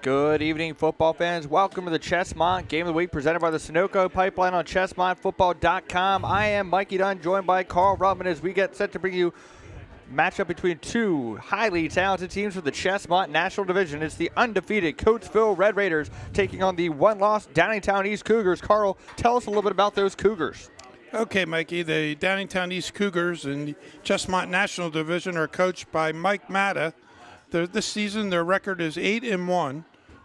Good evening, football fans. Welcome to the Chesmont Game of the Week presented by the Sunoco Pipeline on ChesmontFootball.com. I am Mikey Dunn, joined by Carl Rubman as we get set to bring you matchup between two highly talented teams for the Chesmont National Division. It's the undefeated Coatesville Red Raiders taking on the one-loss Downingtown East Cougars. Carl, tell us a little bit about those Cougars. Okay, Mikey, the Downingtown East Cougars in the Chesmont National Division are coached by Mike Matta. This season, their record is 8-1,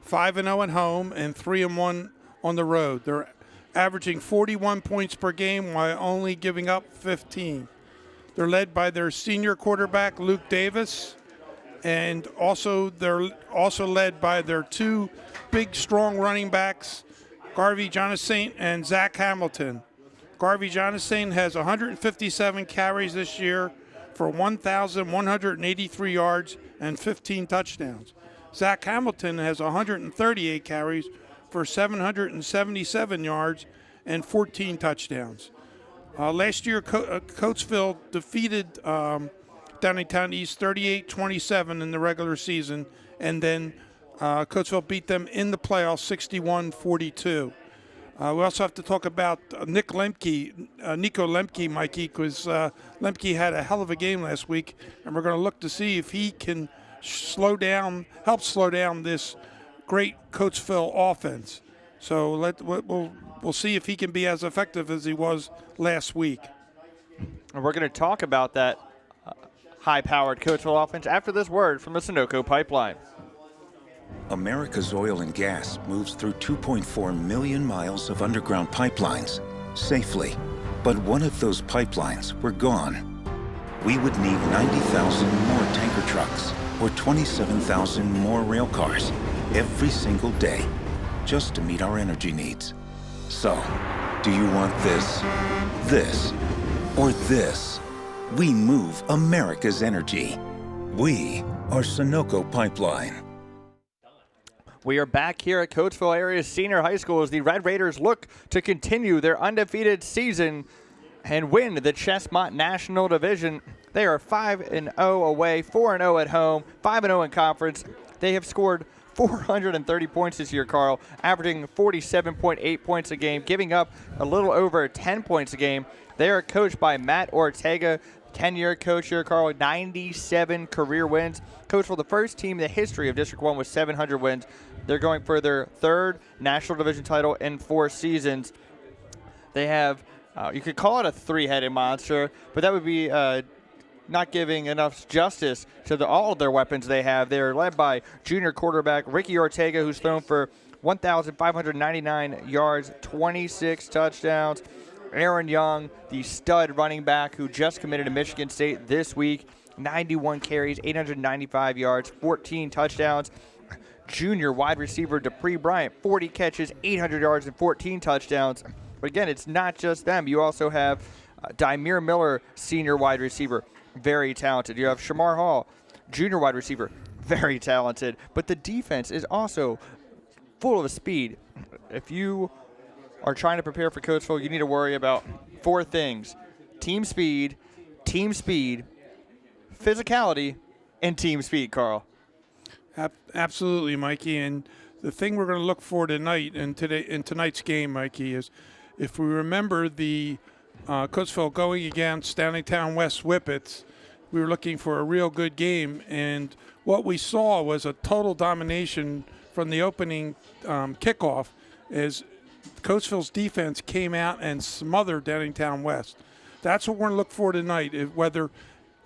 5-0 at home, and 3-1 on the road. They're averaging 41 points per game while only giving up 15. They're led by their senior quarterback, Luke Davis, and they're also led by their two big, strong running backs, Garvey Jonassaint and Zach Hamilton. Garvey Jonassaint has 157 carries this year for 1,183 yards and 15 touchdowns. Zach Hamilton has 138 carries for 777 yards and 14 touchdowns. Last year, Coatesville defeated Downingtown East 38-27 in the regular season, and then Coatesville beat them in the playoffs 61-42. We also have to talk about Nico Lemke, Mikey, because Lemke had a hell of a game last week, and we're going to look to see if he can help slow down this great Coatesville offense. So we'll see if he can be as effective as he was last week. And we're going to talk about that high-powered Coatesville offense after this word from the Sunoco Pipeline. America's oil and gas moves through 2.4 million miles of underground pipelines safely. But what if those pipelines were gone? We would need 90,000 more tanker trucks or 27,000 more rail cars every single day just to meet our energy needs. So, do you want this, or this? We move America's energy. We are Sunoco Pipeline. We are back here at Coatesville Area Senior High School as the Red Raiders look to continue their undefeated season and win the Chesmont National Division. They are 5-0 away, 4-0 at home, 5-0 in conference. They have scored 430 points this year, Carl, averaging 47.8 points a game, giving up a little over 10 points a game. They are coached by Matt Ortega, 10-year coach here, Carl, 97 career wins. Coach for the first team in the history of District 1 with 700 wins. They're going for their third National Division title in 4 seasons. They have, you could call it a three-headed monster, but that would be not giving enough justice to all of their weapons they have. They're led by junior quarterback Ricky Ortega, who's thrown for 1,599 yards, 26 touchdowns. Aaron Young, the stud running back who just committed to Michigan State this week, 91 carries, 895 yards, 14 touchdowns. Junior wide receiver Dupree Bryant, 40 catches, 800 yards, and 14 touchdowns. But again, it's not just them. You also have Dymere Miller, senior wide receiver, very talented. You have Shamar Hall, junior wide receiver, very talented. But the defense is also full of speed. If you are trying to prepare for Coatesville, you need to worry about 4 things: team speed, physicality, and team speed, Carl. Absolutely, Mikey. And the thing we're going to look for tonight in tonight's game, Mikey, is if we remember the Coatesville going against Downingtown West Whippets, we were looking for a real good game. And what we saw was a total domination from the opening kickoff as Coatesville's defense came out and smothered Downingtown West. That's what we're going to look for tonight, whether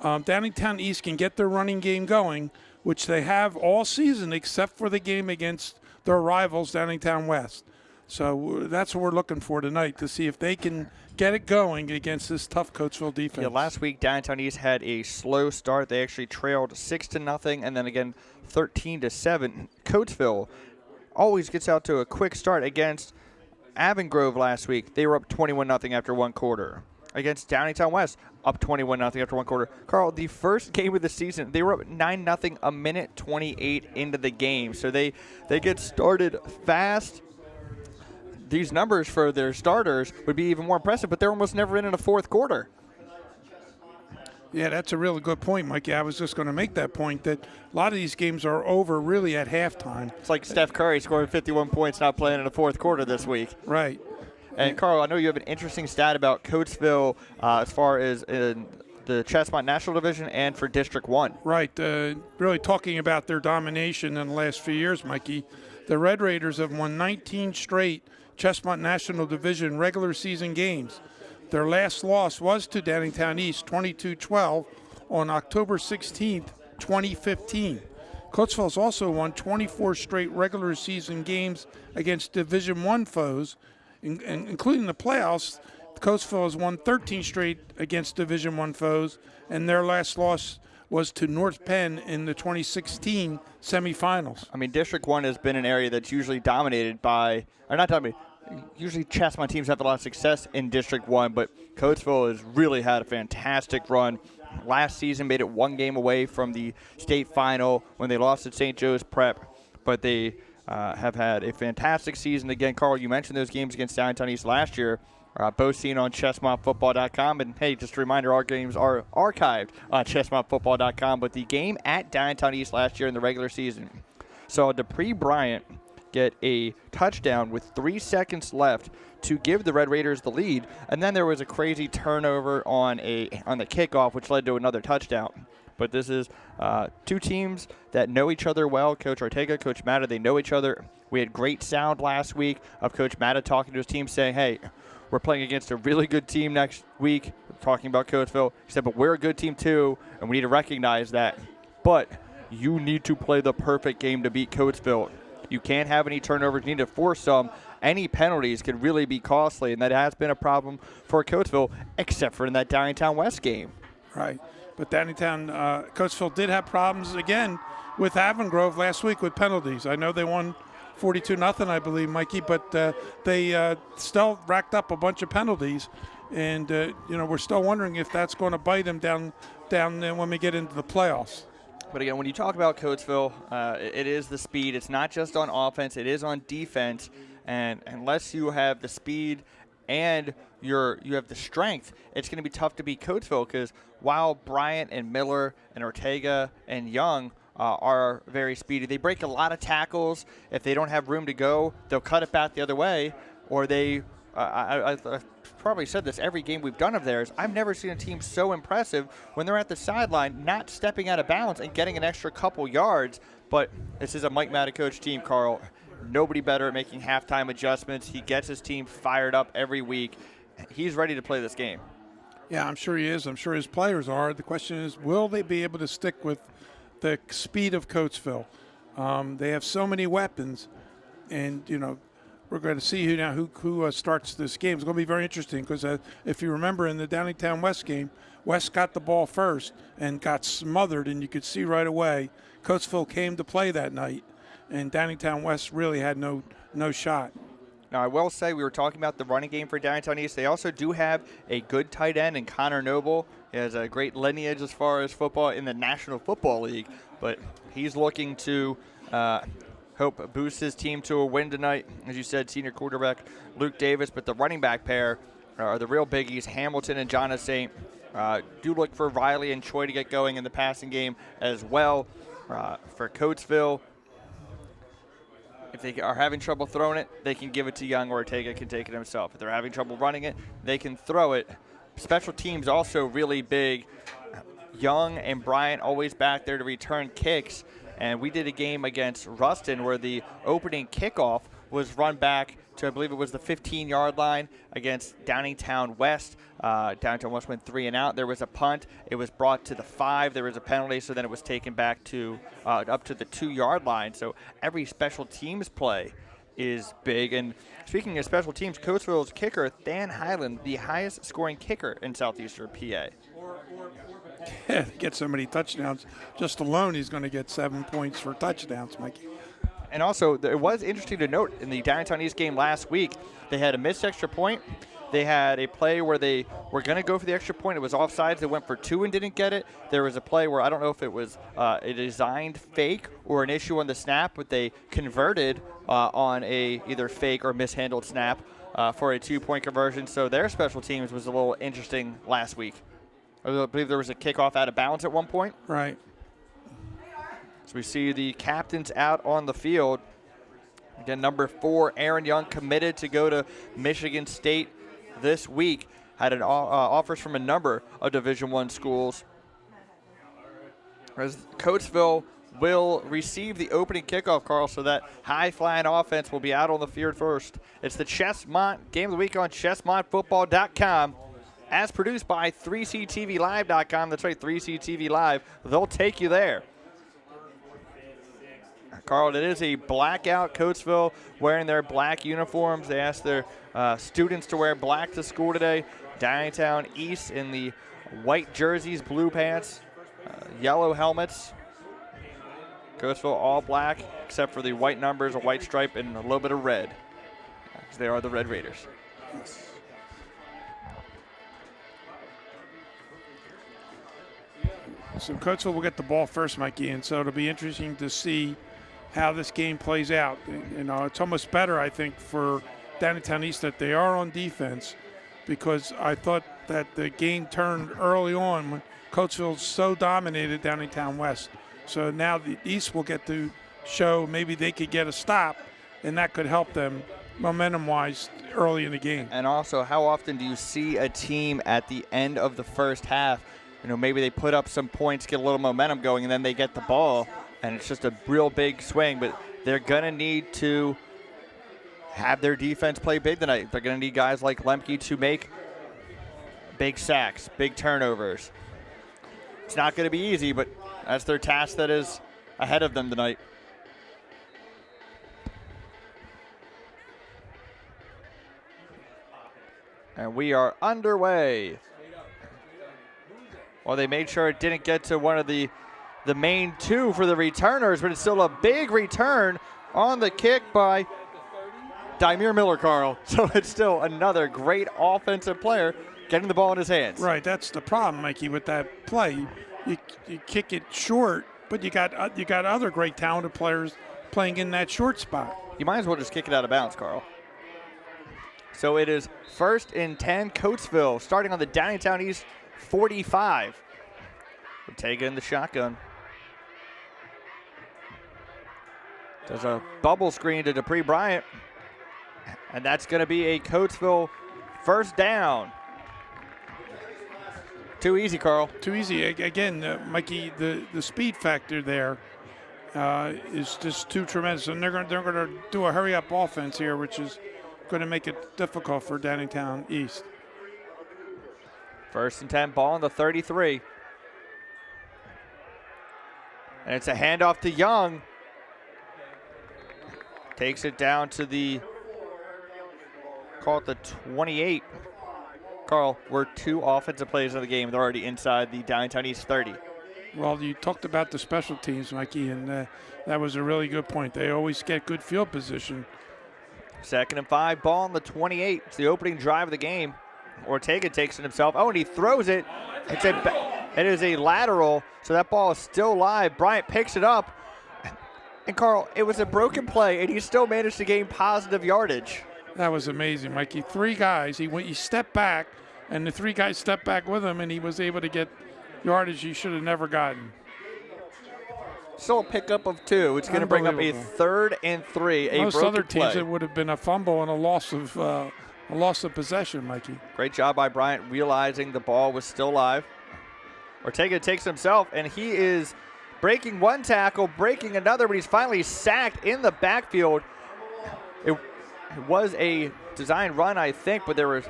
Downingtown East can get their running game going, which they have all season except for the game against their rivals, Downingtown West. So that's what we're looking for tonight, to see if they can get it going against this tough Coatesville defense. Yeah, last week, Downingtown East had a slow start. They actually trailed 6-0 and then again 13-7. Coatesville always gets out to a quick start against Avongrove last week. They were up 21-0 after one quarter. Against Downingtown West, up 21-0 after one quarter. Carl, the first game of the season, they were up 9-0 a minute 28 into the game. So they get started fast. These numbers for their starters would be even more impressive, but they're almost never in a fourth quarter. Yeah, that's a really good point, Mikey. I was just going to make that point that a lot of these games are over really at halftime. It's like Steph Curry scoring 51 points not playing in the fourth quarter this week. Right. And, Carl, I know you have an interesting stat about Coatesville as far as in the Chesmont National Division and for District 1. Right. Really talking about their domination in the last few years, Mikey. The Red Raiders have won 19 straight Chesmont National Division regular season games. Their last loss was to Downingtown East, 22-12, on October 16th, 2015. Coatesville has also won 24 straight regular season games against Division I foes, including the playoffs. Coatesville has won 13 straight against Division I foes, and their last loss was to North Penn in the 2016 semifinals. I mean, District 1 has been an area that's usually dominated by, or not dominated, usually Chesmont teams have a lot of success in District 1, but Coatesville has really had a fantastic run. Last season made it one game away from the state final when they lost at St. Joe's Prep, but they have had a fantastic season. Again, Carl, you mentioned those games against Downingtown East last year. Both seen on ChesmontFootball.com. And, hey, just a reminder, our games are archived on ChesmontFootball.com. But the game at Downingtown East last year in the regular season saw Dupree Bryant get a touchdown with 3 seconds left to give the Red Raiders the lead. And then there was a crazy turnover on the kickoff, which led to another touchdown. But this is two teams that know each other well. Coach Ortega, Coach Matta, they know each other. We had great sound last week of Coach Matta talking to his team saying, hey, we're playing against a really good team next week, talking about Coatesville. He said, but we're a good team too, and we need to recognize that. But you need to play the perfect game to beat Coatesville. You can't have any turnovers. You need to force some. Any penalties could really be costly, and that has been a problem for Coatesville, except for in that Downingtown West game. Right. But Downingtown, Coatesville did have problems, again, with Avongrove last week with penalties. I know they won 42-0, I believe, Mikey, but they still racked up a bunch of penalties. And, we're still wondering if that's going to bite them down when we get into the playoffs. But again, when you talk about Coatesville, it is the speed. It's not just on offense. It is on defense. And unless you have the speed and you have the strength, it's going to be tough to beat Coatesville because while Bryant and Miller and Ortega and Young are very speedy, they break a lot of tackles. If they don't have room to go, they'll cut it back the other way, or they I've probably said this every game we've done of theirs. I've never seen a team so impressive when they're at the sideline, not stepping out of bounds and getting an extra couple yards. But this is a Mike Matta coach team, Carl. Nobody better at making halftime adjustments. He gets his team fired up every week. He's ready to play this game. Yeah, I'm sure he is. I'm sure his players are. The question is, will they be able to stick with the speed of Coatesville? They have so many weapons, and, we're going to see who starts this game. It's going to be very interesting because if you remember in the Downingtown West game, West got the ball first and got smothered, and you could see right away Coatesville came to play that night, and Downingtown West really had no shot. Now, I will say we were talking about the running game for Downingtown East. They also do have a good tight end in Connor Noble. He has a great lineage as far as football in the National Football League, but he's looking to hope boost his team to a win tonight. As you said, senior quarterback Luke Davis, but the running back pair are the real biggies, Hamilton and John Saint. Do look for Riley and Choi to get going in the passing game as well. For Coatesville, if they are having trouble throwing it, they can give it to Young, or Ortega can take it himself. If they're having trouble running it, they can throw it. Special teams also really big. Young and Bryant always back there to return kicks. And we did a game against Ruston where the opening kickoff was run back to, I believe it was the 15-yard line against Downingtown West. Downingtown West went 3 and out. There was a punt. It was brought to the 5. There was a penalty, so then it was taken back to up to the 2-yard line. So every special teams play is big. And speaking of special teams, Coatesville's kicker, Than Highland, the highest scoring kicker in southeastern PA. Yeah, get so many touchdowns. Just alone, he's going to get 7 points for touchdowns, Mikey. And also, it was interesting to note in the Downingtown East game last week, they had a missed extra point. They had a play where they were going to go for the extra point. It was offsides. They went for 2 and didn't get it. There was a play where I don't know if it was a designed fake or an issue on the snap, but they converted on a either fake or mishandled snap for a 2-point conversion. So their special teams was a little interesting last week. I believe there was a kickoff out of bounds at one point. Right. So we see the captains out on the field. Again, number 4, Aaron Young, committed to go to Michigan State this week. Had offers from a number of Division I schools. As Coatesville will receive the opening kickoff, Carl, so that high-flying offense will be out on the field first. It's the Chesmont Game of the Week on ChesmontFootball.com. As produced by 3CTVLive.com. That's right, 3CTV Live. They'll take you there. Carl, it is a blackout. Coatesville wearing their black uniforms. They asked their students to wear black to school today. Downingtown East in the white jerseys, blue pants, yellow helmets. Coatesville all black except for the white numbers, a white stripe, and a little bit of red. Because they are the Red Raiders. So Coatesville will get the ball first, Mikey, and so it'll be interesting to see how this game plays out. You know, it's almost better, I think, for Downingtown East that they are on defense, because I thought that the game turned early on when Coatesville so dominated Downingtown West. So now the East will get to show maybe they could get a stop, and that could help them momentum-wise early in the game. And also, how often do you see a team at the end of the first half, you know, maybe they put up some points, get a little momentum going, and then they get the ball, and it's just a real big swing. But they're going to need to have their defense play big tonight. They're going to need guys like Lemke to make big sacks, big turnovers. It's not going to be easy, but that's their task that is ahead of them tonight. And we are underway. Well, they made sure it didn't get to one of the main two for the returners, but it's still a big return on the kick by Dymere Miller, Carl. So it's still another great offensive player getting the ball in his hands. Right, that's the problem, Mikey, with that play. You kick it short, but you got other great talented players playing in that short spot. You might as well just kick it out of bounds, Carl. So it is 1st and 10, Coatesville, starting on the Downingtown East 45. We'll take it in the shotgun. Does a bubble screen to Dupree Bryant. And that's going to be a Coatesville first down. Too easy, Carl. Too easy. Again, Mikey, the speed factor there is just too tremendous. And they're going to do a hurry-up offense here, which is going to make it difficult for Downingtown East. 1st and 10, ball on the 33. And it's a handoff to Young. Takes it down to the, call it the 28. Carl, we're 2 offensive plays of the game. They're already inside the Downingtown East 30. Well, you talked about the special teams, Mikey, and that was a really good point. They always get good field position. 2nd and 5, ball on the 28. It's the opening drive of the game. Ortega takes it himself. Oh, and he throws it. It is a lateral, so that ball is still live. Bryant picks it up. And, Carl, it was a broken play, and he still managed to gain positive yardage. That was amazing, Mikey. 3 guys. He stepped back, and the 3 guys stepped back with him, and he was able to get yardage he should have never gotten. Still a pickup of 2. It's going to bring up a 3rd and 3. Most other teams, it would have been a fumble and a loss of possession, Mikey. Great job by Bryant realizing the ball was still live. Ortega takes himself, and he is breaking one tackle, breaking another, but he's finally sacked in the backfield. It was a design run, I think, but there were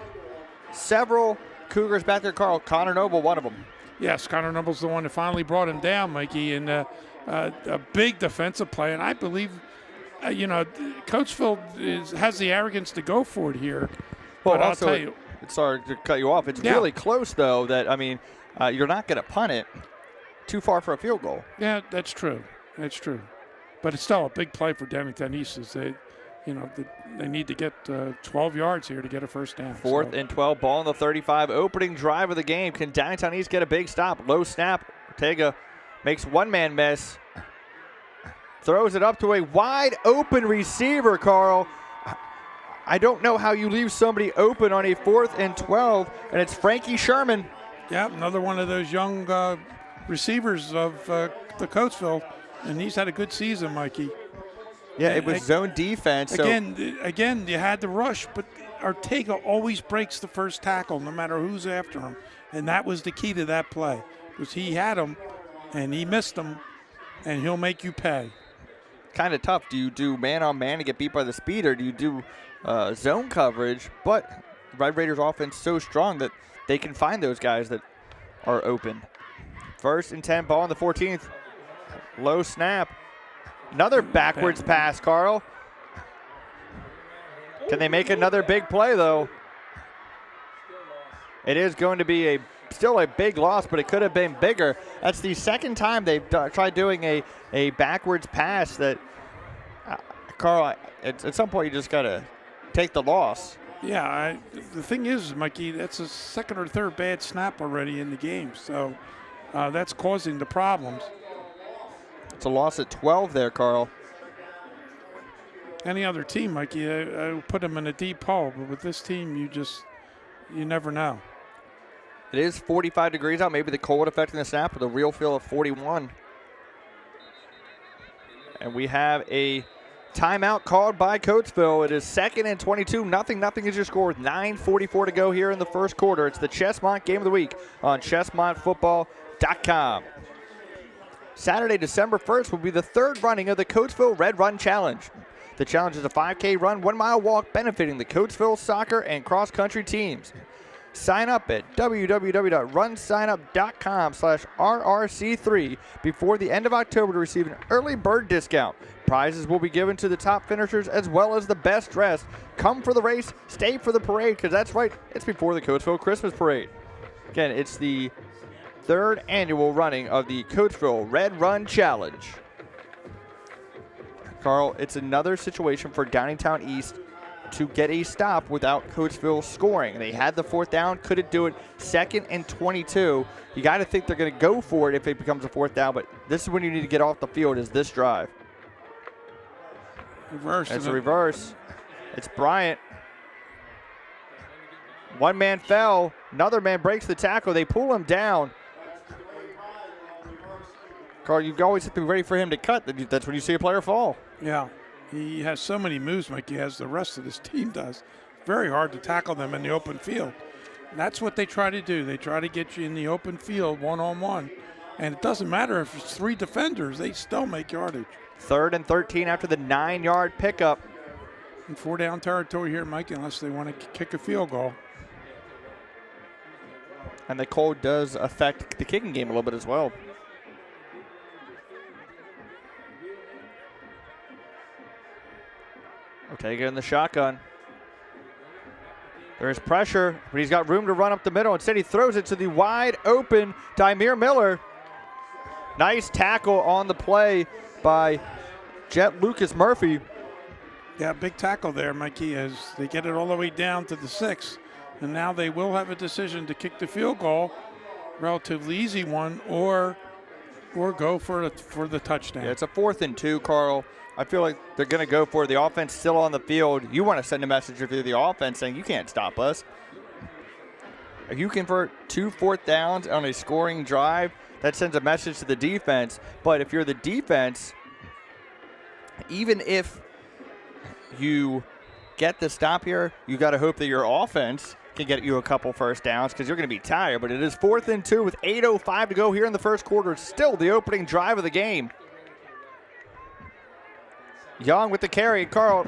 several Cougars back there. Carl, Connor Noble, one of them. Yes, Connor Noble's the one that finally brought him down, Mikey, and a big defensive play. And I believe, Coatesville has the arrogance to go for it here. Well, but also, I'll tell you. Sorry to cut you off. It's really close, though, that, you're not going to punt it too far for a field goal. Yeah, that's true. That's true. But it's still a big play for Downingtown East as they need to get 12 yards here to get a first down. 4th and 12, ball on the 35. Opening drive of the game. Can Downingtown East get a big stop? Low snap. Ortega makes one-man miss. Throws it up to a wide open receiver, Carl. I don't know how you leave somebody open on a 4th and 12, and it's Frankie Sherman. Yeah, another one of those young receivers of the Coatesville, and he's had a good season, Mikey. Yeah, it was zone defense. Again, you had the rush, but Ortega always breaks the first tackle, no matter who's after him, and that was the key to that play, because he had him, and he missed him, and he'll make you pay. Kind of tough. Do you do man-on-man to get beat by the speed, or do you do zone coverage? But Red Raiders offense so strong that they can find those guys that are open. 1st and 10, ball on the 14th. Low snap. Another backwards pass, Carl. Can they make another big play, though? It is going to be still a big loss, but it could have been bigger. That's the second time they've tried doing a backwards pass that, Carl, at some point you just got to take the loss. Yeah, the thing is, Mikey, that's a second or third bad snap already in the game, so that's causing the problems. It's a loss at 12 there, Carl. Any other team, Mikey, I would put them in a deep hole, but with this team, you never know. It is 45 degrees out, maybe the cold affecting the snap, with a real feel of 41. And we have a timeout called by Coatesville. It is 2nd and 22. Nothing is your score with 9:44 to go here in the first quarter. It's the Chesmont Game of the Week on ChesmontFootball.com. Saturday, December 1st will be the 3rd running of the Coatesville Red Run Challenge. The challenge is a 5K run, 1-mile walk benefiting the Coatesville soccer and cross-country teams. Sign up at www.runsignup.com/RRC3 before the end of October to receive an early bird discount. Prizes will be given to the top finishers as well as the best dressed. Come for the race, stay for the parade, because that's right, it's before the Coatesville Christmas Parade. Again, it's the 3rd annual running of the Coatesville Red Run Challenge. Carl, it's another situation for Downingtown East to get a stop without Coatesville scoring. They had the 4th down, couldn't do it. 2nd and 22. You got to think they're going to go for it if it becomes a 4th down, but this is when you need to get off the field, is this drive. Reverse. It's a reverse. It's Bryant. One man fell. Another man breaks the tackle. They pull him down. Carl, you always have to be ready for him to cut. That's when you see a player fall. Yeah. He has so many moves like he has the rest of this team does. Very hard to tackle them in the open field. And that's what they try to do. They try to get you in the open field one-on-one. And it doesn't matter if it's 3 defenders. They still make yardage. 3rd and 13 after the 9-yard pickup. In 4-down territory here, Mike, unless they want to kick a field goal. And the cold does affect the kicking game a little bit as well. Ortega in the shotgun. There's pressure, but he's got room to run up the middle. Instead, he throws it to the wide open Dymere Miller. Nice tackle on the play by Jet Lucas Murphy. Yeah, big tackle there, Mikey, as they get it all the way down to the 6. And now they will have a decision to kick the field goal, relatively easy one, or go for the touchdown. Yeah, it's a 4th and 2, Carl. I feel like they're going to go for it. The offense still on the field. You want to send a message if you're the offense saying you can't stop us. If you convert 2 4th downs on a scoring drive, that sends a message to the defense. But if you're the defense, even if you get the stop here, you got to hope that your offense can get you a couple first downs because you're going to be tired. But it is 4th and 2 with 8:05 to go here in the first quarter. It's still the opening drive of the game. Young with the carry. Carl,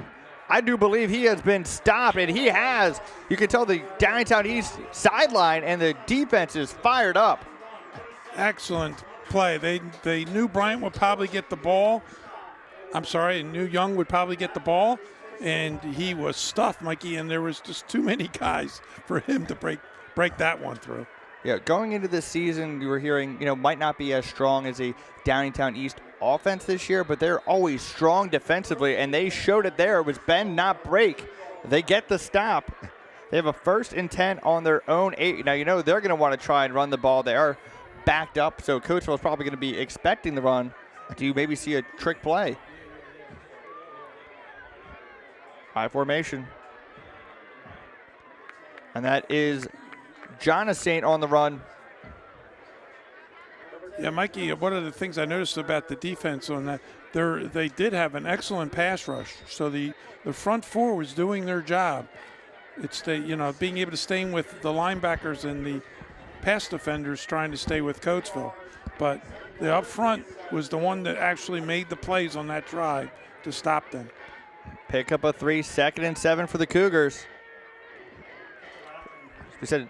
I do believe he has been stopped, and he has. You can tell the Downingtown East sideline and the defense is fired up. Excellent play. They knew Bryant would probably get the ball. Knew Young would probably get the ball, and he was stuffed, Mikey, and there was just too many guys for him to break that one through. Yeah, going into this season, you were hearing, might not be as strong as a Downingtown East offense this year, but they're always strong defensively, and they showed it there. It was bend, not break. They get the stop. They have a 1st and 10 on their own 8. Now, they're going to want to try and run the ball. They are backed up, so Coatesville is probably going to be expecting the run. Do you maybe see a trick play? High formation. And that is Jonathan on the run. Yeah, Mikey, one of the things I noticed about the defense on that, they did have an excellent pass rush. So the front four was doing their job. It's being able to stay in with the linebackers and the pass defenders trying to stay with Coatesville. But the up front was the one that actually made the plays on that drive to stop them. Pick up a 3, 2nd and 7 for the Cougars. We said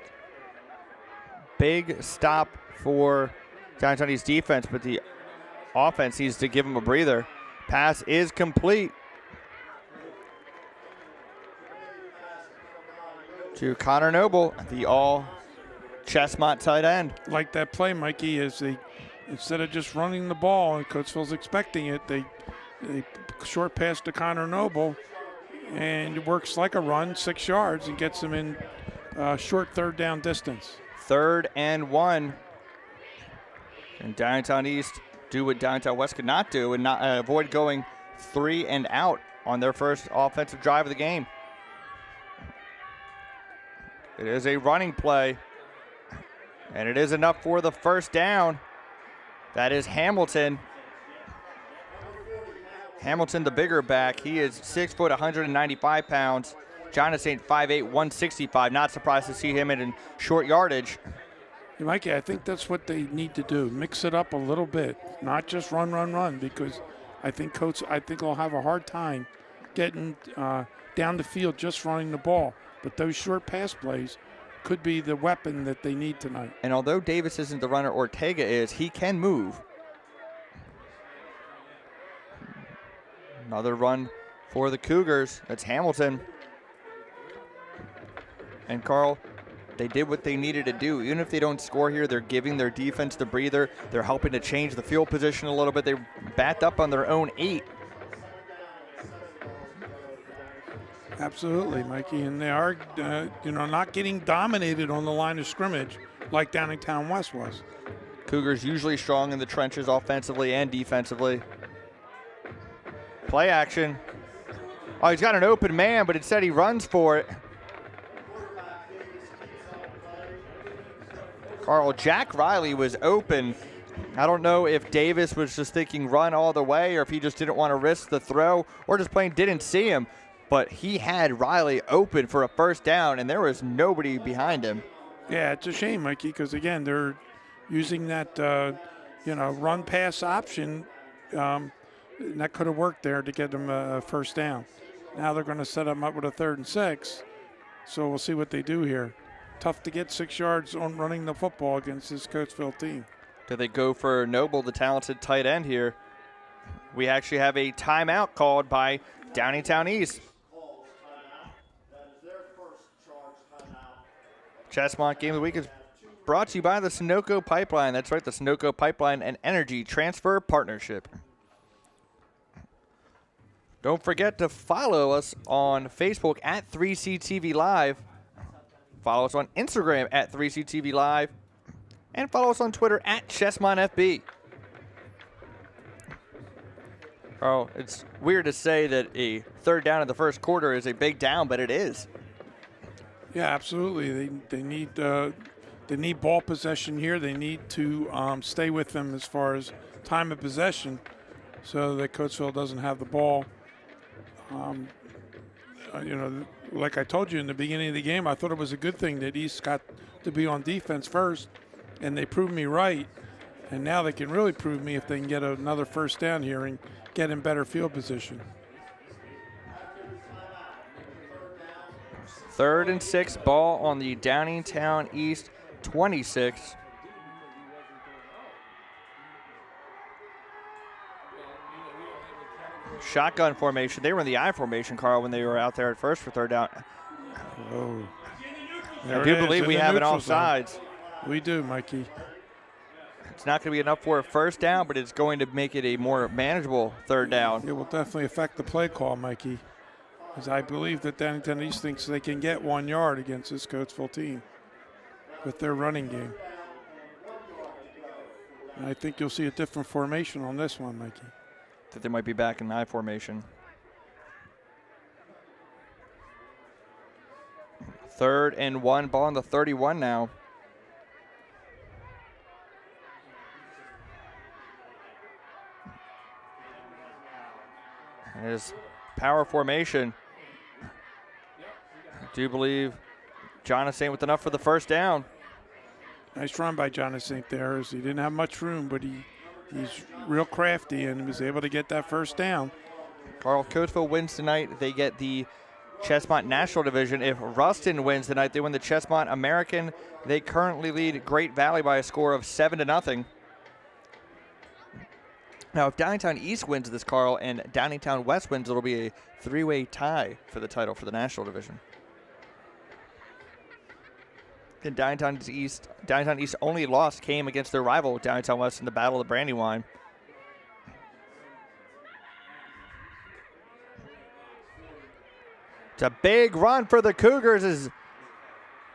big stop for Downingtown East defense, but the offense needs to give them a breather. Pass is complete to Connor Noble, the all Chesmont tight end. Like that play, Mikey, is instead of just running the ball, and Coatesville's expecting it, they short pass to Connor Noble, and it works like a run, 6 yards, and gets them in short 3rd down distance. 3rd and 1. And Downingtown East do what Downingtown West could not do and not avoid going 3 and out on their first offensive drive of the game. It is a running play, and it is enough for the first down. That is Hamilton. Hamilton, the bigger back. He is 6 foot, 195 pounds. Jonathan St. 5'8", 165. Not surprised to see him in short yardage. Yeah, Mikey, I think that's what they need to do. Mix it up a little bit, not just run, because I think they'll have a hard time getting down the field just running the ball. But those short pass plays could be the weapon that they need tonight. And although Davis isn't the runner Ortega is, he can move. Another run for the Cougars. That's Hamilton. And Carl, they did what they needed to do. Even if they don't score here, they're giving their defense the breather. They're helping to change the field position a little bit. They backed up on their own 8. Absolutely, Mikey, and they are, not getting dominated on the line of scrimmage like Downingtown West was. Cougars usually strong in the trenches offensively and defensively. Play action. Oh, he's got an open man, but instead he runs for it. Carl, Jack Riley was open. I don't know if Davis was just thinking run all the way or if he just didn't want to risk the throw or just plain didn't see him. But he had Riley open for a first down, and there was nobody behind him. Yeah, it's a shame, Mikey, because, again, they're using that, run-pass option, and that could have worked there to get them a first down. Now they're going to set them up with a 3rd and 6, so we'll see what they do here. Tough to get 6 yards on running the football against this Coatesville team. Do they go for Noble, the talented tight end here? We actually have a timeout called by Downingtown East. Chesmont Game of the Week is brought to you by the Sunoco Pipeline. That's right, the Sunoco Pipeline and Energy Transfer Partnership. Don't forget to follow us on Facebook at 3CTV Live. Follow us on Instagram at 3CTV Live. And follow us on Twitter at ChesmontFB. Oh, it's weird to say that a 3rd down in the first quarter is a big down, but it is. Yeah, absolutely. They need ball possession here. They need to stay with them as far as time of possession, so that Coatesville doesn't have the ball. Like I told you in the beginning of the game, I thought it was a good thing that East got to be on defense first, and they proved me right. And now they can really prove me if they can get another first down here and get in better field position. 3rd and 6, ball on the Downingtown East 26. Shotgun formation. They were in the I formation, Carl, when they were out there at first for 3rd down. Oh. I do believe we have it offsides. We do, Mikey. It's not going to be enough for a first down, but it's going to make it a more manageable 3rd down. It will definitely affect the play call, Mikey, because I believe that Downingtown East thinks they can get 1 yard against this Coatesville team with their running game. And I think you'll see a different formation on this one, Mikey. That they might be back in I formation. 3rd and 1, ball on the 31 now. His power formation. I do believe Jonathan with enough for the first down. Nice run by Jonathan there. As he didn't have much room, but he's real crafty and was able to get that first down. Carl, Coatesville wins tonight. They get the Chesmont National Division. If Ruston wins tonight, they win the Chesmont American. They currently lead Great Valley by a score of 7-0. Now, if Downingtown East wins this, Carl, and Downingtown West wins, it'll be a three-way tie for the title for the National Division. And Downingtown East only loss came against their rival, Downingtown West, in the Battle of the Brandywine. It's a big run for the Cougars.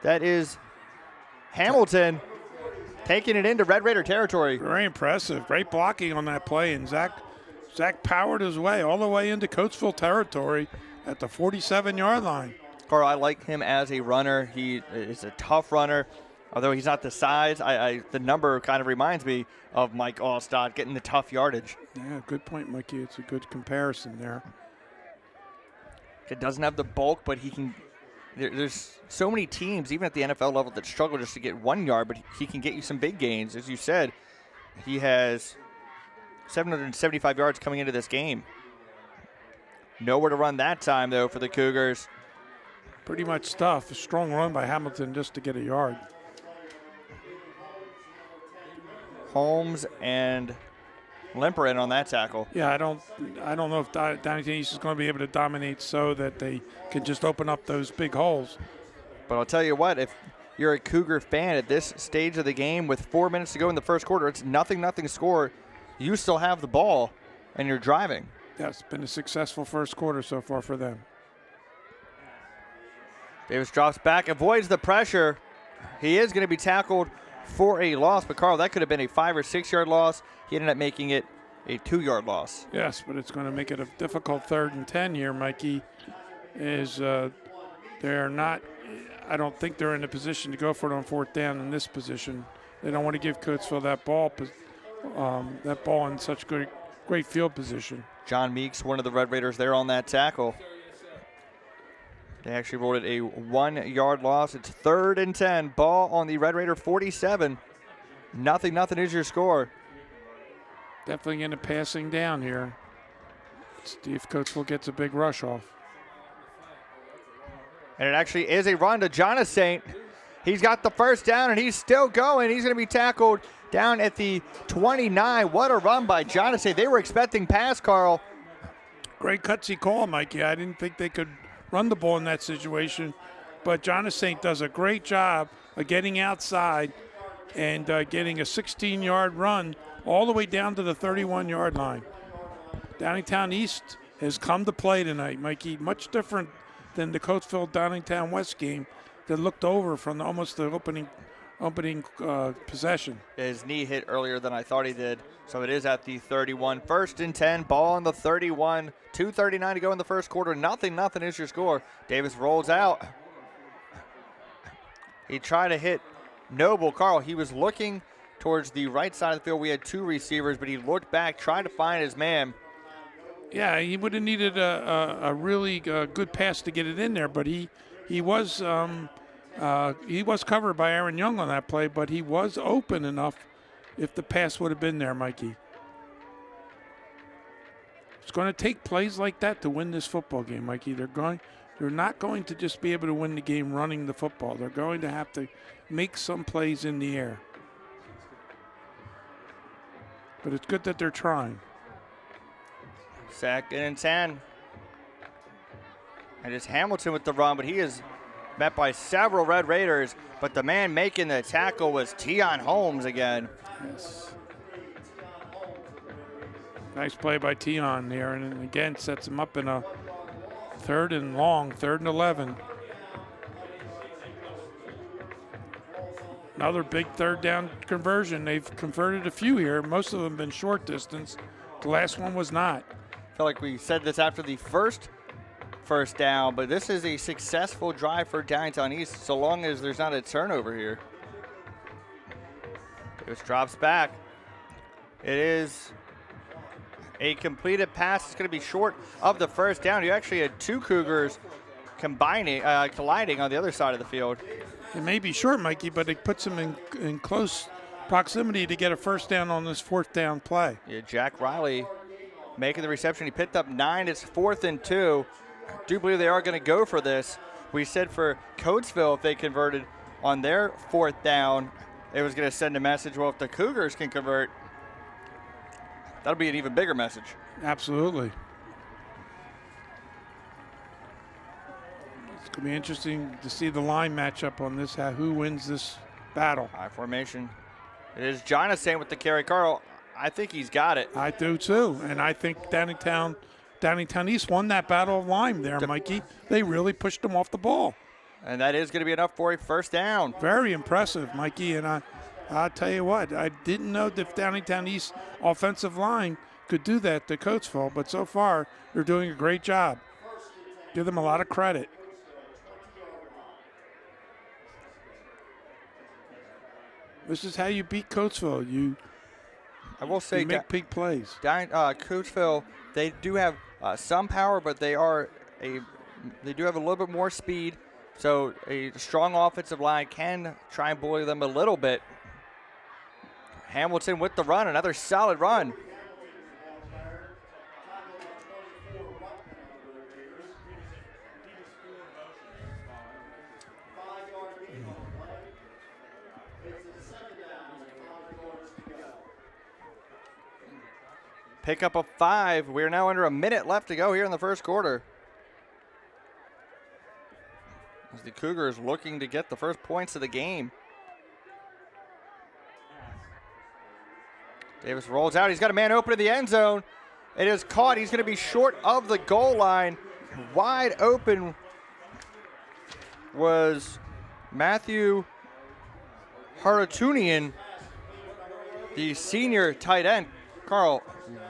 That is Hamilton taking it into Red Raider territory. Very impressive. Great blocking on that play. And Zach powered his way all the way into Coatesville territory at the 47-yard line. Carl, I like him as a runner. He is a tough runner. Although he's not the size, the number kind of reminds me of Mike Allstott getting the tough yardage. Yeah, good point, Mikey. It's a good comparison there. It doesn't have the bulk, but he can. There's so many teams, even at the NFL level, that struggle just to get 1 yard, but he can get you some big gains. As you said, he has 775 yards coming into this game. Nowhere to run that time, though, for the Cougars. Pretty much tough. A strong run by Hamilton just to get a yard. Holmes and Limper in on that tackle. Yeah, I don't know if Downingtown East is going to be able to dominate so that they can just open up those big holes. But I'll tell you what, if you're a Cougar fan at this stage of the game with 4 minutes to go in the first quarter, it's 0-0 score. You still have the ball, and you're driving. Yeah, it's been a successful first quarter so far for them. Davis drops back, avoids the pressure. He is going to be tackled for a loss, but Carl, that could have been a 5 or 6 yard loss. He ended up making it a 2 yard loss. Yes, but it's going to make it a difficult 3rd and 10 here, Mikey. They're not, I don't think they're in a position to go for it on 4th down in this position. They don't want to give Coatesville that ball in such great field position. John Meeks, one of the Red Raiders there on that tackle. They actually rolled it a 1 yard loss. It's 3rd and 10. Ball on the Red Raider 47. 0-0 is your score. Definitely in a passing down here. Steve Coatesville gets a big rush off. And it actually is a run to Jonathan. He's got the first down, and he's still going. He's going to be tackled down at the 29. What a run by Jonathan. They were expecting pass, Carl. Great cutsy call, Mikey. I didn't think they could run the ball in that situation, but Jonathan does a great job of getting outside and getting a 16-yard run all the way down to the 31-yard line. Downingtown East has come to play tonight, Mikey, much different than the Coatesville Downingtown West game that looked over from almost the opening possession. His knee hit earlier than I thought he did, so it is at the 31. 1st and 10, ball on the 31. 2:39 to go in the first quarter. 0-0 is your score. Davis rolls out. He tried to hit Noble. Carl, he was looking towards the right side of the field. We had 2 receivers, but he looked back, tried to find his man. Yeah, he would have needed a really good pass to get it in there, but he was covered by Aaron Young on that play, but he was open enough if the pass would have been there, Mikey. It's going to take plays like that to win this football game, Mikey. They're not going to just be able to win the game running the football. They're going to have to make some plays in the air. But it's good that they're trying. 2nd and 10. And it's Hamilton with the run, but he is met by several Red Raiders, but the man making the tackle was Tion Holmes again. Yes. Nice play by Tion there, and again sets him up in a 3rd and long, 3rd and 11. Another big 3rd down conversion. They've converted a few here. Most of them have been short distance. The last one was not. I feel like we said this after the first down, but this is a successful drive for Downingtown East so long as there's not a turnover here. Davis drops back. It is A completed pass is going to be short of the first down. You actually had two Cougars colliding on the other side of the field. It may be short, Mikey, but it puts them in close proximity to get a first down on this fourth down play. Yeah, Jack Riley making the reception. He picked up 9. It's 4th and 2. Do believe they are going to go for this. We said for Coatesville, if they converted on their fourth down, it was going to send a message. Well, if the Cougars can convert, that'll be an even bigger message. Absolutely. It's going to be interesting to see the line matchup on this, who wins this battle. High formation. It is Jonathan with the carry. Carl, I think he's got it. I do too, and I think Downingtown East won that battle of line there, Mikey. They really pushed them off the ball. And that is going to be enough for a first down. Very impressive, Mikey, and I'll tell you what, I didn't know that Downingtown East offensive line could do that to Coatesville, but so far they're doing a great job. Give them a lot of credit. This is how you beat Coatesville. I will say, you make big plays. Coatesville, they do have some power, but they do have a little bit more speed. So a strong offensive line can try and bully them a little bit. Hamilton with the run, another solid run. Pick up a 5. We're now under a minute left to go here in the first quarter. As the Cougars looking to get the first points of the game. Davis rolls out. He's got a man open in the end zone. It is caught. He's going to be short of the goal line. Wide open was Matthew Haratunian, the senior tight end. Carl,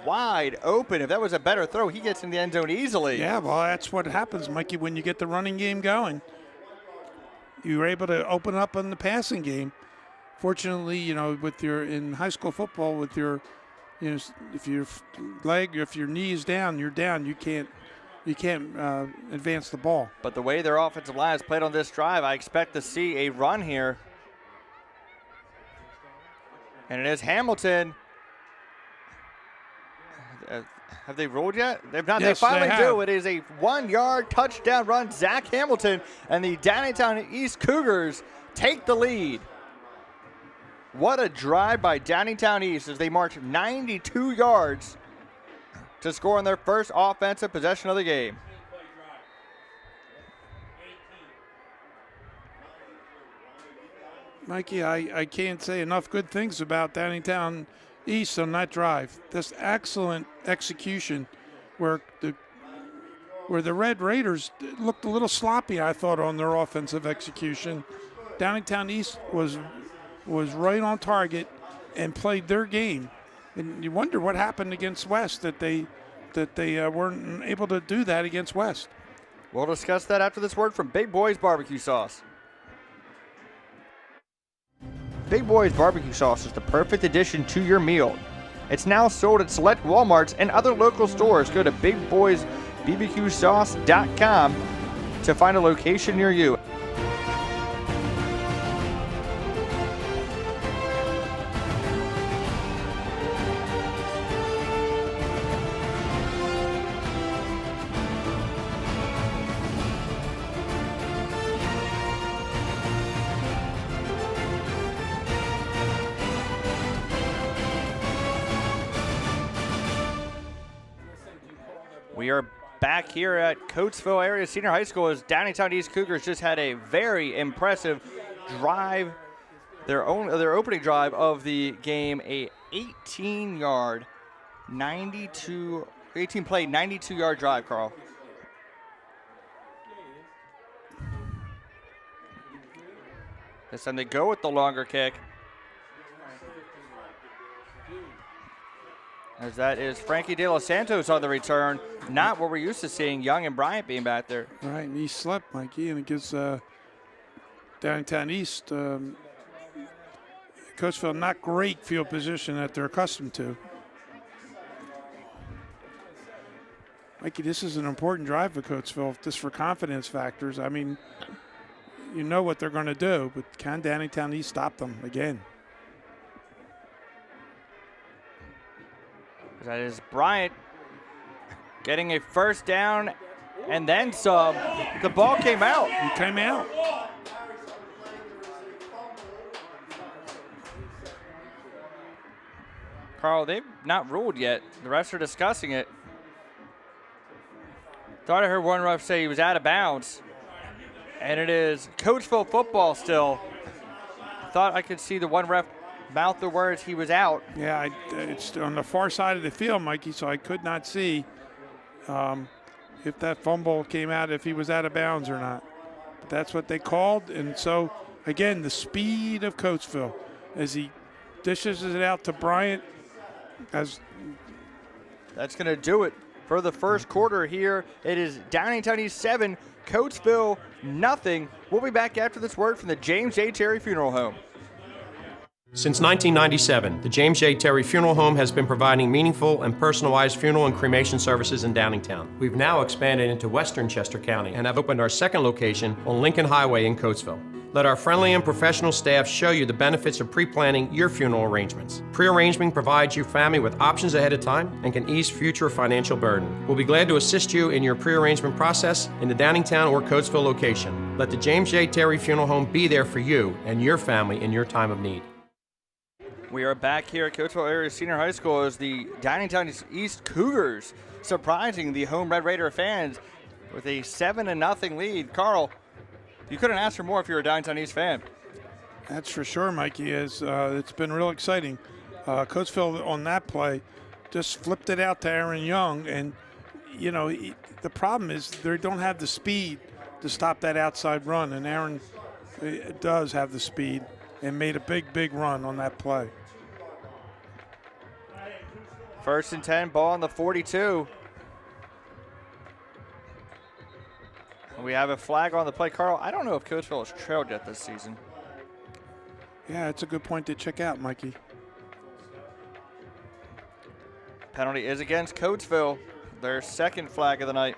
wide open. If that was a better throw, he gets in the end zone easily. Yeah, well, that's what happens, Mikey, when you get the running game going. You were able to open up on the passing game. Fortunately, in high school football, with your, if your leg, if your knee is down, you're down. You can't advance the ball. But the way their offensive line has played on this drive, I expect to see a run here. And it is Hamilton. Have they rolled yet? They've not. Yes, they finally they do. have. It is a 1-yard touchdown run. Zach Hamilton and the Downingtown East Cougars take the lead. What a drive by Downingtown East as they march 92 yards to score on their first offensive possession of the game. Mikey, I can't say enough good things about Downingtown East on that drive. This excellent execution where the Red Raiders looked a little sloppy, I thought, on their offensive execution. Downingtown East was right on target and played their game. And you wonder what happened against West that they weren't able to do that against West. We'll discuss that after this word from Big Boy's Barbecue Sauce. Big Boy's Barbecue Sauce is the perfect addition to your meal. It's now sold at select Walmarts and other local stores. Go to BigBoysBBQSauce.com to find a location near you. We are back here at Coatesville Area Senior High School as Downingtown East Cougars just had a very impressive drive, their opening drive of the game, a 18-play, 92-yard drive, Carl. This time they go with the longer kick. As that is Frankie De Los Santos on the return. Not what we're used to seeing, Young and Bryant being back there. Right, and he slept, Mikey, and it gives Downingtown East, Coatesville, not great field position that they're accustomed to. Mikey, this is an important drive for Coatesville, just for confidence factors. I mean, you know what they're going to do, but can Downingtown East stop them again? That is Bryant getting a first down and then some. The ball came out. He came out. Carl, they've not ruled yet. The refs are discussing it. Thought I heard one ref say he was out of bounds. And it is Coatesville football still. Thought I could see the one ref mouth the words he was out. Yeah, it's on the far side of the field, Mikey, so I could not see if that fumble came out, if he was out of bounds or not. But that's what they called. And so, again, the speed of Coatesville as he dishes it out to Bryant. That's going to do it for the first quarter here. It is Downingtown East 7, Coatesville nothing. We'll be back after this word from the James J. Terry Funeral Home. Since 1997, the James J. Terry Funeral Home has been providing meaningful and personalized funeral and cremation services in Downingtown. We've now expanded into Western Chester County and have opened our second location on Lincoln Highway in Coatesville. Let our friendly and professional staff show you the benefits of pre-planning your funeral arrangements. Pre-arranging provides your family with options ahead of time and can ease future financial burden. We'll be glad to assist you in your pre-arrangement process in the Downingtown or Coatesville location. Let the James J. Terry Funeral Home be there for you and your family in your time of need. We are back here at Coatesville Area Senior High School as the Downingtown East Cougars surprising the home Red Raider fans with a 7-0 lead. Carl, you couldn't ask for more if you're a Downingtown East fan. That's for sure, Mikey. It's been real exciting. Coatesville on that play just flipped it out to Aaron Young, and you know the problem is they don't have the speed to stop that outside run, and Aaron does have the speed and made a big run on that play. 1st and 10, ball on the 42. We have a flag on the play. Carl, I don't know if Coatesville has trailed yet this season. Yeah, it's a good point to check out, Mikey. Penalty is against Coatesville, their second flag of the night.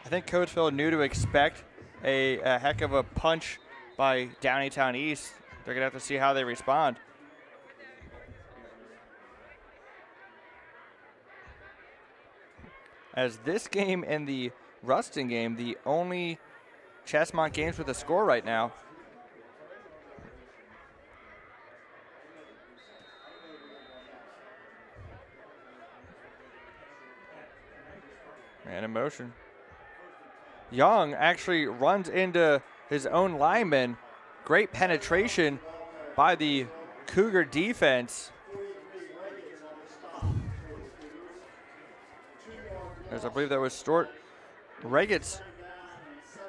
I think Coatesville knew to expect a heck of a punch by Downingtown East. They're going to have to see how they respond. As this game and the Ruston game, the only Chesmont games with a score right now. And in motion. Young actually runs into his own lineman. Great penetration by the Cougar defense. As I believe that was Stuart Regetz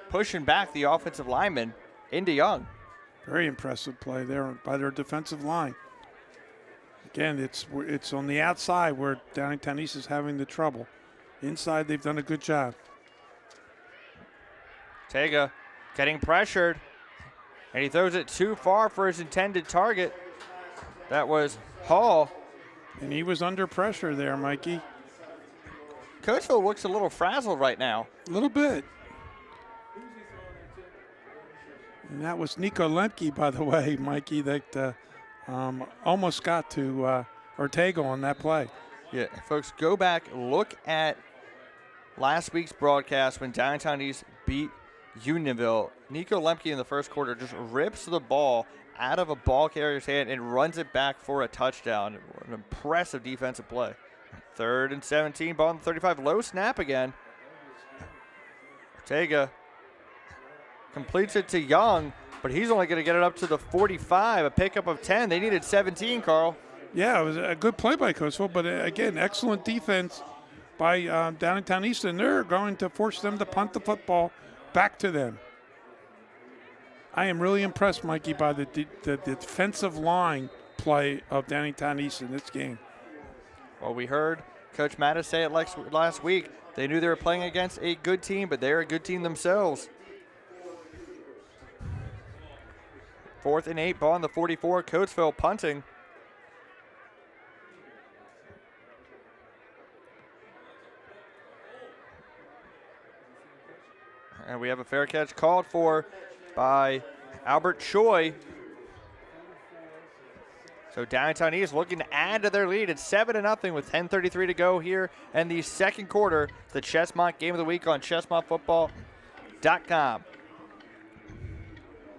pushing back the offensive lineman into Young. Very impressive play there by their defensive line. Again, it's on the outside where Downingtown East is having the trouble. Inside, they've done a good job. Tega getting pressured, and he throws it too far for his intended target. That was Hall. And he was under pressure there, Mikey. Coatesville looks a little frazzled right now. A little bit. And that was Nico Lemke, by the way, Mikey, that almost got to Ortega on that play. Yeah, folks, go back, look at last week's broadcast when Downingtown East beat Unionville. Nico Lemke in the first quarter just rips the ball out of a ball carrier's hand and runs it back for a touchdown. An impressive defensive play. 3rd and 17, ball on the 35, low snap again. Ortega completes it to Young, but he's only going to get it up to the 45, a pickup of 10. They needed 17, Carl. Yeah, it was a good play by Coatesville, but again, excellent defense by Downingtown East, and they're going to force them to punt the football back to them. I am really impressed, Mikey, by the defensive line play of Downingtown East in this game. Well, we heard Coach Mattis say it last week. They knew they were playing against a good team, but they're a good team themselves. 4th and 8, ball on the 44, Coatesville punting. And we have a fair catch called for by Albert Choi. So Downingtown East looking to add to their lead. It's 7-0 with 10:33 to go here in the second quarter. The Chesmont Game of the Week on ChesmontFootball.com.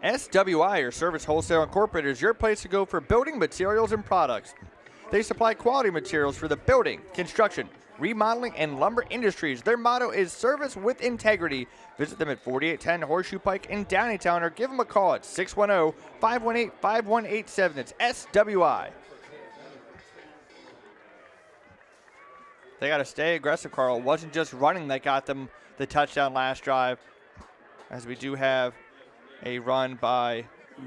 SWI, or Service Wholesale Incorporated, is your place to go for building materials and products. They supply quality materials for the building, construction, remodeling, and lumber industries. Their motto is service with integrity. Visit them at 4810 Horseshoe Pike in Downingtown or give them a call at 610-518-5187. It's SWI. They got to stay aggressive, Carl. It wasn't just running that got them the touchdown last drive, as we do have a run by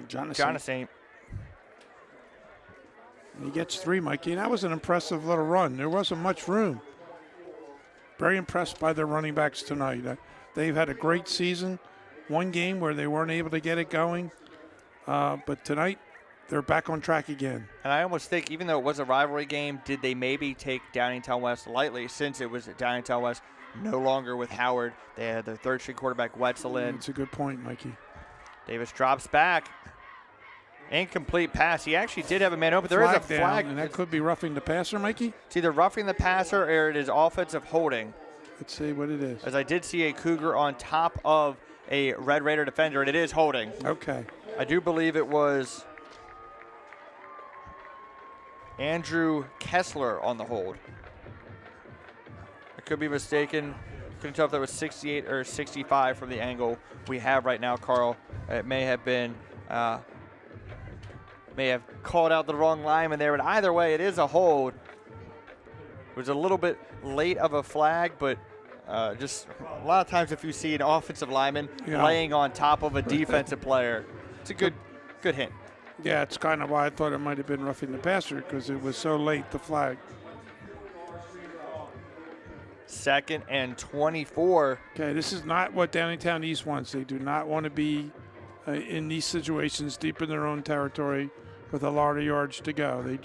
Jonathan. He gets 3, Mikey, and that was an impressive little run. There wasn't much room. Very impressed by their running backs tonight. They've had a great season. One game where they weren't able to get it going, but tonight they're back on track again. And I almost think, even though it was a rivalry game, did they maybe take Downingtown West lightly, since it was Downingtown West no longer with Howard? They had their third-string quarterback Wetzel in. That's a good point, Mikey. Davis drops back. Incomplete pass. He actually did have a man open. There is a flag. And that could be roughing the passer, Mikey? It's either roughing the passer or it is offensive holding. Let's see what it is. As I did see a Cougar on top of a Red Raider defender, and it is holding. Okay. I do believe it was Andrew Kessler on the hold. I could be mistaken. Couldn't tell if that was 68 or 65 from the angle we have right now, Carl. It may have been, may have called out the wrong lineman there, but either way, it is a hold. It was a little bit late of a flag, but just a lot of times if you see an offensive lineman laying on top of a defensive player, it's a good hint. Yeah, it's kind of why I thought it might have been roughing the passer, because it was so late, the flag. 2nd and 24. Okay, this is not what Downingtown East wants. They do not want to be in these situations deep in their own territory with a lot of yards to go.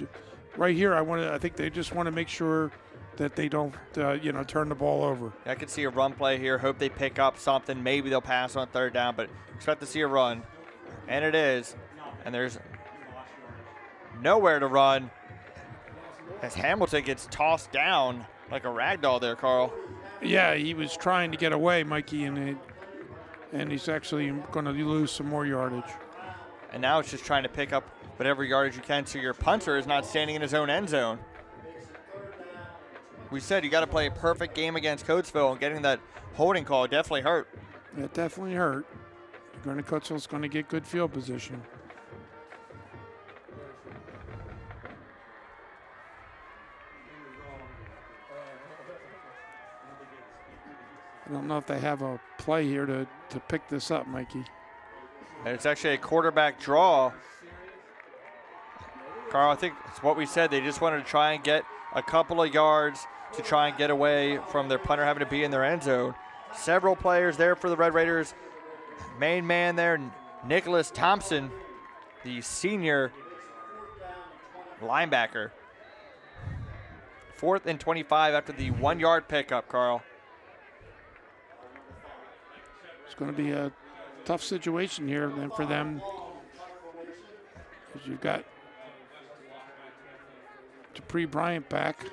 Right here, I think they just want to make sure that they don't, turn the ball over. I could see a run play here. Hope they pick up something. Maybe they'll pass on 3rd down, but expect to see a run. And it is. And there's nowhere to run as Hamilton gets tossed down like a rag doll there, Carl. Yeah, he was trying to get away, Mikey, and he's actually going to lose some more yardage. And now it's just trying to pick up whatever yardage you can so your punter is not standing in his own end zone. We said you got to play a perfect game against Coatesville, and getting that holding call definitely hurt. It definitely hurt. Coatesville's going to get good field position. I don't know if they have a play here to pick this up, Mikey. And it's actually a quarterback draw. Carl, I think it's what we said. They just wanted to try and get a couple of yards to try and get away from their punter having to be in their end zone. Several players there for the Red Raiders. Main man there, Nicholas Thompson, the senior linebacker. 4th and 25 after the 1-yard pickup, Carl. It's going to be a tough situation here then for them, because you've got Dupree Bryant back.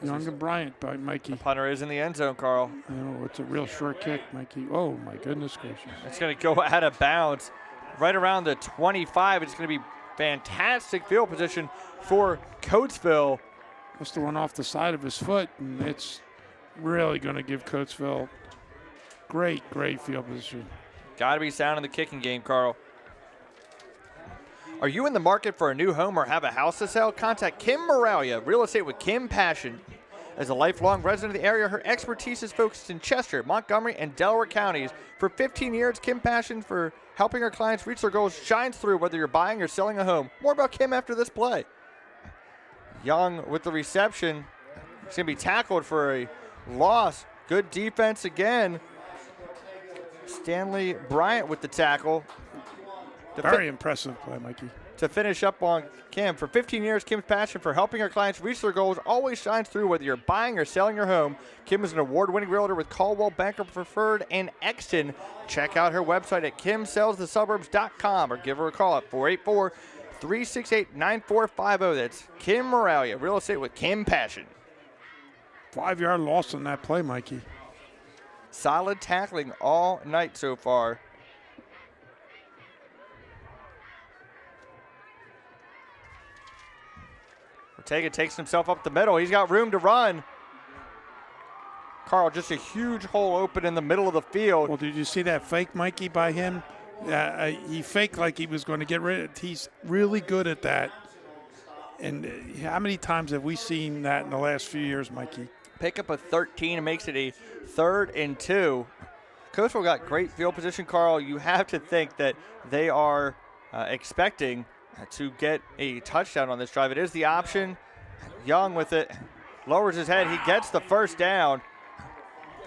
Young and Bryant by Mikey. The punter is in the end zone, Carl. Oh, it's a real short kick, Mikey. Oh, my goodness gracious. It's going to go out of bounds right around the 25. It's going to be fantastic field position for Coatesville. Must have went off the side of his foot, and it's really going to give Coatesville great field position. Got to be sound in the kicking game, Carl. Are you in the market for a new home or have a house to sell? Contact Kim Moralia, Real Estate with Kim Passion. As a lifelong resident of the area, her expertise is focused in Chester, Montgomery, and Delaware counties. For 15 years, Kim Passion for helping her clients reach their goals shines through whether you're buying or selling a home. More about Kim after this play. Young with the reception. He's going to be tackled for a loss. Good defense again. Stanley Bryant with the tackle. Very impressive play, Mikey. To finish up on Kim, for 15 years, Kim's passion for helping her clients reach their goals always shines through whether you're buying or selling your home. Kim is an award-winning realtor with Caldwell Banker Preferred and Exton. Check out her website at kimsellsthesuburbs.com or give her a call at 484-368-9450. That's Kim Moralia, real estate with Kim Passion. 5-yard loss on that play, Mikey. Solid tackling all night so far. Ortega takes himself up the middle. He's got room to run. Carl, just a huge hole open in the middle of the field. Well, did you see that fake, Mikey, by him? He faked like he was going to get rid of it. He's really good at that. And how many times have we seen that in the last few years, Mikey? Pick up a 13 and makes it a 3rd and 2. Coatesville got great field position, Carl. You have to think that they are expecting to get a touchdown on this drive. It is the option. Young with it. Lowers his head. He gets the first down.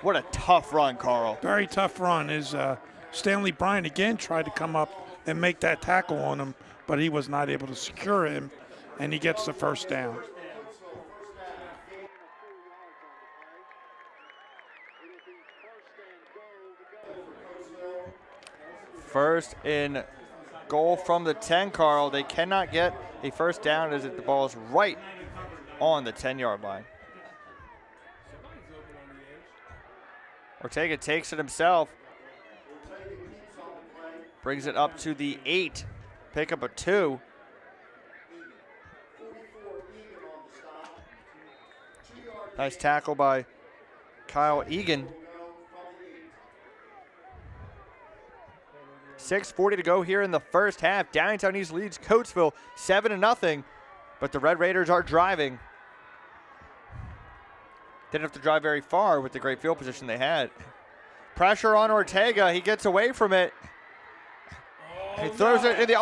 What a tough run, Carl. Very tough run. Stanley Bryan again tried to come up and make that tackle on him, but he was not able to secure him, and he gets the first down. First and goal from the 10, Carl. They cannot get a first down as the ball is right on the 10-yard line. Ortega takes it himself. Brings it up to the 8. Pick up a 2. Nice tackle by Kyle Egan. 6:40 to go here in the first half. Downingtown East leads Coatesville 7-0, but the Red Raiders are driving. Didn't have to drive very far with the great field position they had. Pressure on Ortega. He gets away from it. He throws it in the,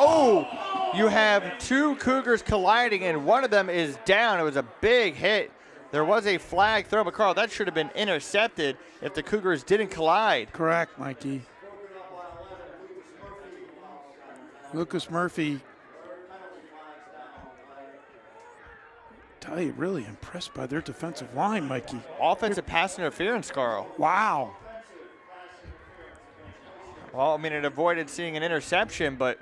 you have 2 Cougars colliding, and one of them is down. It was a big hit. There was a flag throw, but Carl, that should have been intercepted if the Cougars didn't collide. Correct, Mikey. Lucas Murphy, tell you, really impressed by their defensive line, Mikey. Offensive pass interference, Carl. Wow. Well, I mean, it avoided seeing an interception, but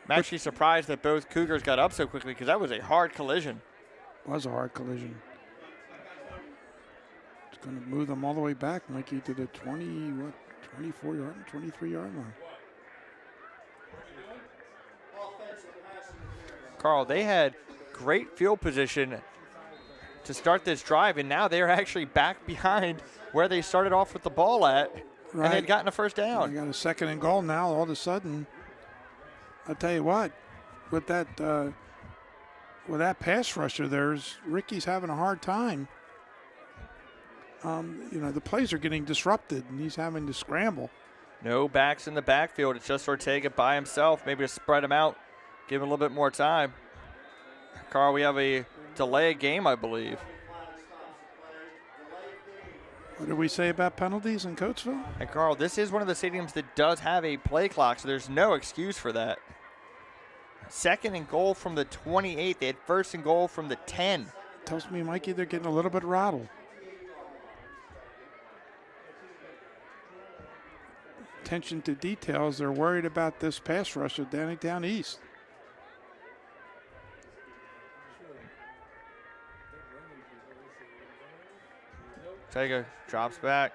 I'm actually surprised that both Cougars got up so quickly because that was a hard collision. It was a hard collision. It's going to move them all the way back, Mikey, to the 23-yard line. Carl, they had great field position to start this drive, and now they're actually back behind where they started off with the ball at, right. And they'd gotten a first down. They got a 2nd and goal now. All of a sudden, I'll tell you what, with that pass rusher, Ricky's having a hard time. The plays are getting disrupted, and he's having to scramble. No backs in the backfield. It's just Ortega by himself, maybe to spread him out. Give him a little bit more time. Carl, we have a delay of game, I believe. What did we say about penalties in Coatesville? And Carl, this is one of the stadiums that does have a play clock, so there's no excuse for that. 2nd and goal from the 28. They had 1st and goal from the 10. Tells me, Mikey, they're getting a little bit rattled. Attention to details. They're worried about this pass rush at Downingtown East. Ortega drops back.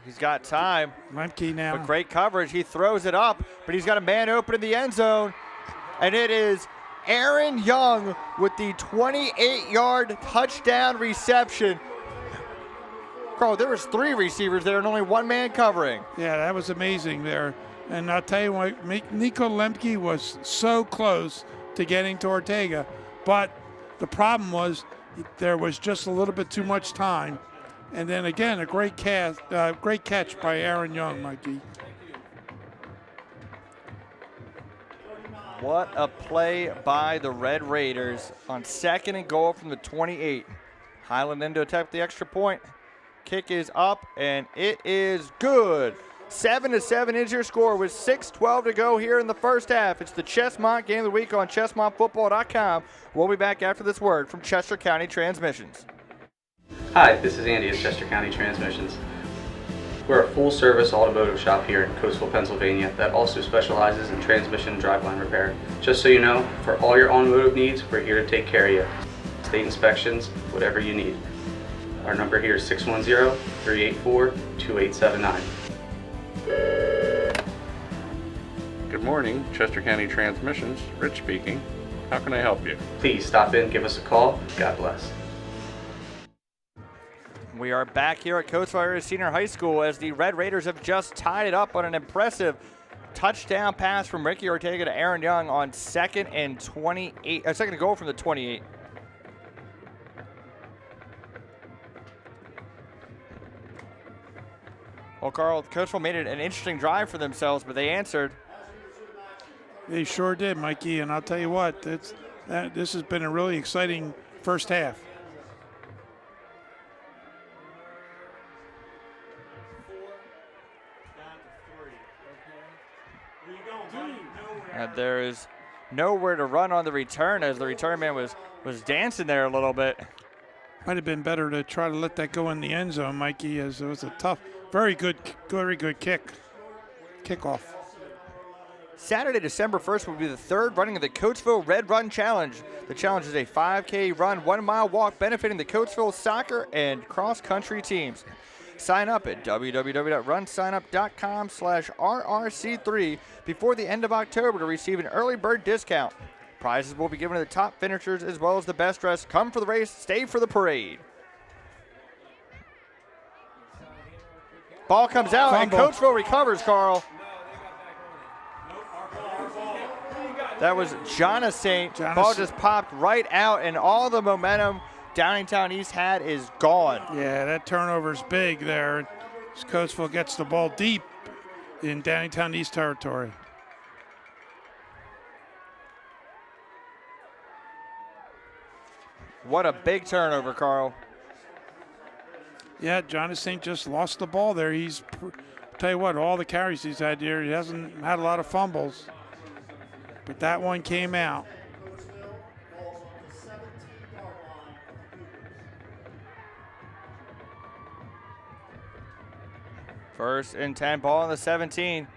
He's got time. Lemke now. But great coverage. He throws it up, but he's got a man open in the end zone. And it is Aaron Young with the 28-yard touchdown reception. Carl, there was 3 receivers there and only 1 man covering. Yeah, that was amazing there. And I'll tell you what, Nico Lemke was so close to getting to Ortega, but the problem was there was just a little bit too much time. And then again, a great catch by Aaron Young, Mikey. What a play by the Red Raiders on 2nd and goal from the 28. Highland in to attack the extra point. Kick is up, and it is good. 7-7 is your score with 6:12 to go here in the first half. It's the Chesmont Game of the Week on ChesmontFootball.com. We'll be back after this word from Chester County Transmissions. Hi, this is Andy at Chester County Transmissions. We're a full-service automotive shop here in Coatesville, Pennsylvania that also specializes in transmission and driveline repair. Just so you know, for all your automotive needs, we're here to take care of you. State inspections, whatever you need. Our number here is 610-384-2879. Good morning, Chester County Transmissions. Rich speaking. How can I help you? Please stop in, give us a call. God bless. We are back here at Coatesville Area Senior High School as the Red Raiders have just tied it up on an impressive touchdown pass from Ricky Ortega to Aaron Young on second and goal from the 28. Well, Carl, Coatesville made it an interesting drive for themselves, but they answered. They sure did, Mikey, and I'll tell you what, this has been a really exciting first half. And there is nowhere to run on the return as the return man was dancing there a little bit. Might have been better to try to let that go in the end zone, Mikey, as it was a tough, very good kickoff. Saturday, December 1st will be the third running of the Coatesville Red Run Challenge. The challenge is a 5K run, 1 mile walk benefiting the Coatesville soccer and cross country teams. Sign up at www.runsignup.com/RRC3 before the end of October to receive an early bird discount. Prizes will be given to the top finishers as well as the best dressed. Come for the race, stay for the parade. Ball comes out Fumble. and Coatesville recovers, Carl. That was Jonas Saint. Ball just popped right out and all the momentum Downingtown East had is gone. Yeah, that turnover's big there. Coatesville gets the ball deep in Downingtown East territory. What a big turnover, Carl. Yeah, Jonas Saint just lost the ball there. Tell you what, all the carries he's had here, he hasn't had a lot of fumbles. But that one came out. First and 10, ball on the 17.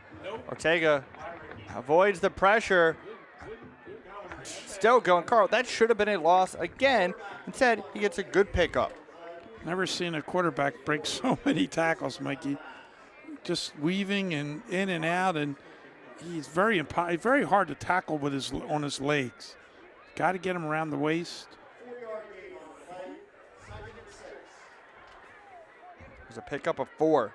Ortega avoids the pressure. Still going. Carl, that should have been a loss again. Instead, he gets a good pickup. Never seen a quarterback break so many tackles, Mikey. Just weaving and in and out, and he's very hard to tackle with on his legs. Got to get him around the waist. There's a pickup of 4.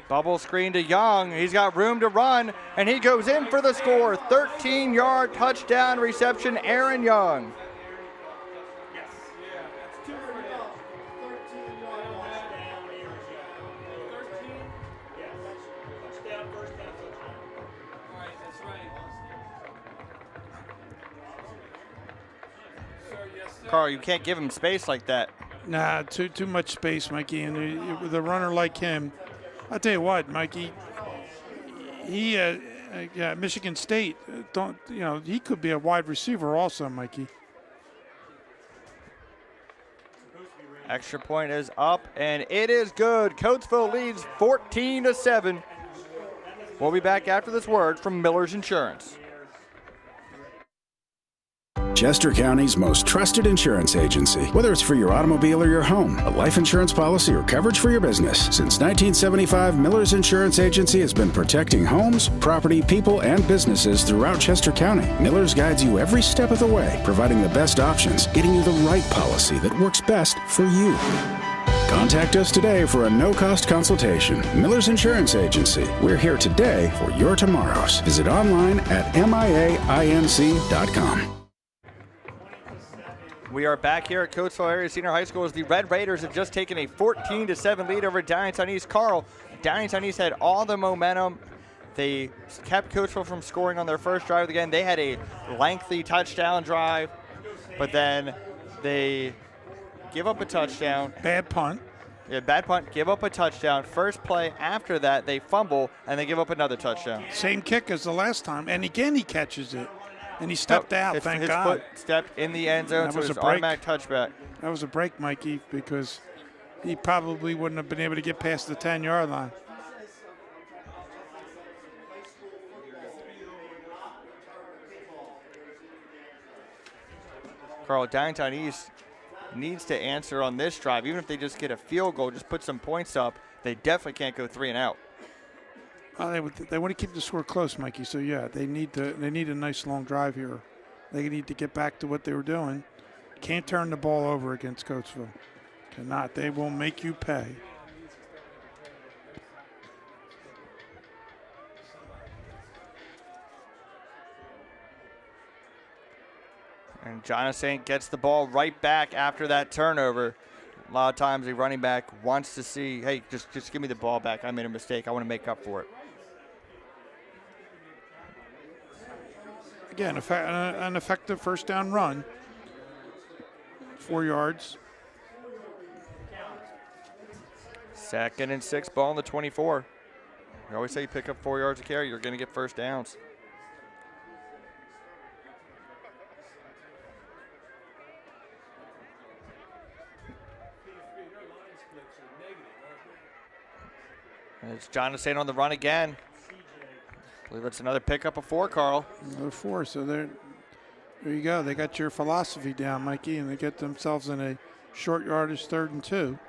Bubble screen to Young. He's got room to run, and he goes in for the score. 13-yard touchdown reception, Aaron Young. Carl, you can't give him space like that. Nah, too much space, Mikey. And with a runner like him, I'll tell you what, Mikey. Michigan State, he could be a wide receiver also, Mikey. Extra point is up, and it is good. Coatesville leads 14-7. We'll be back after this word from Miller's Insurance. Chester County's most trusted insurance agency. Whether it's for your automobile or your home, a life insurance policy, or coverage for your business. Since 1975, Miller's Insurance Agency has been protecting homes, property, people, and businesses throughout Chester County. Miller's guides you every step of the way, providing the best options, getting you the right policy that works best for you. Contact us today for a no-cost consultation. Miller's Insurance Agency. We're here today for your tomorrows. Visit online at miainc.com. We are back here at Coatesville Area Senior High School as the Red Raiders have just taken a 14-7 lead over Downingtown East. Carl, Downingtown East had all the momentum. They kept Coatesville from scoring on their first drive again. They had a lengthy touchdown drive, but then they give up a touchdown. Bad punt. Yeah, bad punt, give up a touchdown. First play after that, they fumble, and they give up another touchdown. Same kick as the last time, and again he catches it. And he stepped out, his thank God. Foot stepped in the end zone, That so was it was a break. automatic touchback. That was a break, Mikey, because he probably wouldn't have been able to get past the 10-yard line. Carl, Downingtown East needs to answer on this drive. Even if they just get a field goal, just put some points up, they definitely can't go 3 and out. Well, they want to keep the score close, Mikey. So yeah, they need a nice long drive here. They need to get back to what they were doing. Can't turn the ball over against Coatesville. Cannot. They will make you pay. And Jonathan gets the ball right back after that turnover. A lot of times the running back wants to see, hey, just give me the ball back. I made a mistake. I want to make up for it. Again, an effective first down run. 4 yards. 2nd and 6, ball on the 24. We always say you pick up 4 yards of carry, you're going to get first downs. And it's Jonathan on the run again. I believe it's another pickup of 4, Carl. Another 4. So there you go. They got your philosophy down, Mikey, and they get themselves in a short yardage 3rd and 2.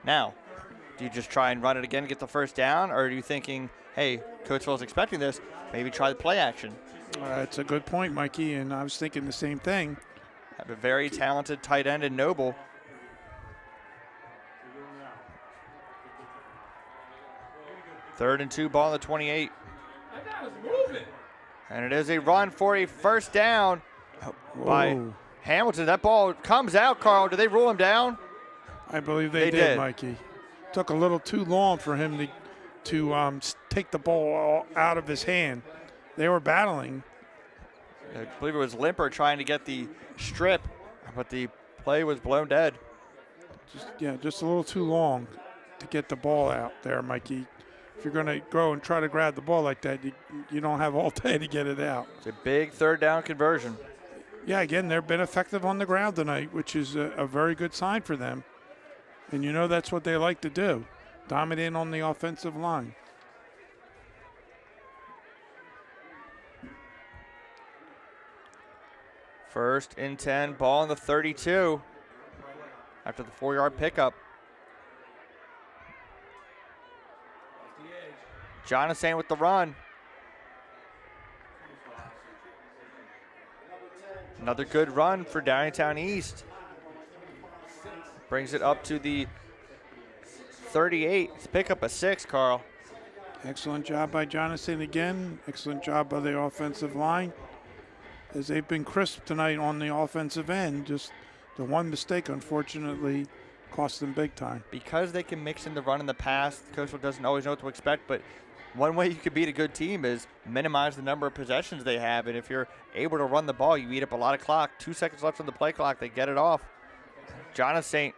Now, do you just try and run it again and get the first down, or are you thinking, hey, Coatesville's expecting this, maybe try the play action? It's a good point, Mikey, and I was thinking the same thing. Have a very talented tight end in Noble. Third and 2, ball on the 28. And it is a run for a first down by Hamilton. That ball comes out, Carl. Did they rule him down? I believe they did, Mikey. Took a little too long for him to take the ball out of his hand. They were battling. I believe it was Limper trying to get the strip, but the play was blown dead. Just a little too long to get the ball out there, Mikey. If you're going to go and try to grab the ball like that, you don't have all day to get it out. It's a big 3rd down conversion. Yeah, again, they've been effective on the ground tonight, which is a very good sign for them. And you know that's what they like to do, dominate on the offensive line. First and 10, ball on the 32 after the 4-yard pickup. Jonathan with the run. Another good run for Downingtown East. Brings it up to the 38. It's pick up a 6, Carl. Excellent job by Jonathan again. Excellent job by the offensive line. As they've been crisp tonight on the offensive end. Just the one mistake, unfortunately, cost them big time. Because they can mix in the run in the pass, Coastal doesn't always know what to expect, but one way you could beat a good team is minimize the number of possessions they have, and if you're able to run the ball, you eat up a lot of clock. 2 seconds left on the play clock, they get it off. Jonathan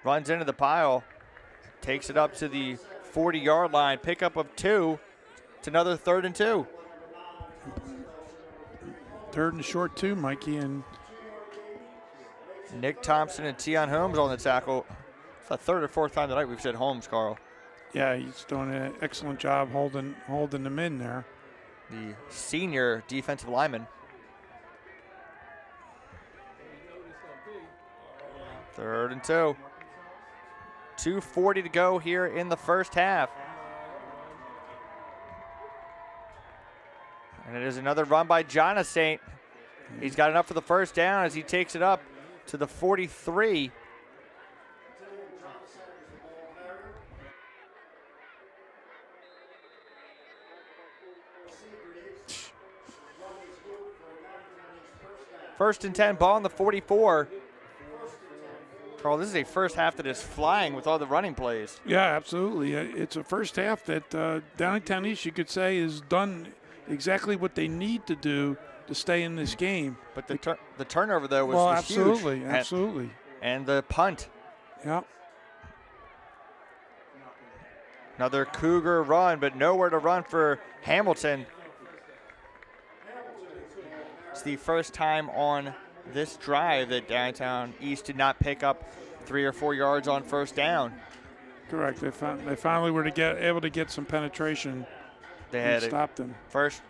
runs into the pile, takes it up to the 40-yard line, pickup of 2. It's another 3rd and 2. 3rd and short, too, Mikey, and Nick Thompson and Tion Holmes on the tackle. It's the 3rd or 4th time tonight we've said Holmes, Carl. Yeah, he's doing an excellent job holding them in there. The senior defensive lineman. 3rd and 2. 2:40 to go here in the first half. And it is another run by Jonathan. He's got enough for the first down as he takes it up to the 43. First and 10, ball on the 44. Carl, this is a first half that is flying with all the running plays. Yeah, absolutely. It's a first half that Downingtown East, you could say, has done exactly what they need to do to stay in this game. But the turnover, though, was huge. Absolutely. And the punt. Yep. Another Cougar run, but nowhere to run for Hamilton. It's the first time on this drive that Downingtown East did not pick up 3 or 4 yards on first down. Correct. They finally were able to get some penetration. They had stopped them. First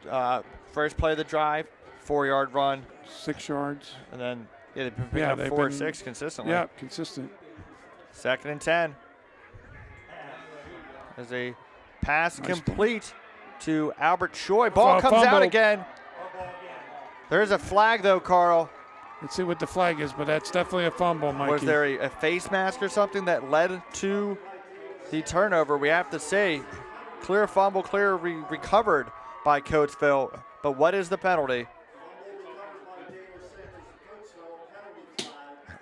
play of the drive, 4-yard run. 6 yards. And then they've been picking up 4 or 6 consistently. Yeah, consistent. 2nd and 10. As a pass complete to Albert Choi. Ball comes out again. There's a flag, though, Carl. Let's see what the flag is, but that's definitely a fumble, Mikey. Was there a face mask or something that led to the turnover? We have to say, clear fumble, clear recovered by Coatesville. But what is the penalty?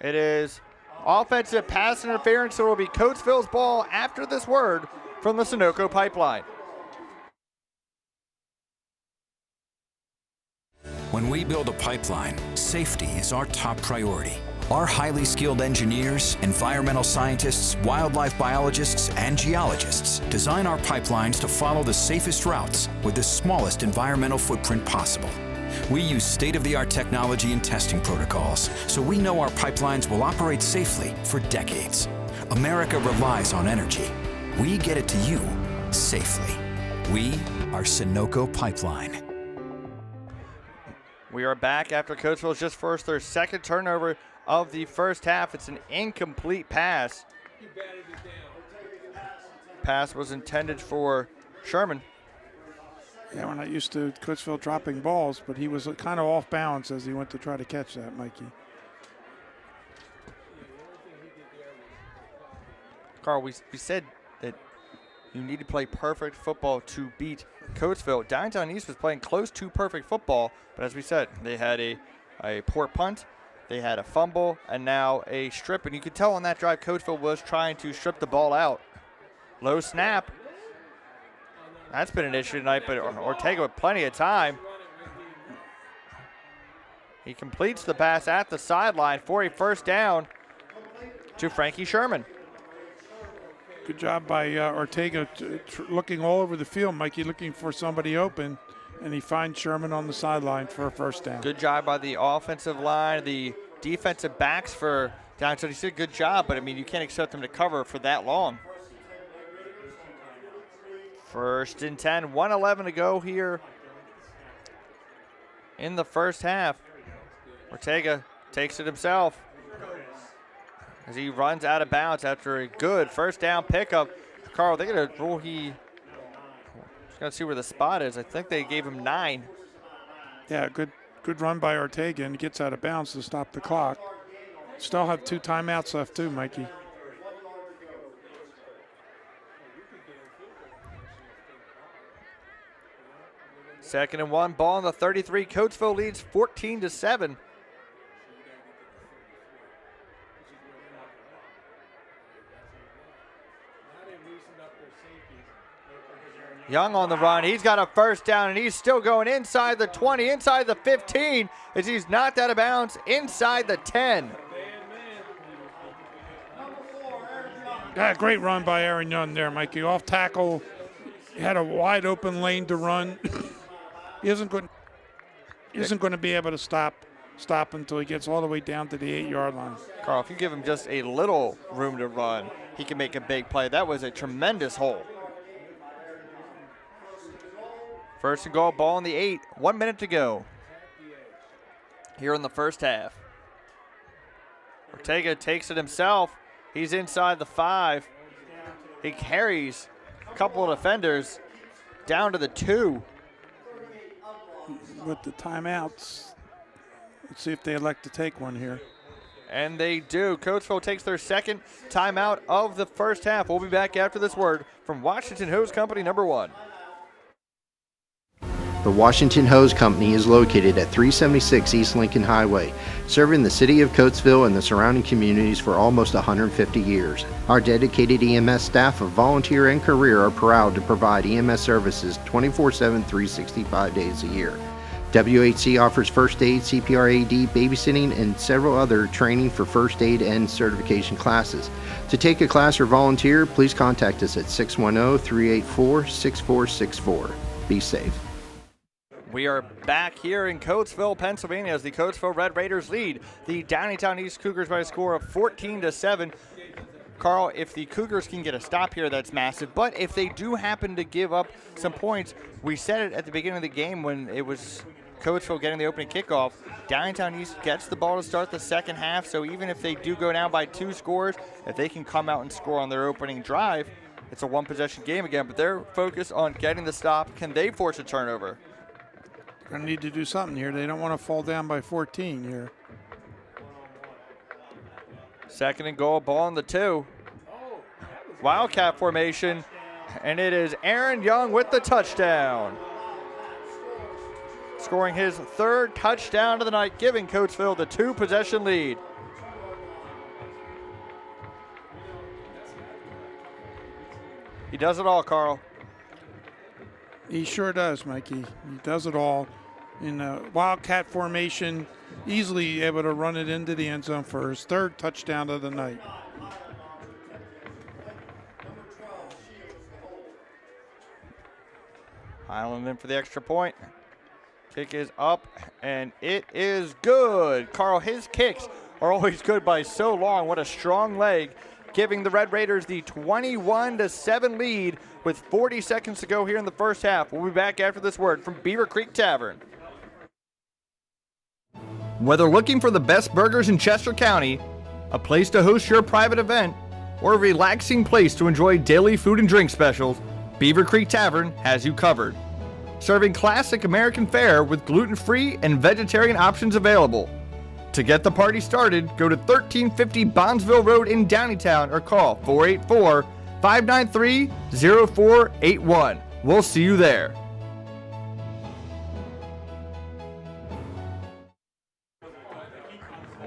It is offensive pass interference, so it will be Coatesville's ball after this word from the Sunoco pipeline. When we build a pipeline, safety is our top priority. Our highly skilled engineers, environmental scientists, wildlife biologists, and geologists design our pipelines to follow the safest routes with the smallest environmental footprint possible. We use state-of-the-art technology and testing protocols, so we know our pipelines will operate safely for decades. America relies on energy. We get it to you safely. We are Sunoco Pipeline. We are back after Coatesville's just forced their 2nd turnover of the first half. It's an incomplete pass. Pass was intended for Sherman. Yeah, we're not used to Coatesville dropping balls, but he was kind of off balance as he went to try to catch that, Mikey. Carl, we said that you need to play perfect football to beat Coatesville. Downingtown East was playing close to perfect football, but as we said, they had a poor punt, they had a fumble, and now a strip. And you could tell on that drive, Coatesville was trying to strip the ball out. Low snap. That's been an issue tonight, but Ortega with plenty of time. He completes the pass at the sideline for a first down to Frankie Sherman. Good job by Ortega looking all over the field, Mikey, looking for somebody open, and he finds Sherman on the sideline for a first down. Good job by the offensive line, the defensive backs for Downingtown. He did a good job, but, I mean, you can't expect them to cover for that long. 1st and 10, 1:11 to go here in the first half. Ortega takes it himself as he runs out of bounds after a good first down pickup. Carl, they're going to rule just got to see where the spot is. I think they gave him 9. Yeah, good run by Ortega, and he gets out of bounds to stop the clock. Still have 2 timeouts left too, Mikey. Second and 1, ball on the 33. Coatesville leads 14-7. Young on the run. He's got a first down, and he's still going inside the 20, inside the 15, as he's knocked out of bounds inside the 10. Yeah, great run by Aaron Young there, Mikey. Off tackle. He had a wide open lane to run. He isn't going to be able to stop until he gets all the way down to the 8-yard line. Carl, if you give him just a little room to run, he can make a big play. That was a tremendous hole. First and goal, ball on the 8. 1 minute to go here in the first half. Ortega takes it himself. He's inside the 5. He carries a couple of defenders down to the 2. With the timeouts, let's see if they elect to take one here. And they do. Coatesville takes their 2nd timeout of the first half. We'll be back after this word from Washington Hose Company number 1. The Washington Hose Company is located at 376 East Lincoln Highway, serving the city of Coatesville and the surrounding communities for almost 150 years. Our dedicated EMS staff of volunteer and career are proud to provide EMS services 24/7, 365 days a year. WHC offers first aid, CPR AD, babysitting, and several other training for first aid and certification classes. To take a class or volunteer, please contact us at 610-384-6464. Be safe. We are back here in Coatesville, Pennsylvania, as the Coatesville Red Raiders lead the Downingtown East Cougars by a score of 14-7. Carl, if the Cougars can get a stop here, that's massive. But if they do happen to give up some points, we said it at the beginning of the game when it was Coatesville getting the opening kickoff. Downingtown East gets the ball to start the second half, so even if they do go down by 2 scores, if they can come out and score on their opening drive, it's a one-possession game again. But they're focused on getting the stop. Can they force a turnover? Going to need to do something here. They don't want to fall down by 14 here. Second and goal, ball on the 2. Wildcat formation, and it is Aaron Young with the touchdown. Scoring his 3rd touchdown of the night, giving Coatesville the 2-possession lead. He does it all, Carl. He sure does, Mikey. He does it all. In a Wildcat formation, easily able to run it into the end zone for his 3rd touchdown of the night. Highland in for the extra point. Kick is up, and it is good. Carl, his kicks are always good by so long. What a strong leg, giving the Red Raiders the 21-7 lead with 40 seconds to go here in the first half. We'll be back after this word from Beaver Creek Tavern. Whether looking for the best burgers in Chester County, a place to host your private event, or a relaxing place to enjoy daily food and drink specials, Beaver Creek Tavern has you covered. Serving classic American fare with gluten-free and vegetarian options available. To get the party started, go to 1350 Bondsville Road in Downingtown or call 484-593-0481. We'll see you there.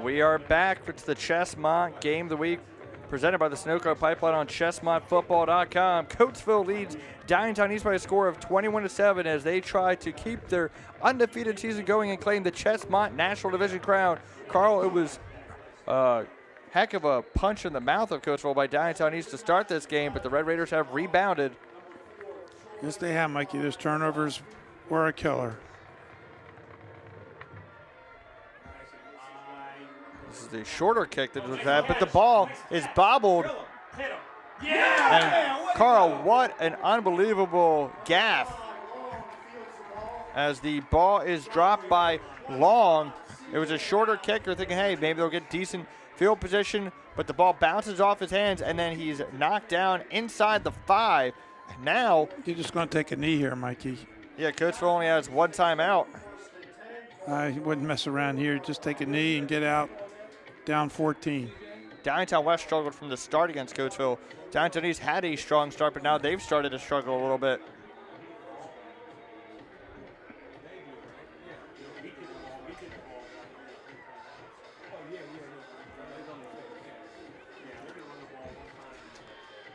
We are back. It's the Chesmont Game of the Week, presented by the Snowco Pipeline on ChesmontFootball.com. Coatesville leads Downingtown East by a score of 21-7 as they try to keep their undefeated season going and claim the Chesmont National Division crown. Carl, it was a heck of a punch in the mouth of Coatesville by Downingtown East to start this game, but the Red Raiders have rebounded. Yes, they have, Mikey. Those turnovers were a killer. This is the shorter kick that was had, but the ball is bobbled. And Carl, what an unbelievable gaffe. As the ball is dropped by Long. It was a shorter kick. You're thinking, hey, maybe they'll get decent field position, but the ball bounces off his hands, and then he's knocked down inside the 5. Now, you're just going to take a knee here, Mikey. Yeah, Coatesville only has 1 timeout. I wouldn't mess around here. Just take a knee and get out. Down 14. Downingtown West struggled from the start against Coatesville. Downingtown East had a strong start, but now they've started to struggle a little bit.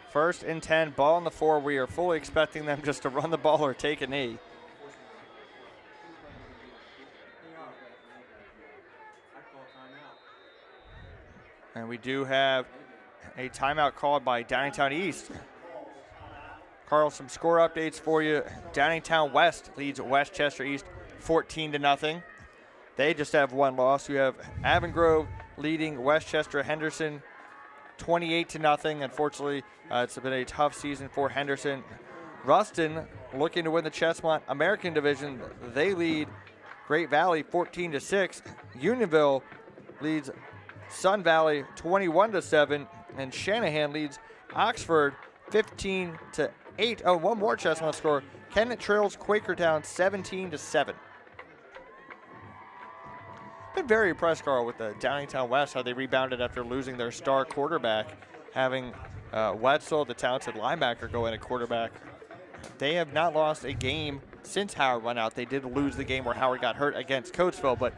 First and 10, ball on the 4. We are fully expecting them just to run the ball or take a knee. And we do have a timeout called by Downingtown East. Carl, some score updates for you. Downingtown West leads Westchester East 14-0. They just have 1 loss. You have Avongrove leading Westchester Henderson 28-0. Unfortunately, it's been a tough season for Henderson. Ruston looking to win the Chesmont American Division. They lead Great Valley 14-6. Unionville leads Sun Valley 21-7, and Shanahan leads Oxford 15-8. Oh, one more Chesmont score. Kennett trails Quakertown 17-7. Been very impressed, Carl, with the Downingtown West, how they rebounded after losing their star quarterback, having Wetzel, the talented linebacker, go in at quarterback. They have not lost a game since Howard went out. They did lose the game where Howard got hurt against Coatesville, but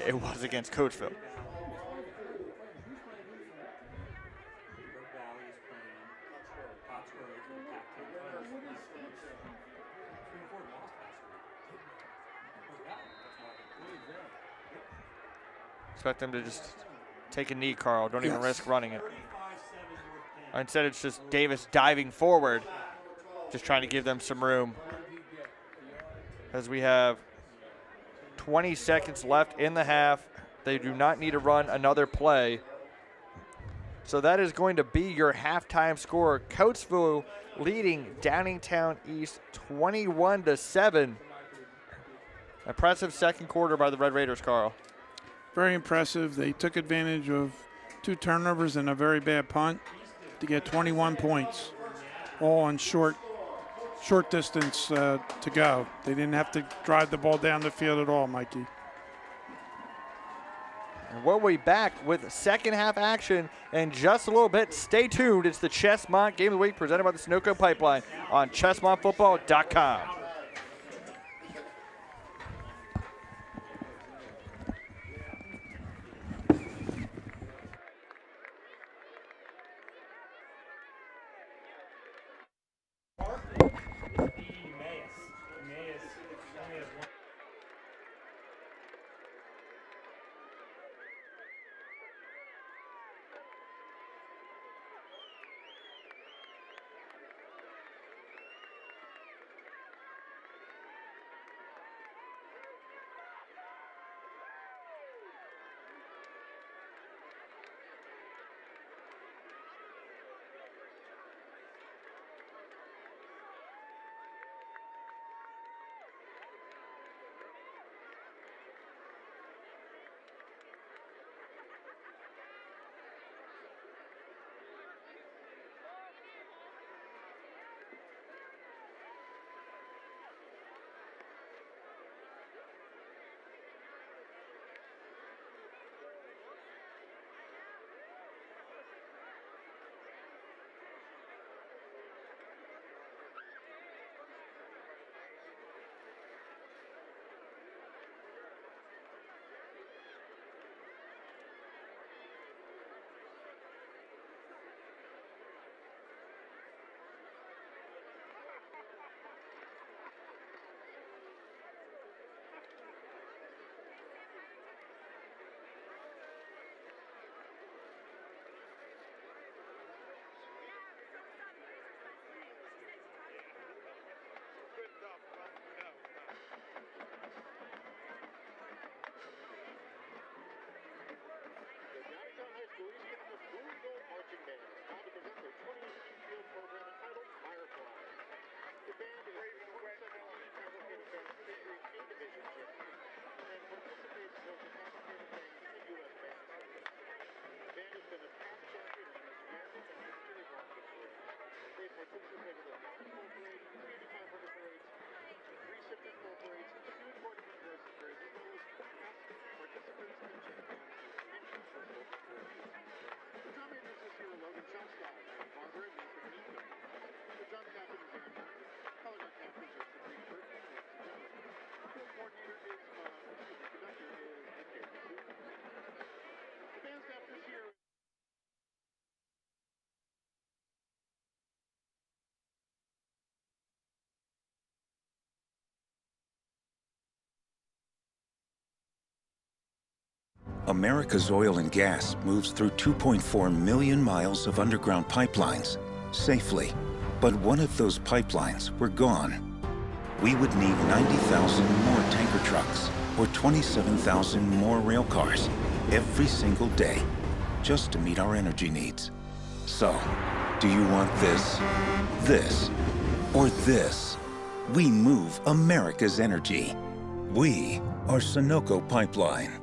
it was against Coatesville. Expect them to just take a knee, Carl. Don't even Yes. risk running it. Instead, it's just Davis diving forward, just trying to give them some room. As we have 20 seconds left in the half. They do not need to run another play. So that is going to be your halftime score. Coatesville leading Downingtown East 21-7. Impressive second quarter by the Red Raiders, Carl. Very impressive. They took advantage of 2 turnovers and a very bad punt to get 21 points, all on short distance to go. They didn't have to drive the ball down the field at all, Mikey. And we'll be back with second half action in just a little bit. Stay tuned. It's the Chesmont Game of the Week presented by the Sunoco Pipeline on ChesmontFootball.com. America's oil and gas moves through 2.4 million miles of underground pipelines safely. But what if those pipelines were gone? We would need 90,000 more tanker trucks or 27,000 more rail cars every single day just to meet our energy needs. So, do you want this, or this? We move America's energy. We are Sunoco Pipeline.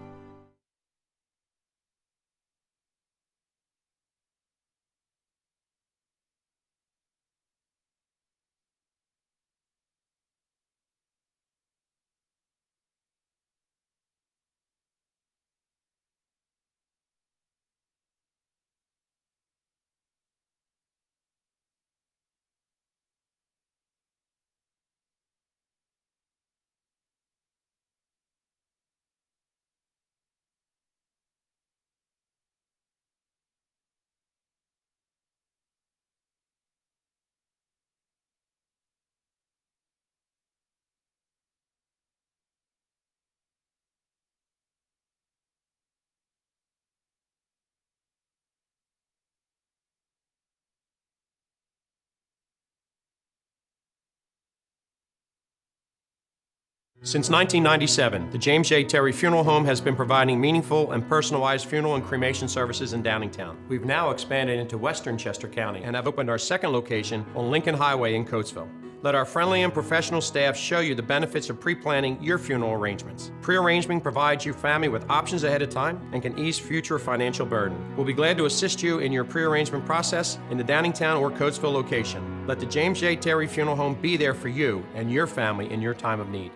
Since 1997, the James J. Terry Funeral Home has been providing meaningful and personalized funeral and cremation services in Downingtown. We've now expanded into western Chester County and have opened our second location on Lincoln Highway in Coatesville. Let our friendly and professional staff show you the benefits of pre-planning your funeral arrangements. Pre-arranging provides your family with options ahead of time and can ease future financial burden. We'll be glad to assist you in your pre-arrangement process in the Downingtown or Coatesville location. Let the James J. Terry Funeral Home be there for you and your family in your time of need.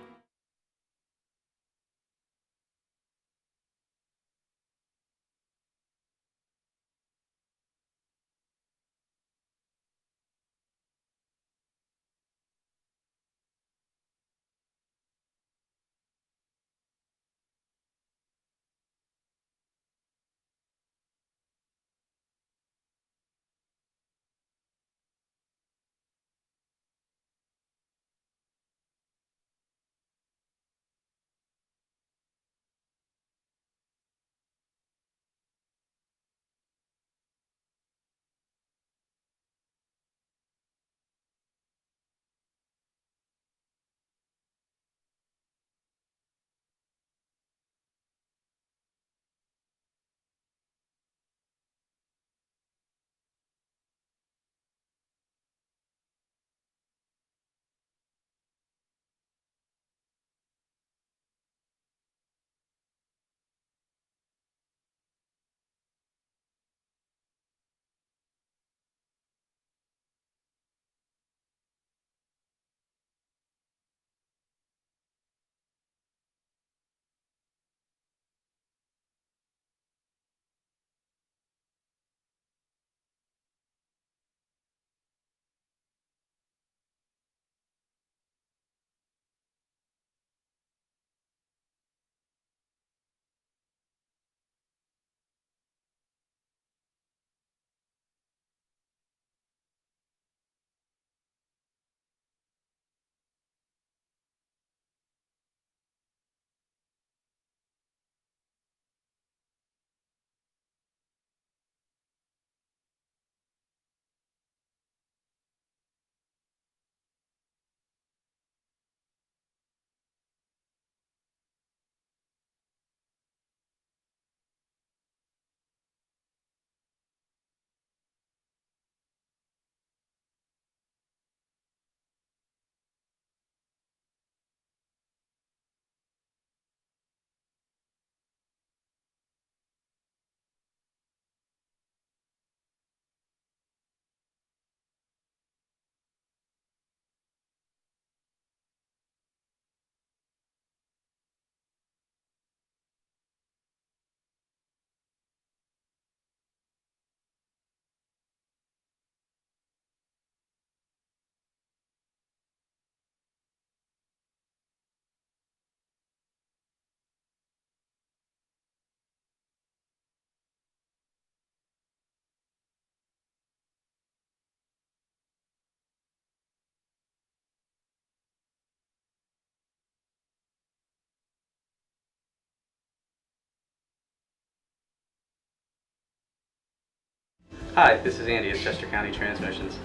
Hi, this is Andy at Chester County Transmissions.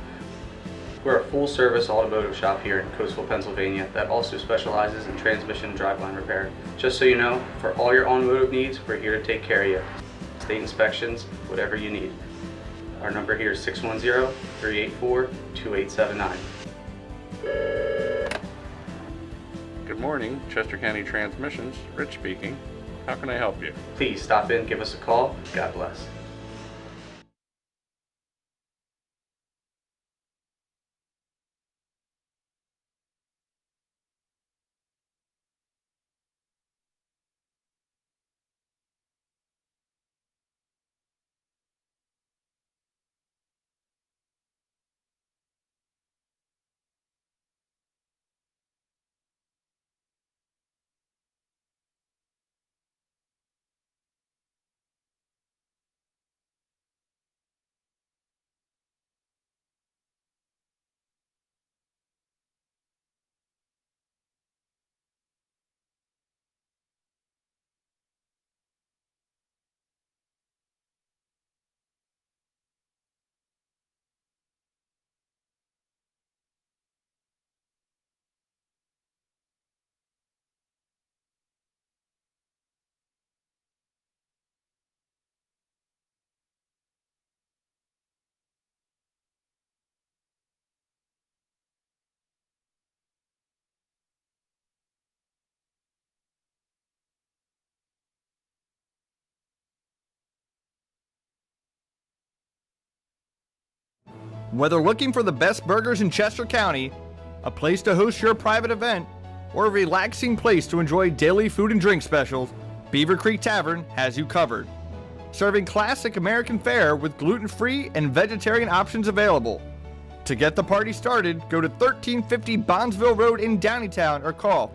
We're a full-service automotive shop here in Coatesville, Pennsylvania that also specializes in transmission and driveline repair. Just so you know, for all your automotive needs, we're here to take care of you. State inspections, whatever you need. Our number here is 610-384-2879. Good morning, Chester County Transmissions. Rich speaking. How can I help you? Please stop in, give us a call. God bless. Whether looking for the best burgers in Chester County, a place to host your private event, or a relaxing place to enjoy daily food and drink specials, Beaver Creek Tavern has you covered. Serving classic American fare with gluten-free and vegetarian options available. To get the party started, go to 1350 Bondsville Road in Downingtown or call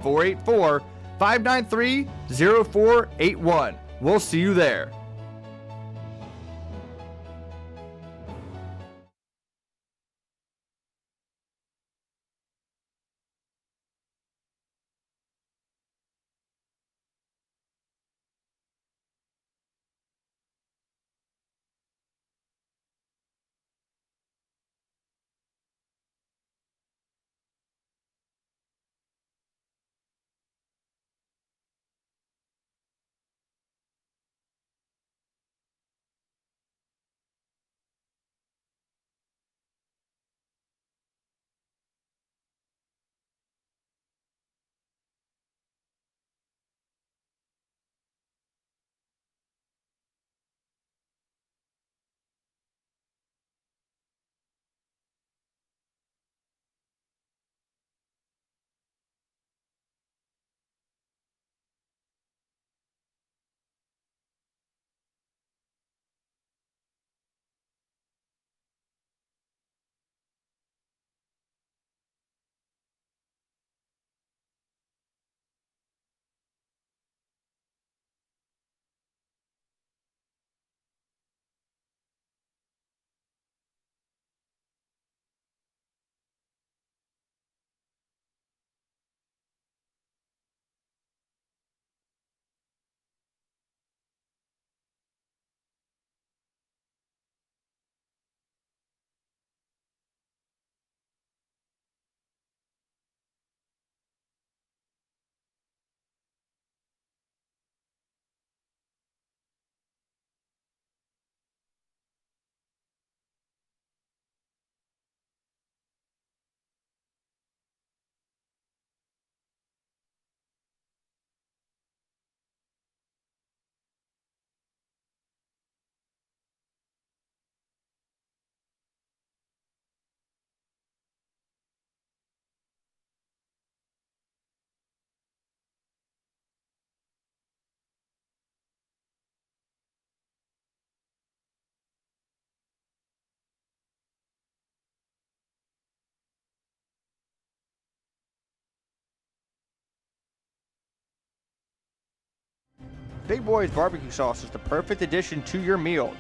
484-593-0481. We'll see you there. Big Boy's barbecue sauce is the perfect addition to your meal.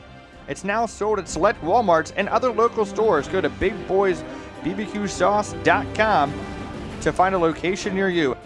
It's now sold at select Walmarts and other local stores. Go to bigboysbbqsauce.com to find a location near you.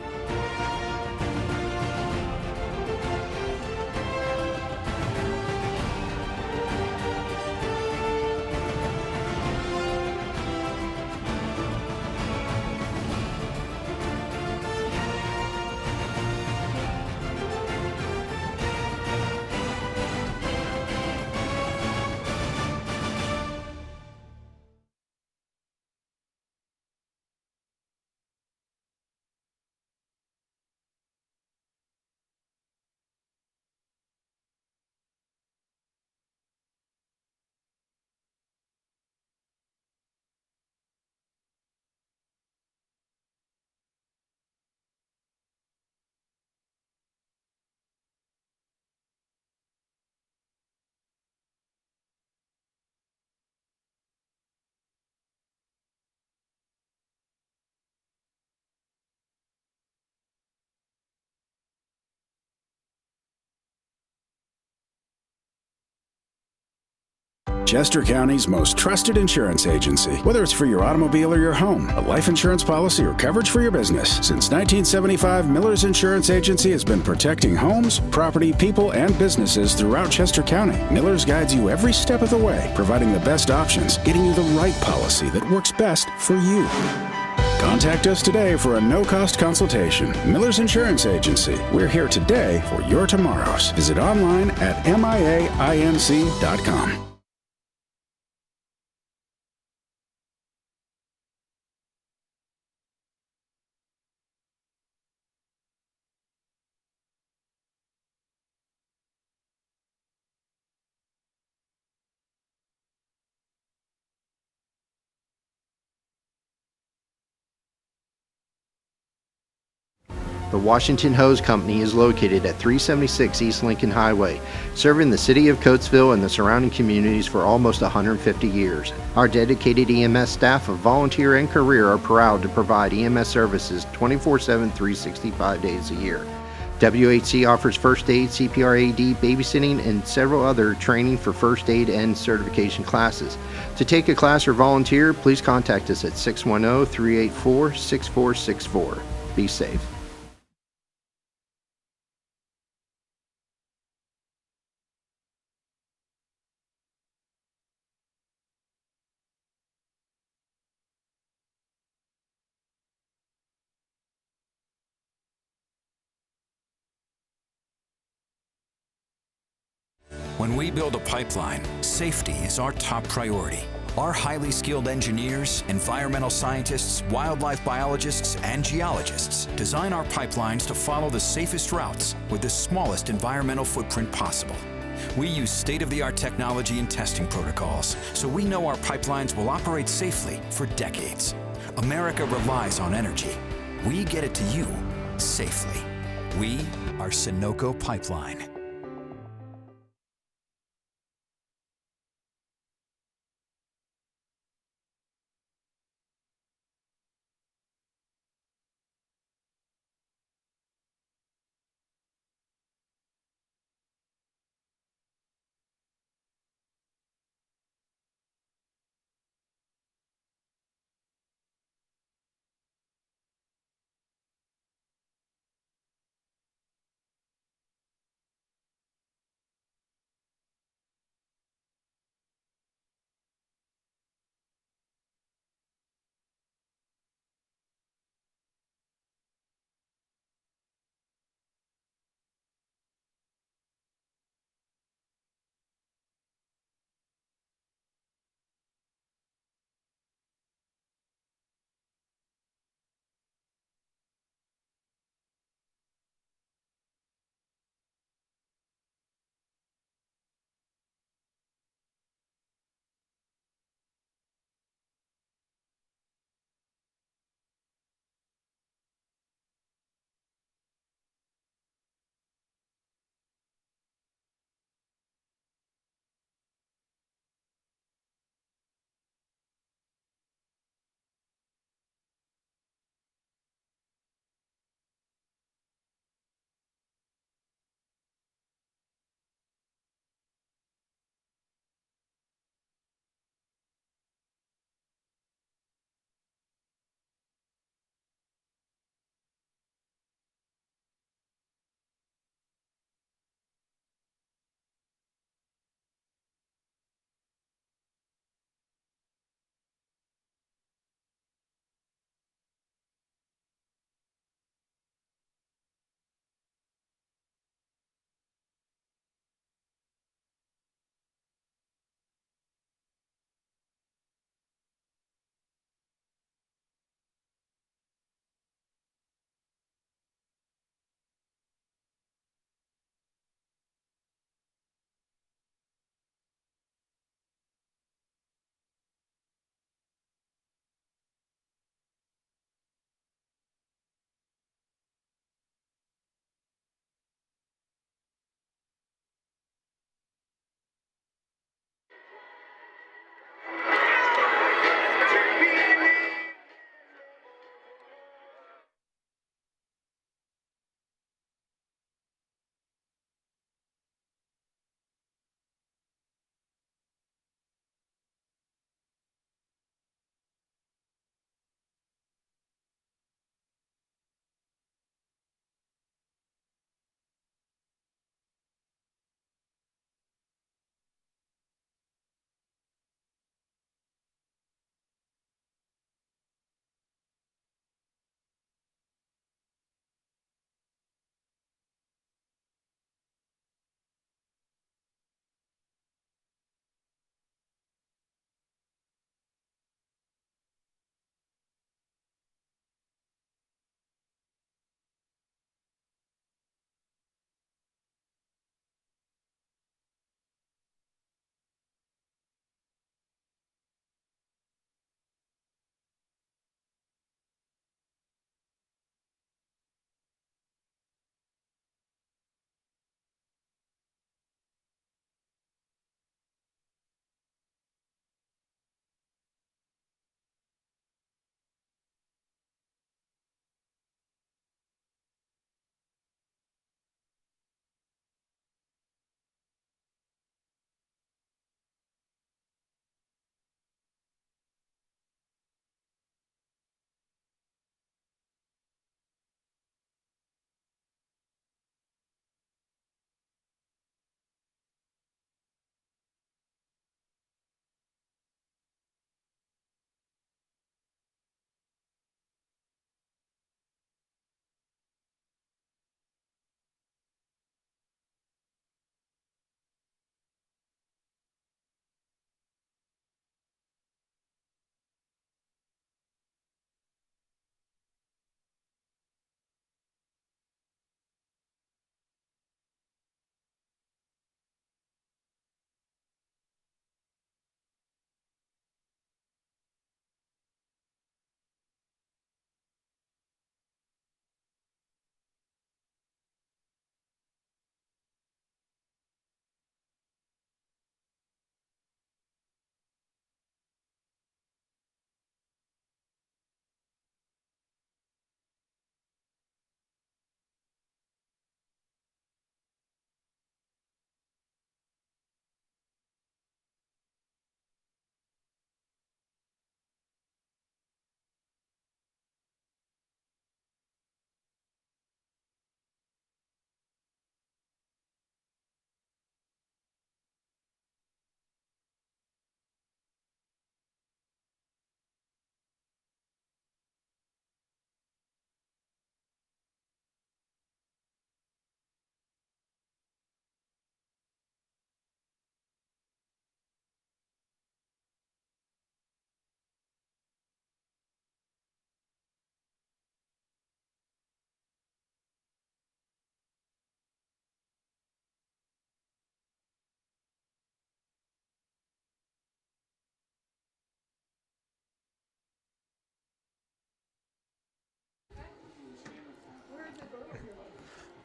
Chester County's most trusted insurance agency. Whether it's for your automobile or your home, a life insurance policy, or coverage for your business. Since 1975, Miller's Insurance Agency has been protecting homes, property, people, and businesses throughout Chester County. Miller's guides you every step of the way, providing the best options, getting you the right policy that works best for you. Contact us today for a no-cost consultation. Miller's Insurance Agency. We're here today for your tomorrows. Visit online at miainc.com. The Washington Hose Company is located at 376 East Lincoln Highway, serving the city of Coatesville and the surrounding communities for almost 150 years. Our dedicated EMS staff of volunteer and career are proud to provide EMS services 24/7, 365 days a year. WHC offers first aid, CPR AD, babysitting, and several other training for first aid and certification classes. To take a class or volunteer, please contact us at 610-384-6464. Be safe. When we build a pipeline, safety is our top priority. Our highly skilled engineers, environmental scientists, wildlife biologists, and geologists design our pipelines to follow the safest routes with the smallest environmental footprint possible. We use state-of-the-art technology and testing protocols, so we know our pipelines will operate safely for decades. America relies on energy. We get it to you safely. We are Sunoco Pipeline.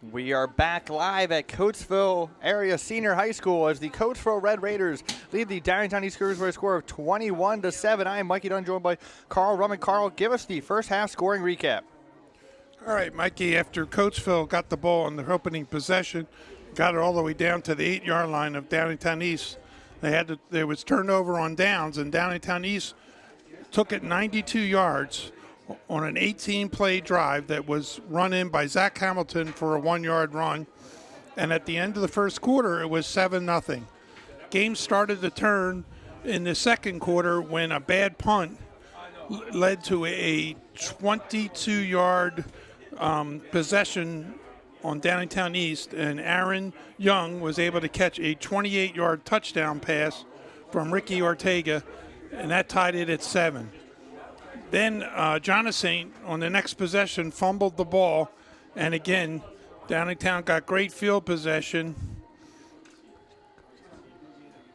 We are back live at Coatesville Area Senior High School as the Coatesville Red Raiders lead the Downingtown East Cougars by a score of 21-7. I am Mikey Dunn, joined by Carl Rummel. Carl, give us the first half scoring recap. All right, Mikey, after Coatesville got the ball on their opening possession, got it all the way down to the 8-yard line of Downingtown East, there was turnover on downs, and Downingtown East took it 92 yards on an 18-play drive that was run in by Zach Hamilton for a 1-yard run. And at the end of the first quarter, it was 7-0. Game started to turn in the second quarter when a bad punt led to a 22-yard possession on Downingtown East, and Aaron Young was able to catch a 28-yard touchdown pass from Ricky Ortega, and that tied it at 7. Then Jonathan, on the next possession, fumbled the ball, and again, Downingtown got great field possession,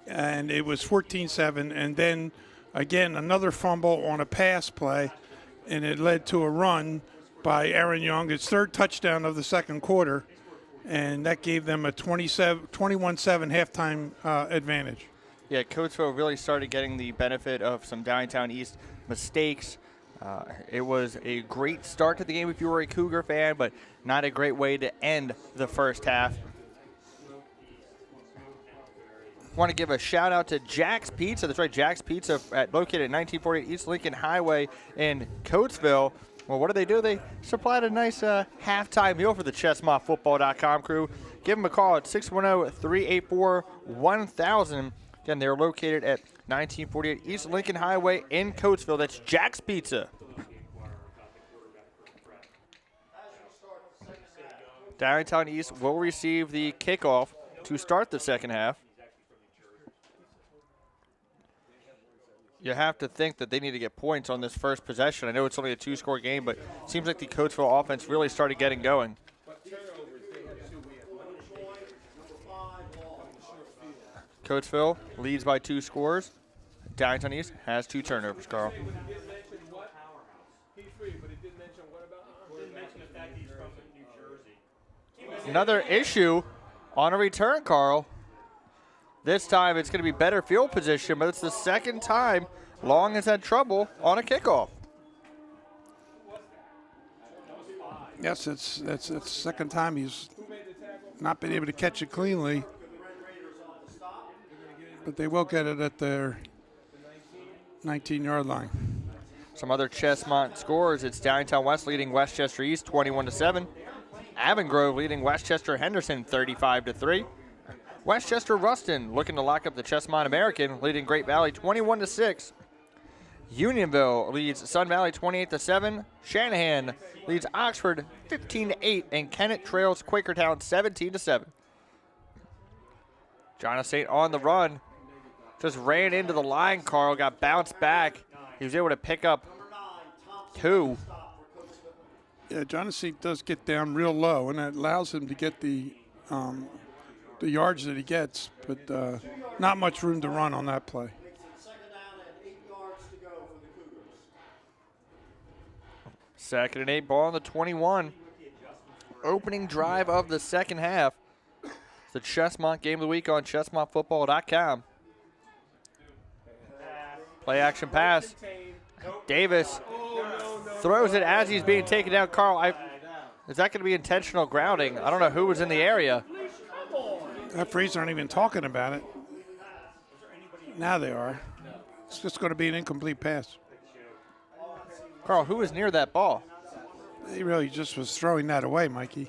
and it was 14-7. And then, again, another fumble on a pass play, and it led to a run by Aaron Young, his third touchdown of the second quarter, and that gave them a 21-7 halftime advantage. Yeah, Coatesville really started getting the benefit of some Downingtown East mistakes. It was a great start to the game if you were a Cougar fan, but not a great way to end the first half. Want to give a shout out to Jack's Pizza. That's right, Jack's Pizza, located at 1948 East Lincoln Highway in Coatesville. Well, what do? They supplied a nice halftime meal for the ChesmontFootball.com crew. Give them a call at 610-384-1000. Again, they're located at 1948 East Lincoln Highway in Coatesville. That's Jack's Pizza. Downingtown East will receive the kickoff to start the second half. You have to think that they need to get points on this first possession. I know it's only a 2-score game, but it seems like the Coatesville offense really started getting going. Coatesville leads by 2 scores. Downingtown East has 2 turnovers, Carl. Another issue on a return, Carl. This time it's going to be better field position, but it's the second time Long has had trouble on a kickoff. Yes, that's the second time he's not been able to catch it cleanly. But they will get it at their 19-yard line. Some other Chesmont scores. It's Downingtown West leading Westchester East 21-7. Avongrove leading Westchester Henderson 35-3. Westchester Ruston looking to lock up the Chesmont American, leading Great Valley 21-6. Unionville leads Sun Valley 28-7. Shanahan leads Oxford 15-8, and Kennett trails Quakertown 17-7. Jonathan on the run, just ran into the line. Carl got bounced back. He was able to pick up 2. Yeah, Jonathan does get down real low, and that allows him to get the yards that he gets, but not much room to run on that play. Second and 8, ball on the 21. Opening drive of the second half. It's the Chesmont Game of the Week on ChesmontFootball.com. Play action pass. Davis throws it as he's being taken down. Carl, is that going to be intentional grounding? I don't know who was in the area. Referees aren't even talking about it. Now they are. It's just going to be an incomplete pass. Carl, who was near that ball? He really just was throwing that away, Mikey.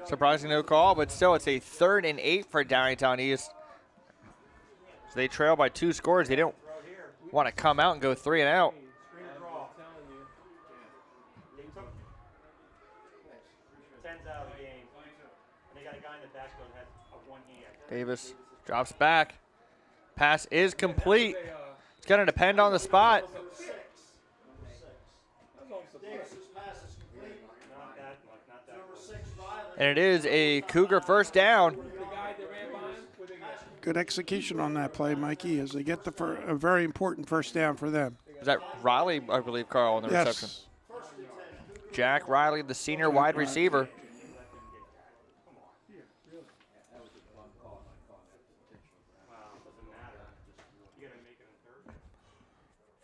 Surprising no call, but still it's a 3rd and 8 for Downingtown East. So they trail by 2 scores. They don't want to come out and go 3 and out. Davis drops back. Pass is complete. It's going to depend on the spot. And it is a Cougar first down. Good execution on that play, Mikey, as they get a very important first down for them. Is that Riley, I believe, Carl, on the reception? Jack Riley, the senior wide receiver.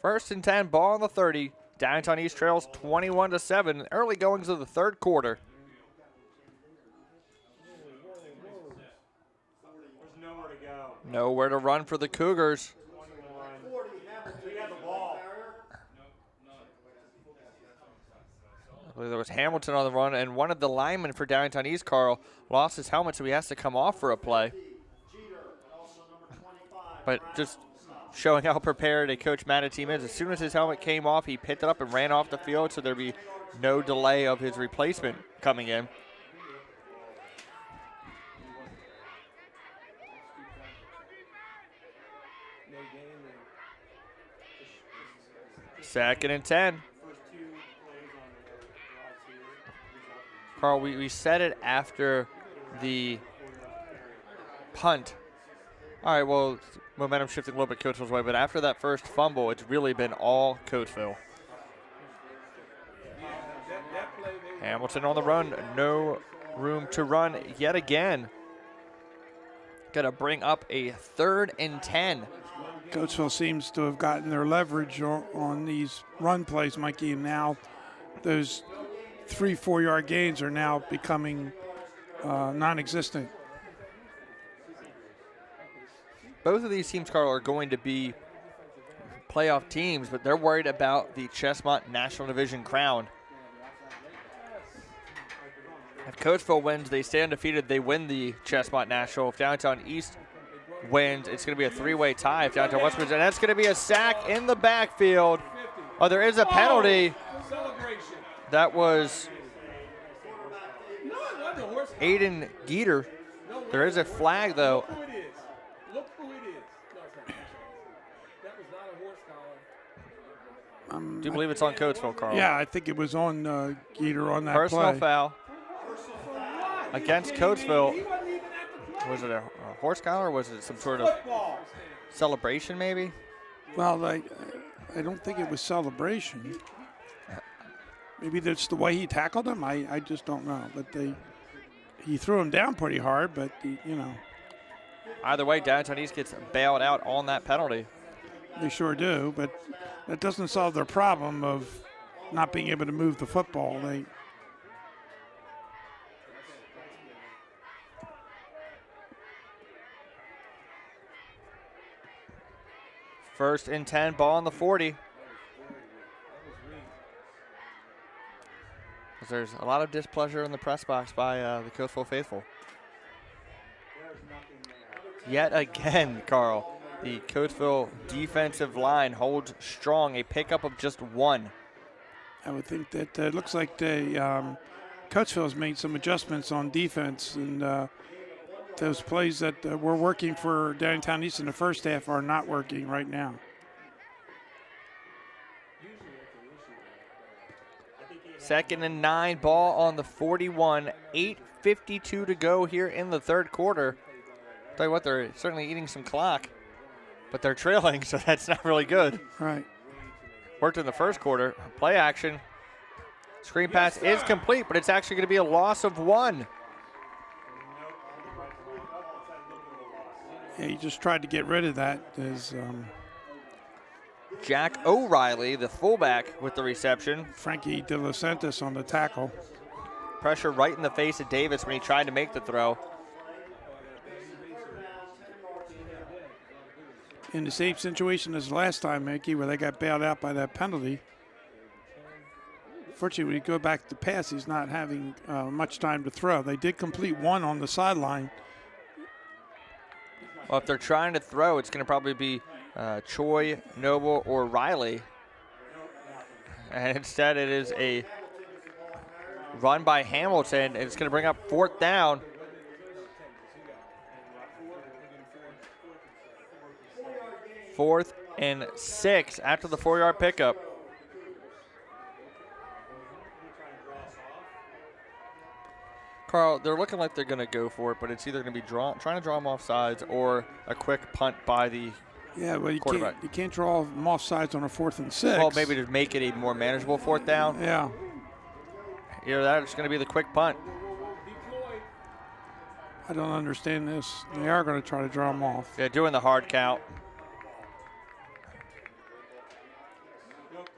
First and 10, ball on the 30. Downingtown East trails 21-7. Early goings of the third quarter. Nowhere to run for the Cougars. I believe there was Hamilton on the run, and one of the linemen for Downingtown East, Carl, lost his helmet, so he has to come off for a play. But just showing how prepared a Coach Matta team is. As soon as his helmet came off, he picked it up and ran off the field, so there'd be no delay of his replacement coming in. Second and 10. Carl, we said it after the punt. All right, well, momentum shifting a little bit Coatesville's way, but after that first fumble, it's really been all Coatesville. Hamilton on the run, no room to run yet again. Gonna bring up a 3rd and 10. Coatesville seems to have gotten their leverage on these run plays, Mikey, and now those 3-4 yard gains are now becoming non-existent. Both of these teams, Carl, are going to be playoff teams, but they're worried about the Chesmont National Division crown. If Coatesville wins, they stay undefeated. They win the Chesmont National. If Downingtown East wins, it's going to be a 3-way tie. If Downingtown West wins, and that's going to be a sack in the backfield. Oh, there is a penalty. That was Aiden Geeter. There is a flag, though. Do you believe it's on Coatesville, Carl? Yeah, I think it was on Geeter on that Personal play. foul against Coatesville. Was it a horse collar or was it some sort of celebration maybe? Well, I don't think it was celebration. Maybe that's the way he tackled him. I just don't know. But he threw him down pretty hard, but, you know. Either way, Downingtown East gets bailed out on that penalty. They sure do, but that doesn't solve their problem of not being able to move the football. First and 10, ball on the 40. There's a lot of displeasure in the press box by the Coatesville faithful. Yet again, Carl, the Coatesville defensive line holds strong, a pickup of just 1. I would think that it looks like Coatesville has made some adjustments on defense, and those plays that were working for Downingtown East in the first half are not working right now. Second and 9, ball on the 41, 8:52 to go here in the third quarter. Tell you what, they're certainly eating some clock, but they're trailing, so that's not really good. Right. Worked in the first quarter. Play action. Screen pass is complete, but it's actually going to be a loss of 1. Yeah, he just tried to get rid of that. Jack O'Reilly, the fullback, with the reception. Frankie De Los Santos on the tackle. Pressure right in the face of Davis when he tried to make the throw. In the same situation as last time, Mickey, where they got bailed out by that penalty. Fortunately, when you go back to the pass, he's not having much time to throw. They did complete 1 on the sideline. Well, if they're trying to throw, it's going to probably be Choi, Noble, or Riley. And instead, it is a run by Hamilton. It's going to bring up 4th down. Fourth and 6 after the 4-yard pickup. Carl, they're looking like they're going to go for it, but it's either going to be trying to draw them off sides or a quick punt by the quarterback. You can't draw them off sides on a 4th and 6. Well, maybe to make it a more manageable 4th down. Yeah. Either that or it's going to be the quick punt. I don't understand this. They are going to try to draw them off. Yeah, doing the hard count.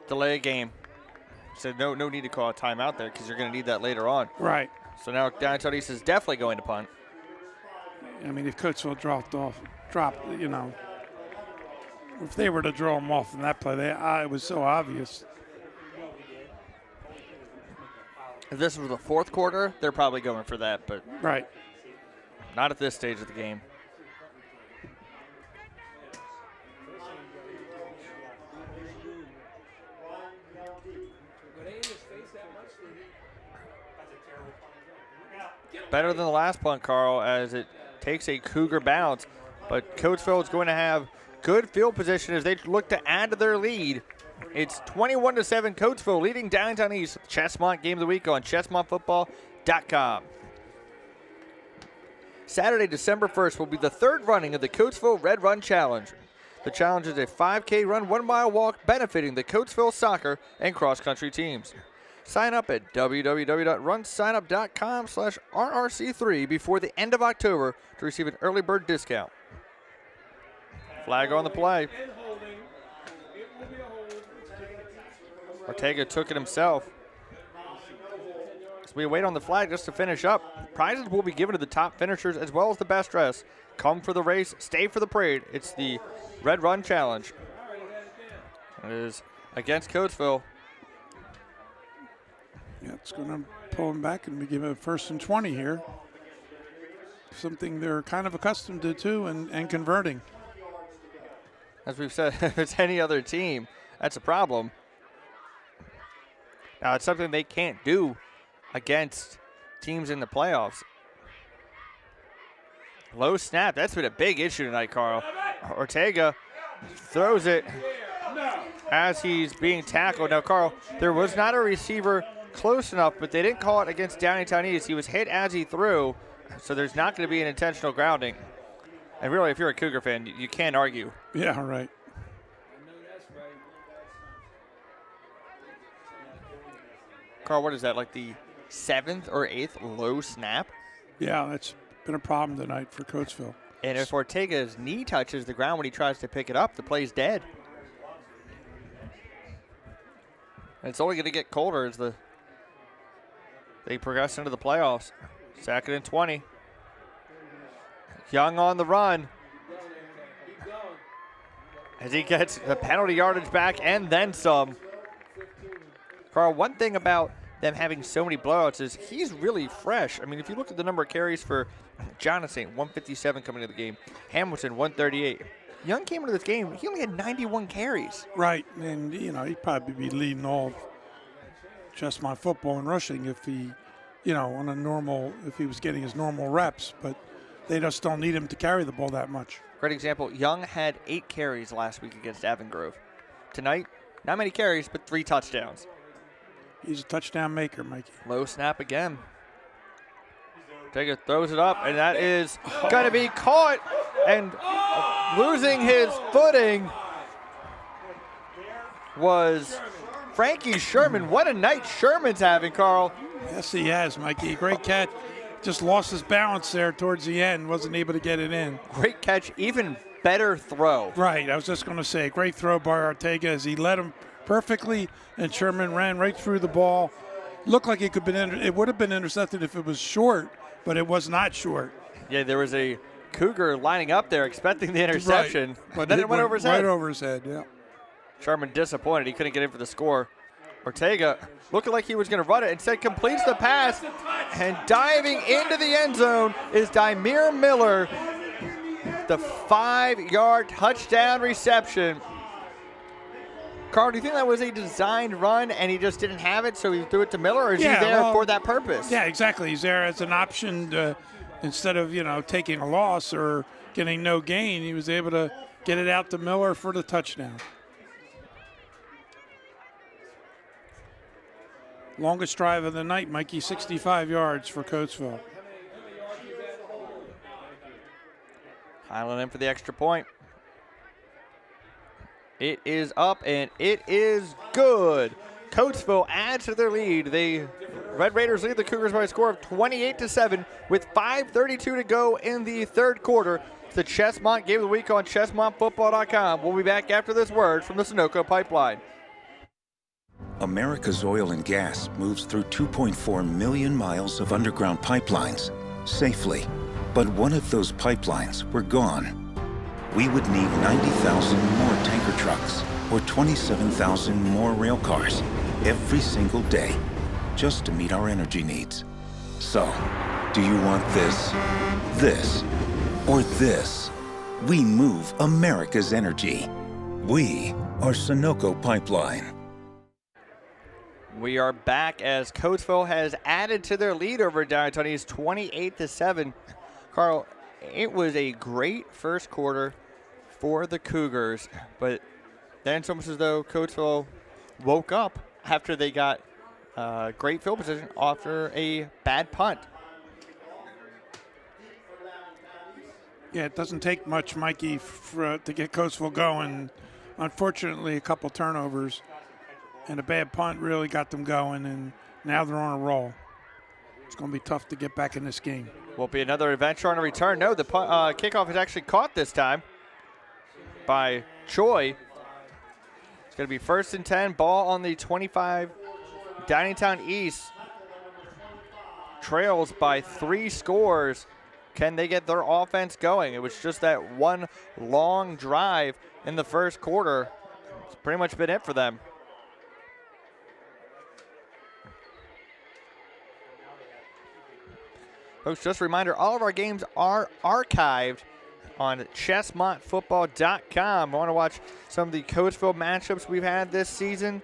Delay game. So no need to call a timeout there because you're going to need that later on. Right. So now Downingtown East is definitely going to punt. I mean, if Coatesville dropped, if they were to draw them off in that play, it was so obvious. If this was the fourth quarter, they're probably going for that, but Right. not at this stage of the game. Better than the last punt, Carl, as it takes a Cougar bounce. But Coatesville is going to have good field position as they look to add to their lead. It's 21-7 Coatesville leading Downingtown East. Chesmont Game of the Week on ChesmontFootball.com. Saturday, December 1st will be the third running of the Coatesville Red Run Challenge. The challenge is a 5K run, 1 mile walk benefiting the Coatesville soccer and cross-country teams. Sign up at www.runsignup.com/RRC3 before the end of October to receive an early bird discount. Flag on the play. Ortega took it himself. So we wait on the flag just to finish up. Prizes will be given to the top finishers as well as the best dress. Come for the race, stay for the parade. It's the Red Run Challenge. It is against Coatesville. Yeah, it's going to pull them back and we give it a 1st and 20 here. Something they're kind of accustomed to too, and converting. As we've said, if it's any other team, that's a problem. Now, it's something they can't do against teams in the playoffs. Low snap, that's been a big issue tonight, Carl. Ortega throws it as he's being tackled. Now, Carl, there was not a receiver close enough, but they didn't call it against Downingtown East. He was hit as he threw, so there's not going to be an intentional grounding. And really, if you're a Cougar fan, you can't argue. Yeah, right. Carl, what is that, like the 7th or 8th low snap? Yeah, that's been a problem tonight for Coatesville. And if Ortega's knee touches the ground when he tries to pick it up, the play's dead. And it's only going to get colder as they progress into the playoffs. 2nd and 20. Young on the run. As he gets the penalty yardage back and then some. Carl, one thing about them having so many blowouts is he's really fresh. I mean, if you look at the number of carries for Jonathan, 157 coming into the game. Hamilton, 138. Young came into this game, he only had 91 carries. Right, and, he'd probably be leading all Chesmont football in rushing if he, if he was getting his normal reps, but they just don't need him to carry the ball that much. Great example, Young had 8 carries last week against Avon Grove. Tonight, not many carries, but 3 touchdowns. He's a touchdown maker, Mikey. Low snap again. Ortega throws it up, and that is going to be caught and losing his footing was Frankie Sherman. What a night Sherman's having, Carl. Yes, he has, Mikey. Great catch. Just lost his balance there towards the end. Wasn't able to get it in. Great catch. Even better throw. Right. I was just going to say, great throw by Ortega as he led him perfectly, and Sherman ran right through the ball. Looked like it would have been intercepted if it was short, but it was not short. Yeah, there was a Cougar lining up there expecting the interception, right. But then it went over his head. Right over his head, yeah. Sherman disappointed. He couldn't get in for the score. Ortega looking like he was going to run it. Instead completes the pass, and diving into the end zone is Dymere Miller. The 5-yard touchdown reception. Carl, do you think that was a designed run and he just didn't have it, so he threw it to Miller, or is he there for that purpose? Yeah, exactly. He's there as an option to, instead of, taking a loss or getting no gain, he was able to get it out to Miller for the touchdown. Longest drive of the night, Mikey, 65 yards for Coatesville. Highland in for the extra point. It is up, and it is good. Coatesville adds to their lead. They Red Raiders lead the Cougars by a score of 28-7 with 5:32 to go in the third quarter. It's the Chesmont Game of the Week on ChesmontFootball.com. We'll be back after this word from the Sunoco Pipeline. America's oil and gas moves through 2.4 million miles of underground pipelines safely. But one of those pipelines were gone. We would need 90,000 more tanker trucks or 27,000 more rail cars every single day just to meet our energy needs. So, do you want this, or this? We move America's energy. We are Sunoco Pipeline. We are back as Coatesville has added to their lead over Downingtown East, 28-7. Carl, it was a great first quarter for the Cougars, but then it's almost as though Coatesville woke up after they got great field position after a bad punt. Yeah, it doesn't take much, Mikey, to get Coatesville going. Unfortunately, a couple turnovers and a bad punt really got them going, and now they're on a roll. It's going to be tough to get back in this game. Will be another adventure on a return. No, the kickoff is actually caught this time by Choi. It's going to be 1st and 10, ball on the 25. Downingtown East trails by 3 scores. Can they get their offense going? It was just that one long drive in the first quarter. It's pretty much been it for them. Folks, just a reminder, all of our games are archived on ChesmontFootball.com. I want to watch some of the Coatesville matchups we've had this season.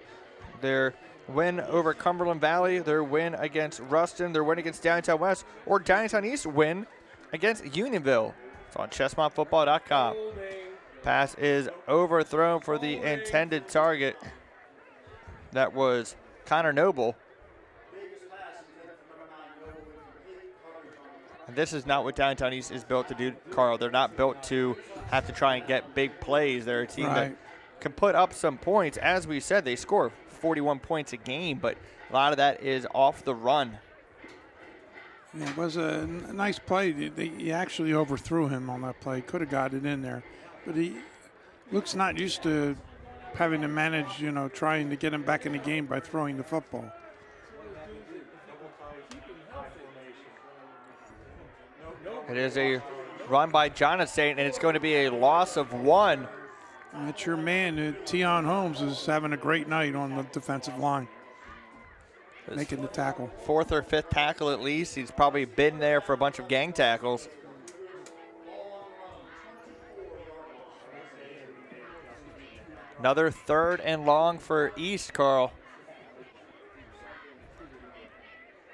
Their win over Cumberland Valley, their win against Ruston, their win against Downingtown West, or Downingtown East win against Unionville. It's on ChesmontFootball.com. Pass is overthrown for the intended target. That was Connor Noble. And this is not what Downingtown East is built to do, Carl. They're not built to have to try and get big plays. They're a team that can put up some points. As we said, they score 41 points a game, but a lot of that is off the run. Yeah, it was a nice play. He actually overthrew him on that play. Could have got it in there. But he looks not used to having to manage, trying to get him back in the game by throwing the football. It is a run by Jonathan, and it's going to be a loss of 1. And that's your man. Tion Holmes is having a great night on the defensive line, making the tackle. 4th or 5th tackle at least. He's probably been there for a bunch of gang tackles. Another 3rd and long for East, Carl.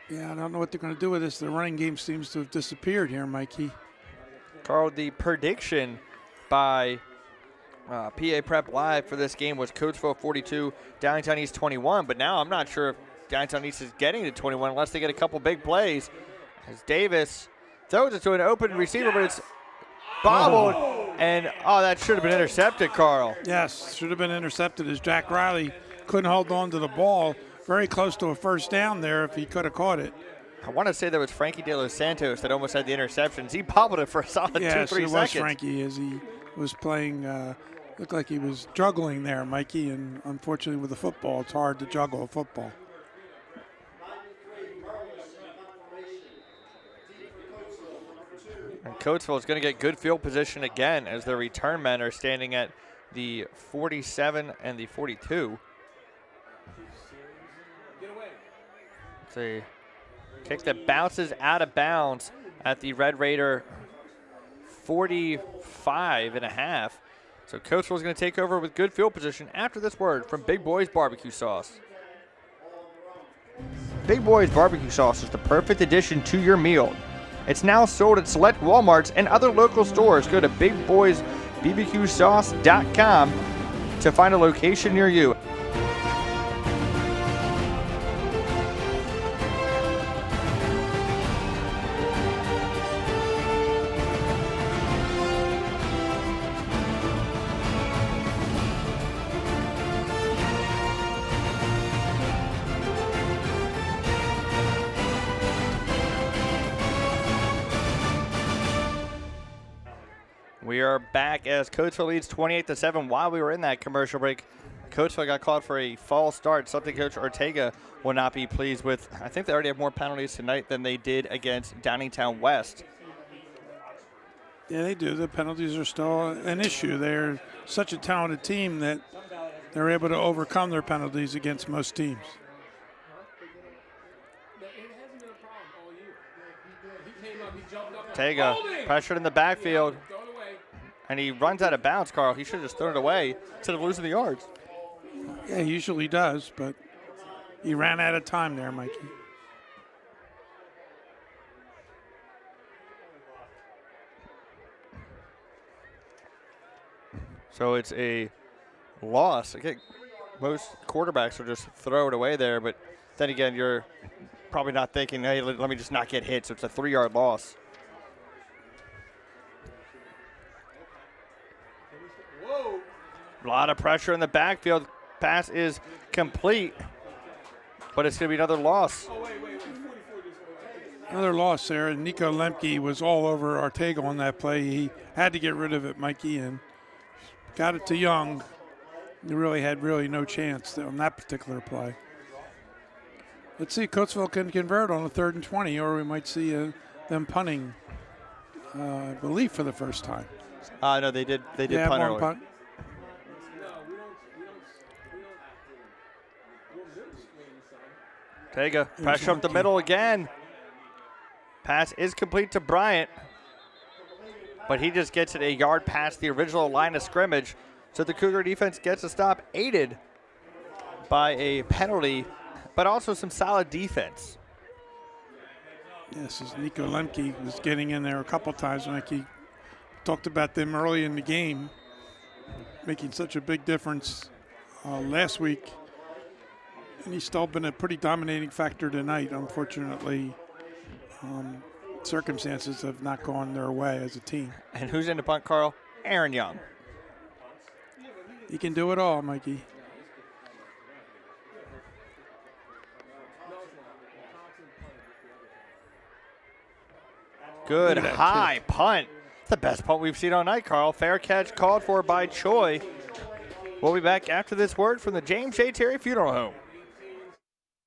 Yeah, I don't know what they're going to do with this. The running game seems to have disappeared here, Mikey. Carl, the prediction by PA Prep Live for this game was Coatesville 42, Downingtown East 21. But now I'm not sure if Downingtown East is getting to 21 unless they get a couple big plays. As Davis throws it to an open receiver, but it's bobbled. And, that should have been intercepted, Carl. Yes, should have been intercepted as Jack Riley couldn't hold on to the ball. Very close to a first down there if he could have caught it. I want to say that was Frankie De Los Santos that almost had the interceptions. He bobbled it for a solid 2-3 seconds. Yes, it was Frankie as he was playing. Looked like he was juggling there, Mikey, and unfortunately with the football, it's hard to juggle a football. And Coatesville is going to get good field position again as their return men are standing at the 47 and the 42. It's a kick that bounces out of bounds at the Red Raider 45.5. So Coatesville is going to take over with good field position after this word from Big Boy's Barbecue Sauce. Big Boy's Barbecue Sauce is the perfect addition to your meal. It's now sold at select Walmarts and other local stores. Go to BigBoysBBQSauce.com to find a location near you. We are back as Coatesville leads 28-7. While we were in that commercial break, Coatesville got called for a false start, something Coach Ortega will not be pleased with. I think they already have more penalties tonight than they did against Downingtown West. Yeah, they do. The penalties are still an issue. They're such a talented team that they're able to overcome their penalties against most teams. Ortega pressured in the backfield, and he runs out of bounds, Carl. He should have just thrown it away instead of losing the yards. Yeah, he usually does, but he ran out of time there, Mikey. So it's a loss. Okay, most quarterbacks will just throw it away there, but then again, you're probably not thinking, hey, let me just not get hit, so it's a 3-yard loss. A lot of pressure in the backfield. Pass is complete, but it's going to be another loss. Another loss there, and Nico Lemke was all over Ortega on that play. He had to get rid of it, Mikey, and got it to Young. He really had no chance on that particular play. Let's see if Coatesville can convert on a 3rd and 20, or we might see them punting, I believe, for the first time. No, they did punt earlier. Punt. Ortega, pressure up the middle again. Pass is complete to Bryant, but he just gets it a yard past the original line of scrimmage. So the Cougar defense gets a stop, aided by a penalty, but also some solid defense. Yes, as Nico Lemke was getting in there a couple times. Mikey talked about them early in the game, making such a big difference last week. And he's still been a pretty dominating factor tonight. Unfortunately, circumstances have not gone their way as a team. And who's in the punt, Carl? Aaron Young. He can do it all, Mikey. Good high punt. It's the best punt we've seen all night, Carl. Fair catch called for by Choi. We'll be back after this word from the James J. Terry Funeral Home.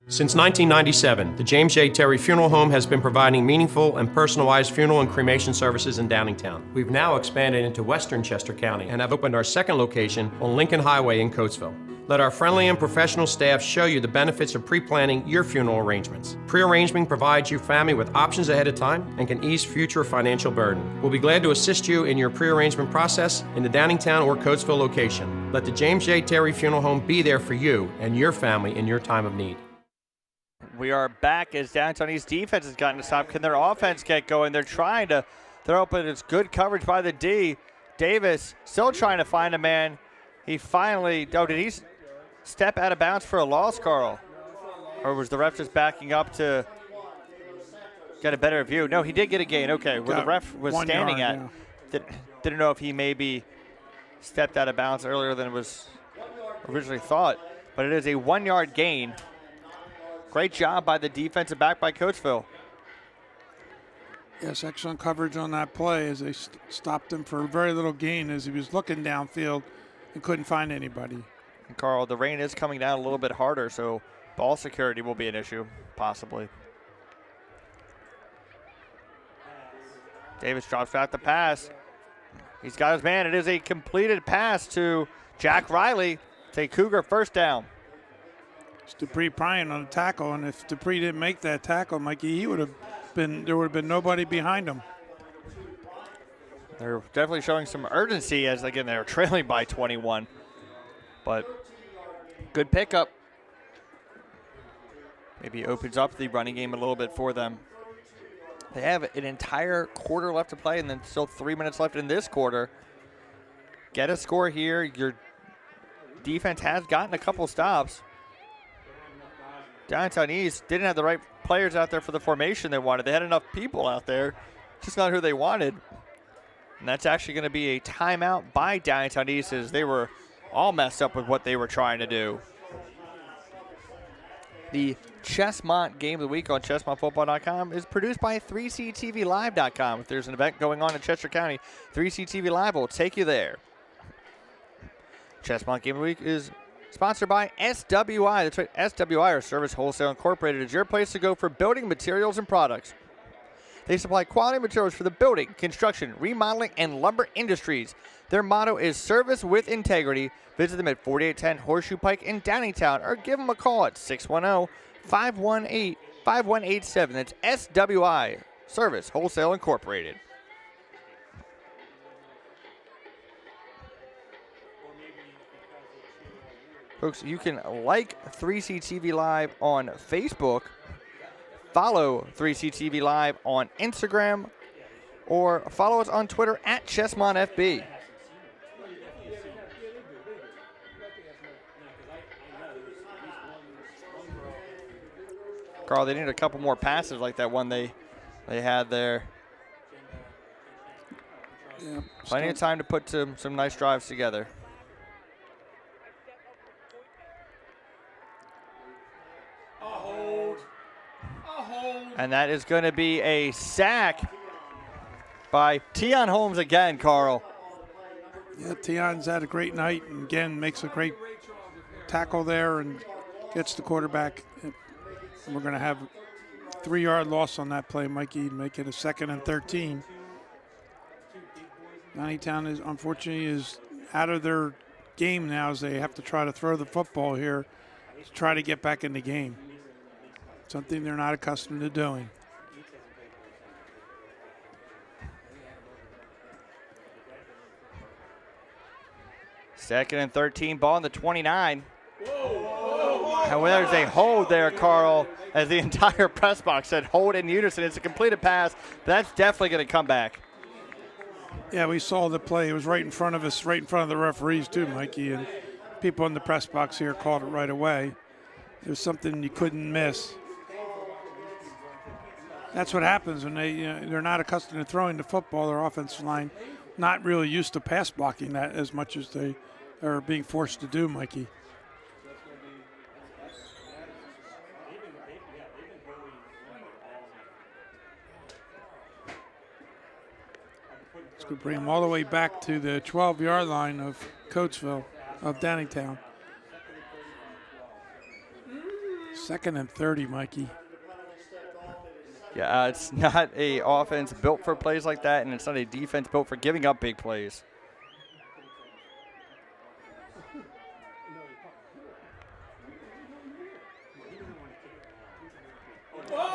Since 1997, the James J. Terry Funeral Home has been providing meaningful and personalized funeral and cremation services in Downingtown. We've now expanded into Western Chester County and have opened our second location on Lincoln Highway in Coatesville. Let our friendly and professional staff show you the benefits of pre-planning your funeral arrangements. Pre-arranging provides your family with options ahead of time and can ease future financial burden. We'll be glad to assist you in your pre-arrangement process in the Downingtown or Coatesville location. Let the James J. Terry Funeral Home be there for you and your family in your time of need. We are back as Downingtown East defense has gotten to stop. Can their offense get going? They're trying to throw, but it's good coverage by the D. Davis still trying to find a man. He finally, did he step out of bounds for a loss, Carl? Or was the ref just backing up to get a better view? No, he did get a gain. Okay, where the ref was standing at. Didn't know if he maybe stepped out of bounds earlier than was originally thought. But it is a 1-yard gain. Great job by the defensive back by Coatesville. Yes, excellent coverage on that play as they stopped him for very little gain as he was looking downfield and couldn't find anybody. And Carl, the rain is coming down a little bit harder, so ball security will be an issue, possibly. Davis drops back the pass. He's got his man. It is a completed pass to Jack Riley. Take Cougar first down. It's Dupree Pryor on the tackle, and if Dupree didn't make that tackle, Mikey, there would have been nobody behind him. They're definitely showing some urgency as, again, they're trailing by 21. But good pickup. Maybe opens up the running game a little bit for them. They have an entire quarter left to play and then still 3 minutes left in this quarter. Get a score here. Your defense has gotten a couple stops. Downingtown East didn't have the right players out there for the formation they wanted. They had enough people out there, just not who they wanted. And that's actually going to be a timeout by Downingtown East as they were all messed up with what they were trying to do. The Chesmont Game of the Week on ChesmontFootball.com is produced by 3CTVLive.com. If there's an event going on in Chester County, 3CTV Live will take you there. Chesmont Game of the Week is sponsored by SWI. That's right, SWI, or Service Wholesale Incorporated, is your place to go for building materials and products. They supply quality materials for the building, construction, remodeling, and lumber industries. Their motto is service with integrity. Visit them at 4810 Horseshoe Pike in Downingtown, or give them a call at 610-518-5187. That's SWI, Service Wholesale Incorporated. Folks, you can like 3CTV Live on Facebook, follow 3CTV Live on Instagram, or follow us on Twitter at ChesmontFB. Carl, they need a couple more passes like that one they had there. Yeah, plenty of time to put some nice drives together. And that is going to be a sack by Tion Holmes again, Carl. Yeah, Tion's had a great night, and again makes a great tackle there and gets the quarterback. We're going to have a 3-yard loss on that play, Mikey, make it a 2nd and 13. Downingtown is unfortunately out of their game now, as they have to try to throw the football here to try to get back in the game. Something they're not accustomed to doing. Second and 13, ball on the 29. And there's a hold there, Carl, as the entire press box said hold in unison. It's a completed pass. That's definitely going to come back. Yeah, we saw the play. It was right in front of us, right in front of the referees too, Mikey. And people in the press box here called it right away. It was something you couldn't miss. That's what happens when they're not accustomed to throwing the football. Their offensive line not really used to pass blocking that as much as they are being forced to do, Mikey. It's going to bring them all the way back to the 12-yard line of Coatesville, of Downingtown. 2nd and 30, Mikey. Yeah, it's not a offense built for plays like that, and it's not a defense built for giving up big plays.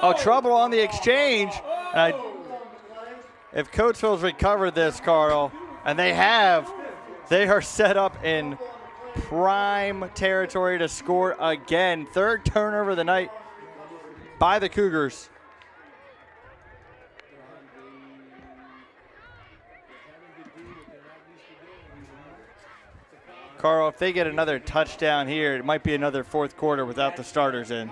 Oh, trouble on the exchange. If Coatesville's recovered this, Carl, and they have, they are set up in prime territory to score again. 3rd turnover of the night by the Cougars. Carl, if they get another touchdown here, it might be another 4th quarter without the starters in.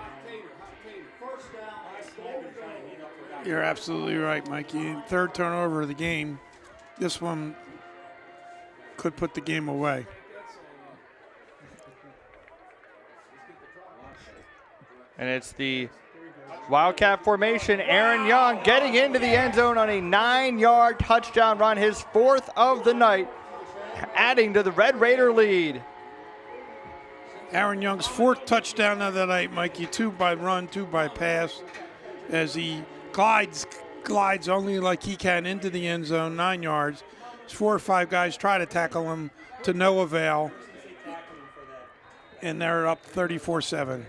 You're absolutely right, Mikey. 3rd turnover of the game. This one could put the game away. And it's the Wildcat formation. Aaron Young getting into the end zone on a 9-yard touchdown run, his 4th of the night, adding to the Red Raider lead. Aaron Young's 4th touchdown of the night, Mikey. 2 by run, 2 by pass, as he glides only like he can into the end zone, 9 yards. 4 or 5 guys try to tackle him to no avail, and they're up 34-7.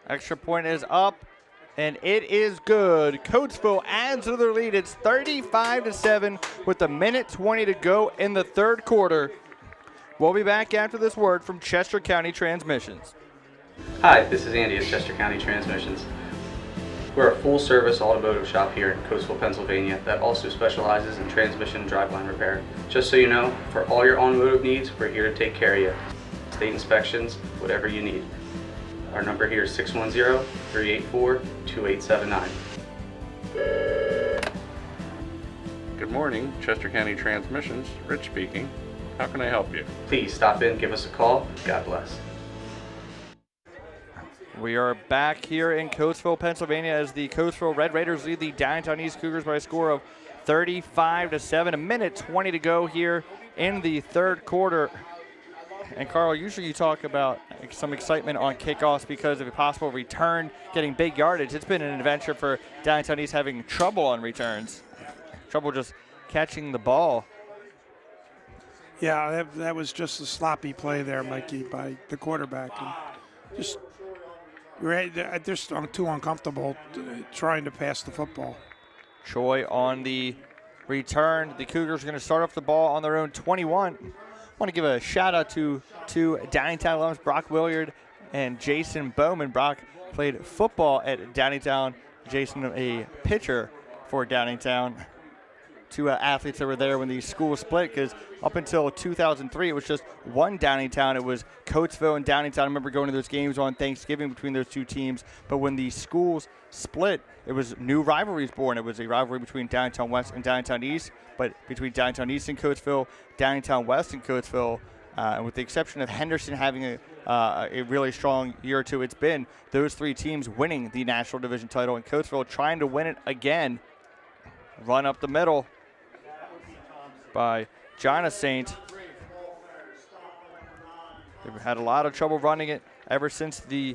Extra point is up, and it is good. Coatesville adds to their lead. It's 35-7 with a minute 20 to go in the 3rd quarter. We'll be back after this word from Chester County Transmissions. Hi, this is Andy at Chester County Transmissions. We're a full-service automotive shop here in Coatesville, Pennsylvania that also specializes in transmission and driveline repair. Just so you know, for all your automotive needs, we're here to take care of you. State inspections, whatever you need. Our number here is 610-384-2879. Good morning, Chester County Transmissions. Rich speaking. How can I help you? Please stop in, give us a call. God bless. We are back here in Coatesville, Pennsylvania, as the Coatesville Red Raiders lead the Downingtown East Cougars by a score of 35-7. A minute 20 to go here in the third quarter. And Carl, usually you talk about some excitement on kickoffs because of a possible return, getting big yardage. It's been an adventure for Downingtown East, having trouble on returns, trouble just catching the ball. Yeah, that was just a sloppy play there, Mikey, by the quarterback. And I'm too uncomfortable trying to pass the football. Choi on the return. The Cougars are going to start off the ball on their own 21. I want to give a shout out to Downingtown alums Brock Williard and Jason Bowman. Brock played football at Downingtown. Jason, a pitcher for Downingtown. Two athletes that were there when the school split, because up until 2003, it was just one Downingtown. It was Coatesville and Downingtown. I remember going to those games on Thanksgiving between those two teams. But when the schools split, it was new rivalries born. It was a rivalry between Downingtown West and Downingtown East, but between Downingtown East and Coatesville, Downingtown West and Coatesville, and with the exception of Henderson having a really strong year or two, it's been those three teams winning the National Division title, and Coatesville trying to win it again. Run up the middle by John Saint. They've had a lot of trouble running it ever since the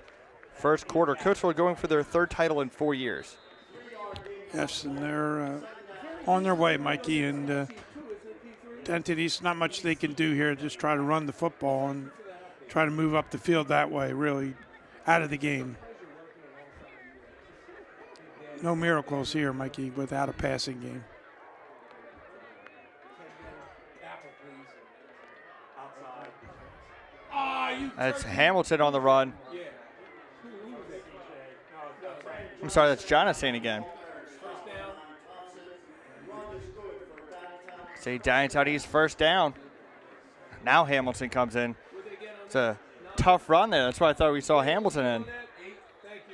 first quarter. Coatesville going for their third title in 4 years. Yes, and they're on their way, Mikey. And Downingtown East, not much they can do here. Just try to run the football and try to move up the field that way, really out of the game. No miracles here, Mikey, without a passing game. That's Hamilton on the run. I'm sorry, that's Jonathan again. Say Downingtown East first down. Now Hamilton comes in. It's a tough run there. That's why I thought we saw Hamilton in.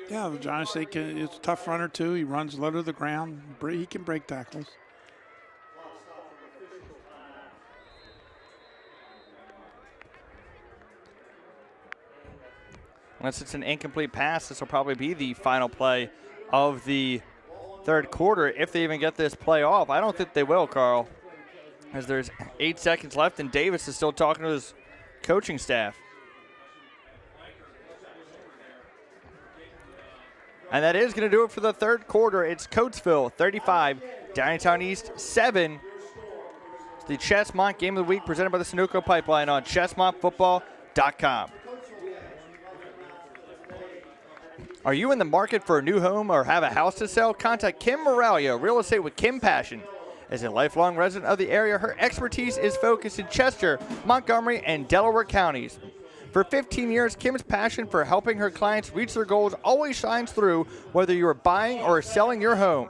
Yeah, Jonathan is a tough runner too. He runs low to the ground. He can break tackles. Unless it's an incomplete pass, this will probably be the final play of the third quarter, if they even get this play off. I don't think they will, Carl, as there's 8 seconds left, and Davis is still talking to his coaching staff. And that is going to do it for the third quarter. It's Coatesville 35, Downingtown East 7. It's the Chesmont Game of the Week presented by the Sunoco Pipeline on ChesmontFootball.com. Are you in the market for a new home or have a house to sell? Contact Kim Moralia, Real Estate with Kim Passion. As a lifelong resident of the area, her expertise is focused in Chester, Montgomery, and Delaware counties. For 15 years, Kim's passion for helping her clients reach their goals always shines through, whether you are buying or selling your home.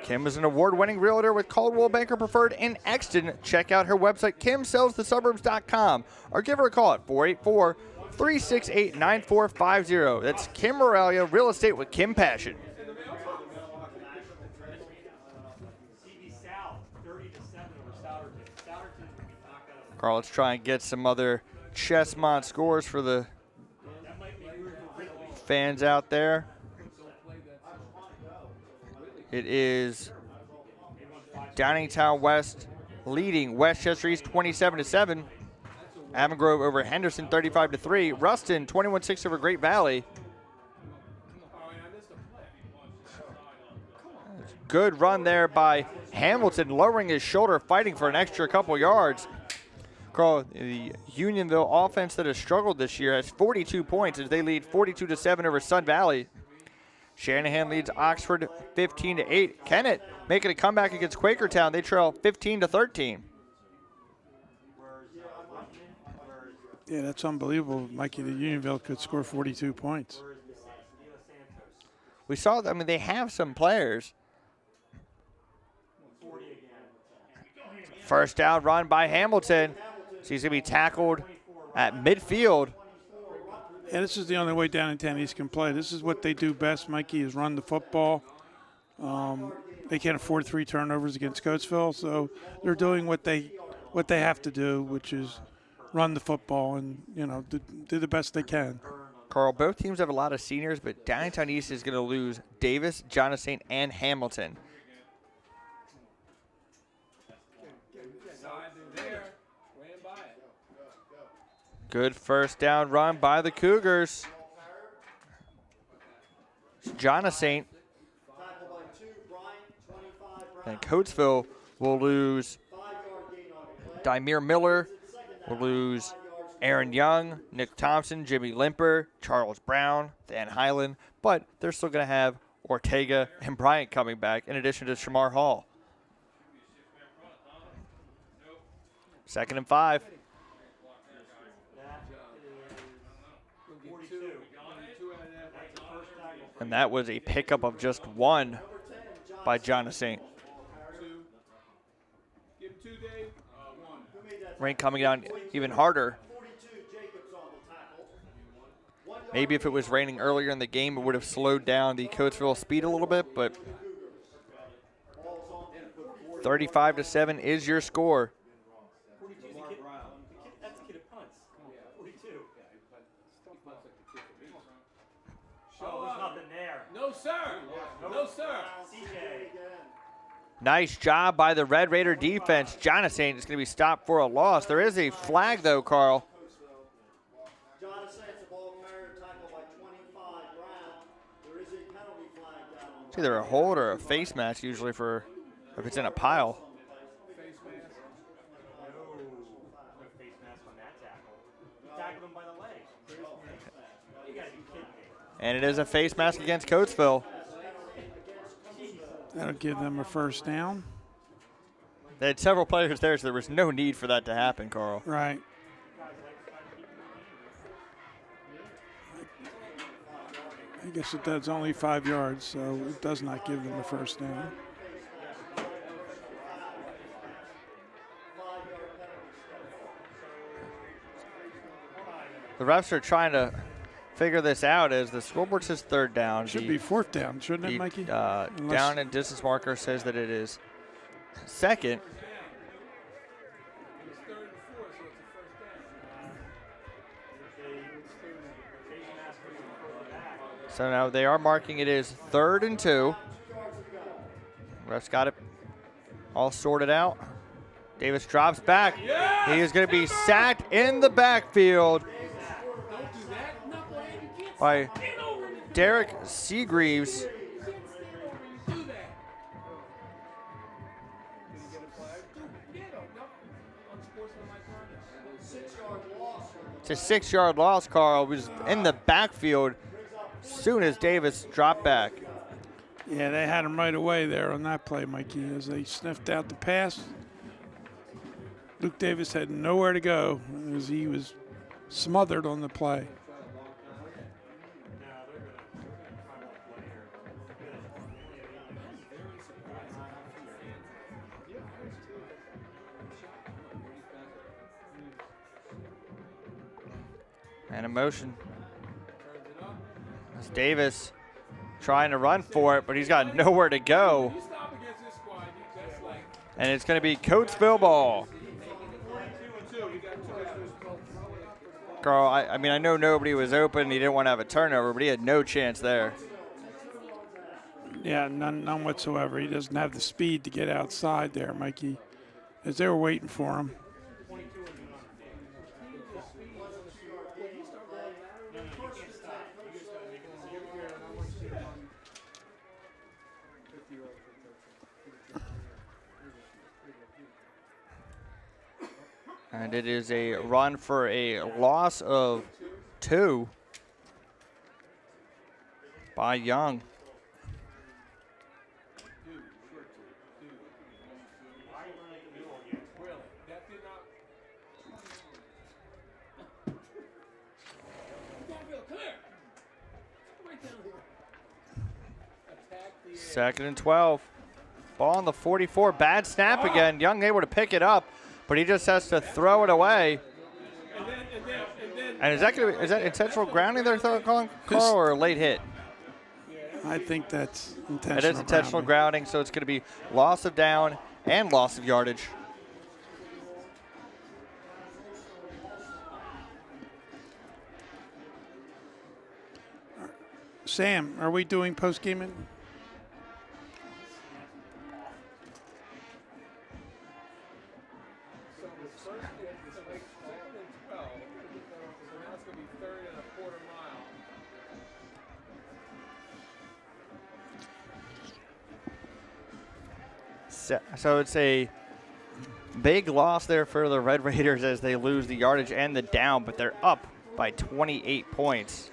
Kim is an award-winning realtor with Caldwell Banker Preferred in Exton. Check out her website, kimsellsthesuburbs.com, or give her a call at 484-368-9450. That's Kim Moralia, Real Estate with Kim Passion. Carl, let's try and get some other Chesmont scores for the fans out there. It is Downingtown West leading Westchester East 27-7. Avon Grove over Henderson 35-3. Ruston 21-6 over Great Valley. Good run there by Hamilton, lowering his shoulder, fighting for an extra couple yards. Carl, the Unionville offense that has struggled this year has 42 points as they lead 42-7 over Sun Valley. Shanahan leads Oxford 15-8. Kennett making a comeback against Quakertown. They trail 15-13. Yeah, that's unbelievable, Mikey. The Unionville could score 42 points. We saw, I mean, they have some players. First down run by Hamilton. So he's going to be tackled at midfield. And this is the only way Downingtown East can play. This is what they do best, Mikey, is run the football. they can't afford 3 turnovers against Coatesville, so they're doing what they have to do, which is run the football and do the best they can. Carl, both teams have a lot of seniors, but Downingtown East is going to lose Davis, Jonathan, and Hamilton. Good first down run by the Cougars. Jonathan. And Coatesville will lose Dymere Miller, will lose Aaron Young, Nick Thompson, Jimmy Limper, Charles Brown, Dan Highland, but they're still going to have Ortega and Bryant coming back in addition to Shamar Hall. 2nd and 5. And that was a pickup of just 1 by Jonathan. Rain coming down even harder. Maybe if it was raining earlier in the game, it would have slowed down the Coatesville speed a little bit, but 35-7 is your score. No, sir. No, sir. Nice job by the Red Raider defense. Jonathan is going to be stopped for a loss. There is a flag, though, Carl. It's either a hold or a face mask usually for if it's in a pile. And it is a face mask against Coatesville. That'll give them a first down. They had several players there, so there was no need for that to happen, Carl. Right. I guess it does only 5 yards, so it does not give them a first down. The refs are trying to figure this out as the scoreboard says 3rd down. Should be 4th down, shouldn't it, Mikey? Down and distance marker says that it is 2nd. So now they are marking it is 3rd and 2. Refs got it all sorted out. Davis drops back. Yes! He is going to be sacked in the backfield by Derek Seagreaves. It's a 6-yard loss, Carl. It was in the backfield as soon as Davis dropped back. Yeah, they had him right away there on that play, Mikey, as they sniffed out the pass. Luke Davis had nowhere to go as he was smothered on the play. And a motion. It's Davis trying to run for it, but he's got nowhere to go. And it's going to be Coatesville ball. Carl, I mean, I know nobody was open. He didn't want to have a turnover, but he had no chance there. Yeah, none whatsoever. He doesn't have the speed to get outside there, Mikey, as they were waiting for him. And it is a run for a loss of 2 by Young. Second and 12. Ball on the 44. Bad snap again. Young able to pick it up, but he just has to throw it away. And is that intentional grounding they're calling, Carl, or a late hit? I think that's intentional. It is intentional grounding, so it's going to be loss of down and loss of yardage. Sam, are we doing post-gaming? So it's a big loss there for the Red Raiders as they lose the yardage and the down, but they're up by 28 points.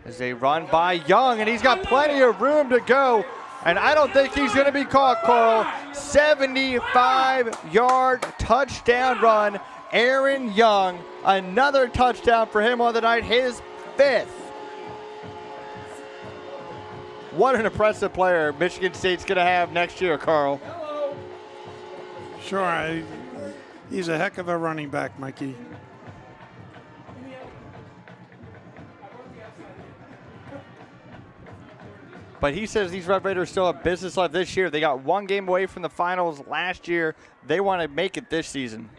As they run by Young, and he's got plenty of room to go, and I don't think he's going to be caught, Carl. 75-yard touchdown run. Aaron Young, another touchdown for him on the night, his 5th. What an impressive player Michigan State's going to have next year, Carl. Sure, he's a heck of a running back, Mikey. But he says these Red Raiders still have business left this year. They got one game away from the finals last year. They want to make it this season.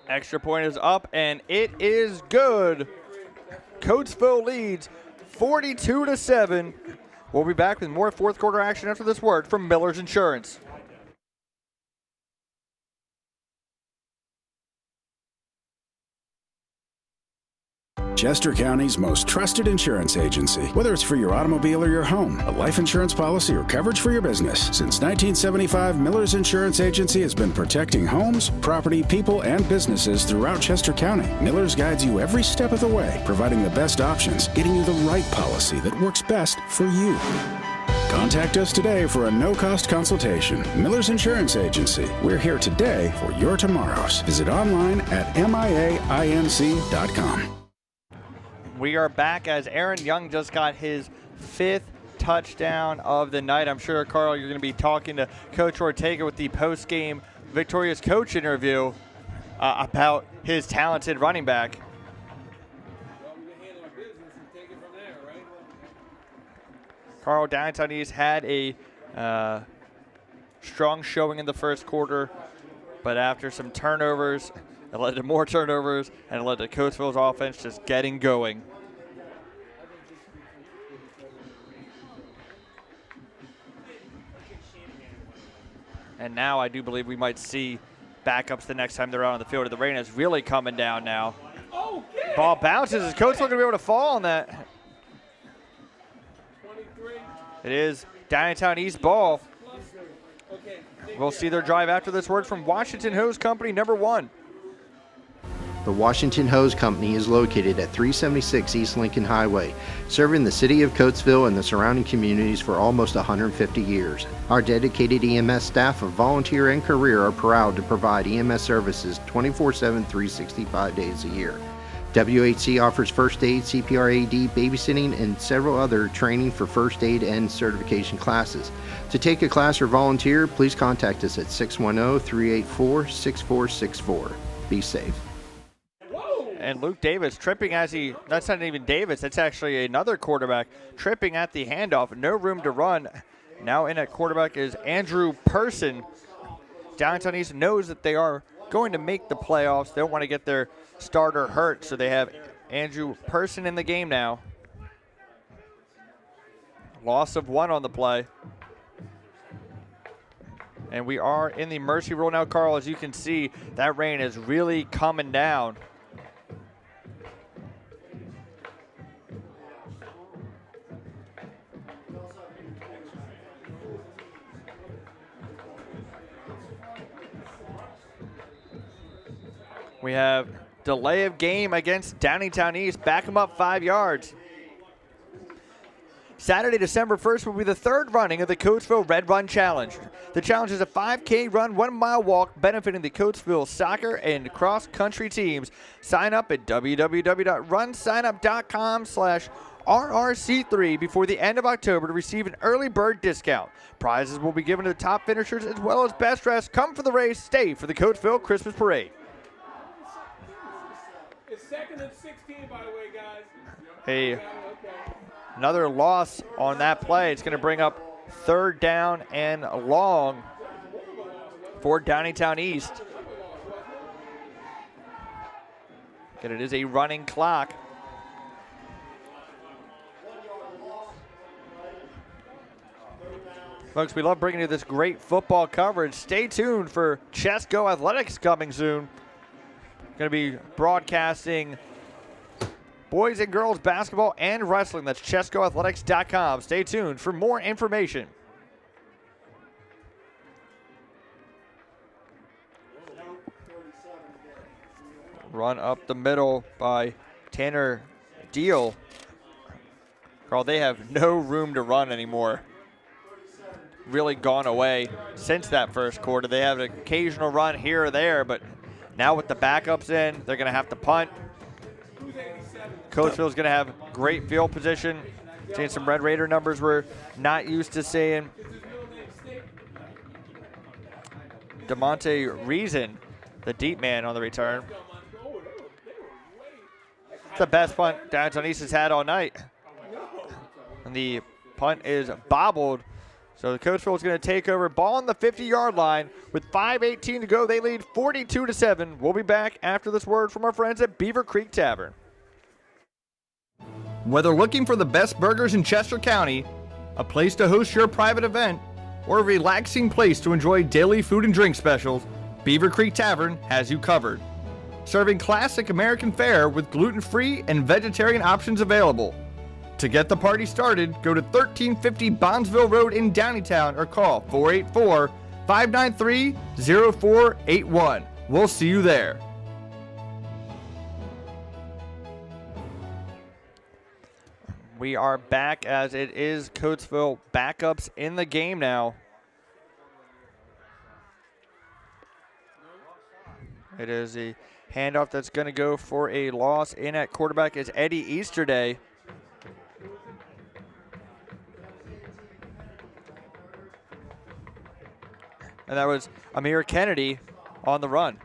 Extra point is up, and it is good. Coatesville leads 42-7. We'll be back with more fourth quarter action after this word from Miller's Insurance. Chester County's most trusted insurance agency. Whether it's for your automobile or your home, a life insurance policy, or coverage for your business. Since 1975, Miller's Insurance Agency has been protecting homes, property, people, and businesses throughout Chester County. Miller's guides you every step of the way, providing the best options, getting you the right policy that works best for you. Contact us today for a no-cost consultation. Miller's Insurance Agency. We're here today for your tomorrows. Visit online at miainc.com. We are back as Aaron Young just got his 5th touchdown of the night. I'm sure, Carl, you're going to be talking to Coach Ortega with the post-game Victorious Coach interview about his talented running back. Carl, Downingtown East had a strong showing in the first quarter, but after some turnovers, it led to more turnovers, and it led to Coatesville's offense just getting going. And now I do believe we might see backups the next time they're out on the field. The rain is really coming down now. Ball bounces. Is Coatesville going to be able to fall on that? It is Downingtown East ball. We'll see their drive after this word from Washington Hose Company, number 1. The Washington Hose Company is located at 376 East Lincoln Highway, serving the city of Coatesville and the surrounding communities for almost 150 years. Our dedicated EMS staff of volunteer and career are proud to provide EMS services 24/7, 365 days a year. WHC offers first aid, CPR AD, babysitting, and several other training for first aid and certification classes. To take a class or volunteer, please contact us at 610-384-6464. Be safe. And Luke Davis tripping as that's not even Davis, that's actually another quarterback tripping at the handoff. No room to run. Now in at quarterback is Andrew Person. Downingtown East knows that they are going to make the playoffs. They don't want to get their starter hurt, so they have Andrew Person in the game now. Loss of 1 on the play. And we are in the mercy rule now, Carl. As you can see, that rain is really coming down. We have delay of game against Downingtown East. Back them up 5 yards. Saturday, December 1st will be the third running of the Coatesville Red Run Challenge. The challenge is a 5K run, 1 mile walk benefiting the Coatesville soccer and cross country teams. Sign up at www.runsignup.com/RRC3 before the end of October to receive an early bird discount. Prizes will be given to the top finishers as well as best dressed. Come for the race, stay for the Coatesville Christmas Parade. It's 2nd and 16, by the way, guys. Another loss on that play. It's going to bring up 3rd down and long for Downingtown East. And it is a running clock. Folks, we love bringing you this great football coverage. Stay tuned for Chesco Athletics coming soon. Going to be broadcasting boys and girls basketball and wrestling. That's ChescoAthletics.com. Stay tuned for more information. Run up the middle by Tanner Deal. Carl, they have no room to run anymore. Really gone away since that first quarter. They have an occasional run here or there, but now with the backups in, they're going to have to punt. Coatesville's going to have great field position. Seeing some Red Raider numbers we're not used to seeing. DeMonte Reason, the deep man on the return. It's the best punt Downingtown East has had all night. And the punt is bobbled. So the Coatesville is going to take over. Ball on the 50-yard line with 5:18 to go. They lead 42-7. We'll be back after this word from our friends at Beaver Creek Tavern. Whether looking for the best burgers in Chester County, a place to host your private event, or a relaxing place to enjoy daily food and drink specials, Beaver Creek Tavern has you covered. Serving classic American fare with gluten-free and vegetarian options available. To get the party started, go to 1350 Bondsville Road in Downingtown or call 484-593-0481. We'll see you there. We are back as it is Coatesville backups in the game now. It is a handoff that's going to go for a loss. In at quarterback is Eddie Easterday. And that was Amir Kennedy on the run.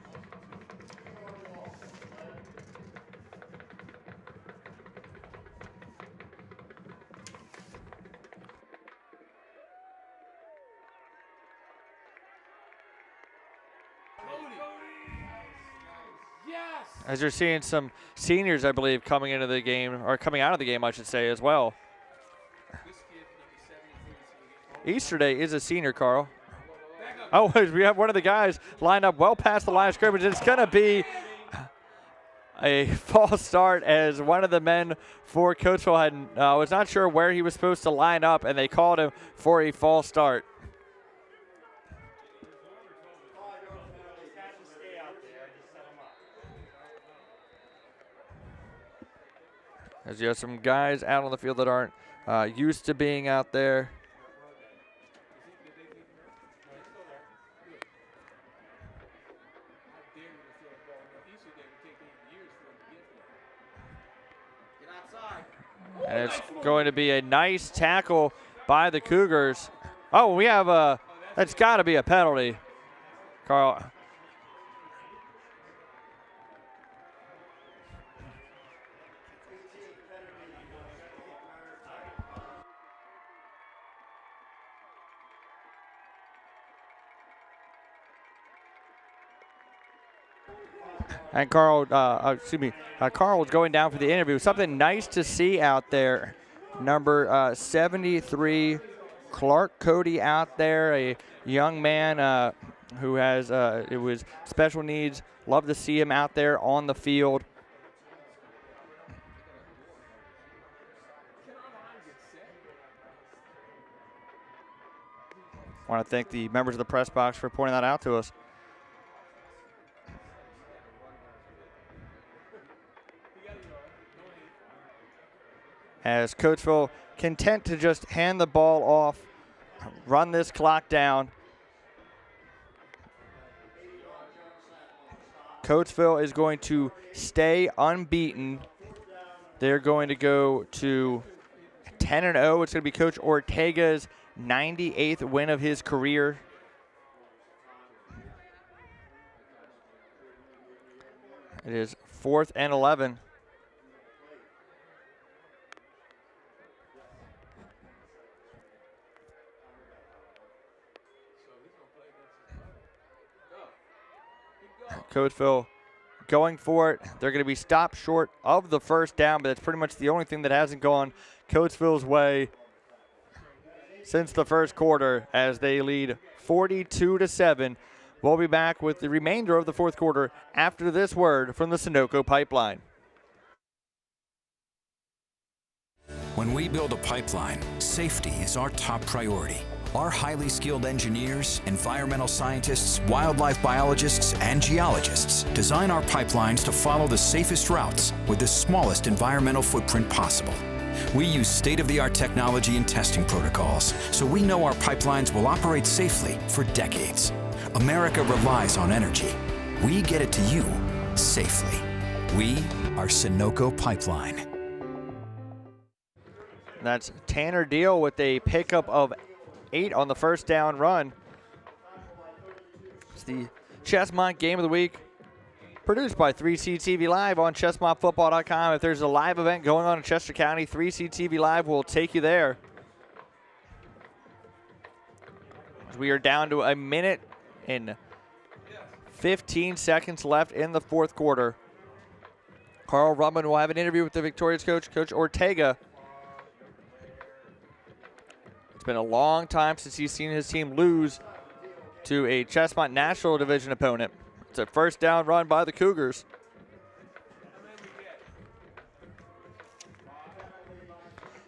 As you're seeing some seniors, I believe, coming into the game, or coming out of the game, I should say, as well. Easterday is a senior, Carl. Oh, we have one of the guys lined up well past the line of scrimmage. It's going to be a false start as one of the men for Coatesville was not sure where he was supposed to line up, and they called him for a false start. As you have some guys out on the field that aren't used to being out there. And it's going to be a nice tackle by the Cougars. Oh, we have that's got to be a penalty, Carl. And Carl, Carl was going down for the interview. Something nice to see out there. Number 73, Clark Cody out there, a young man who has special needs. Love to see him out there on the field. I want to thank the members of the press box for pointing that out to us. as Coatesville content to just hand the ball off, run this clock down. Coatesville is going to stay unbeaten. They're going to go to 10-0. It's going to be Coach Ortega's 98th win of his career. It is 4th and 11. Coatesville going for it. They're going to be stopped short of the first down, but that's pretty much the only thing that hasn't gone Coatesville's way since the first quarter, as they lead 42-7. We'll be back with the remainder of the fourth quarter after this word from the Sunoco Pipeline. When we build a pipeline, safety is our top priority. Our highly skilled engineers, environmental scientists, wildlife biologists, and geologists design our pipelines to follow the safest routes with the smallest environmental footprint possible. We use state-of-the-art technology and testing protocols, so we know our pipelines will operate safely for decades. America relies on energy. We get it to you safely. We are Sunoco Pipeline. That's Tanner Deal with a pickup of 8 on the first down run. It's the Chesmont Game of the Week, produced by 3C TV Live on ChesmontFootball.com. If there's a live event going on in Chester County, 3C TV Live will take you there. We are down to a minute and 15 seconds left in the fourth quarter. Carl Rubman will have an interview with the victorious coach, Coach Ortega. It's been a long time since he's seen his team lose to a Chesmont National Division opponent. It's a first down run by the Cougars.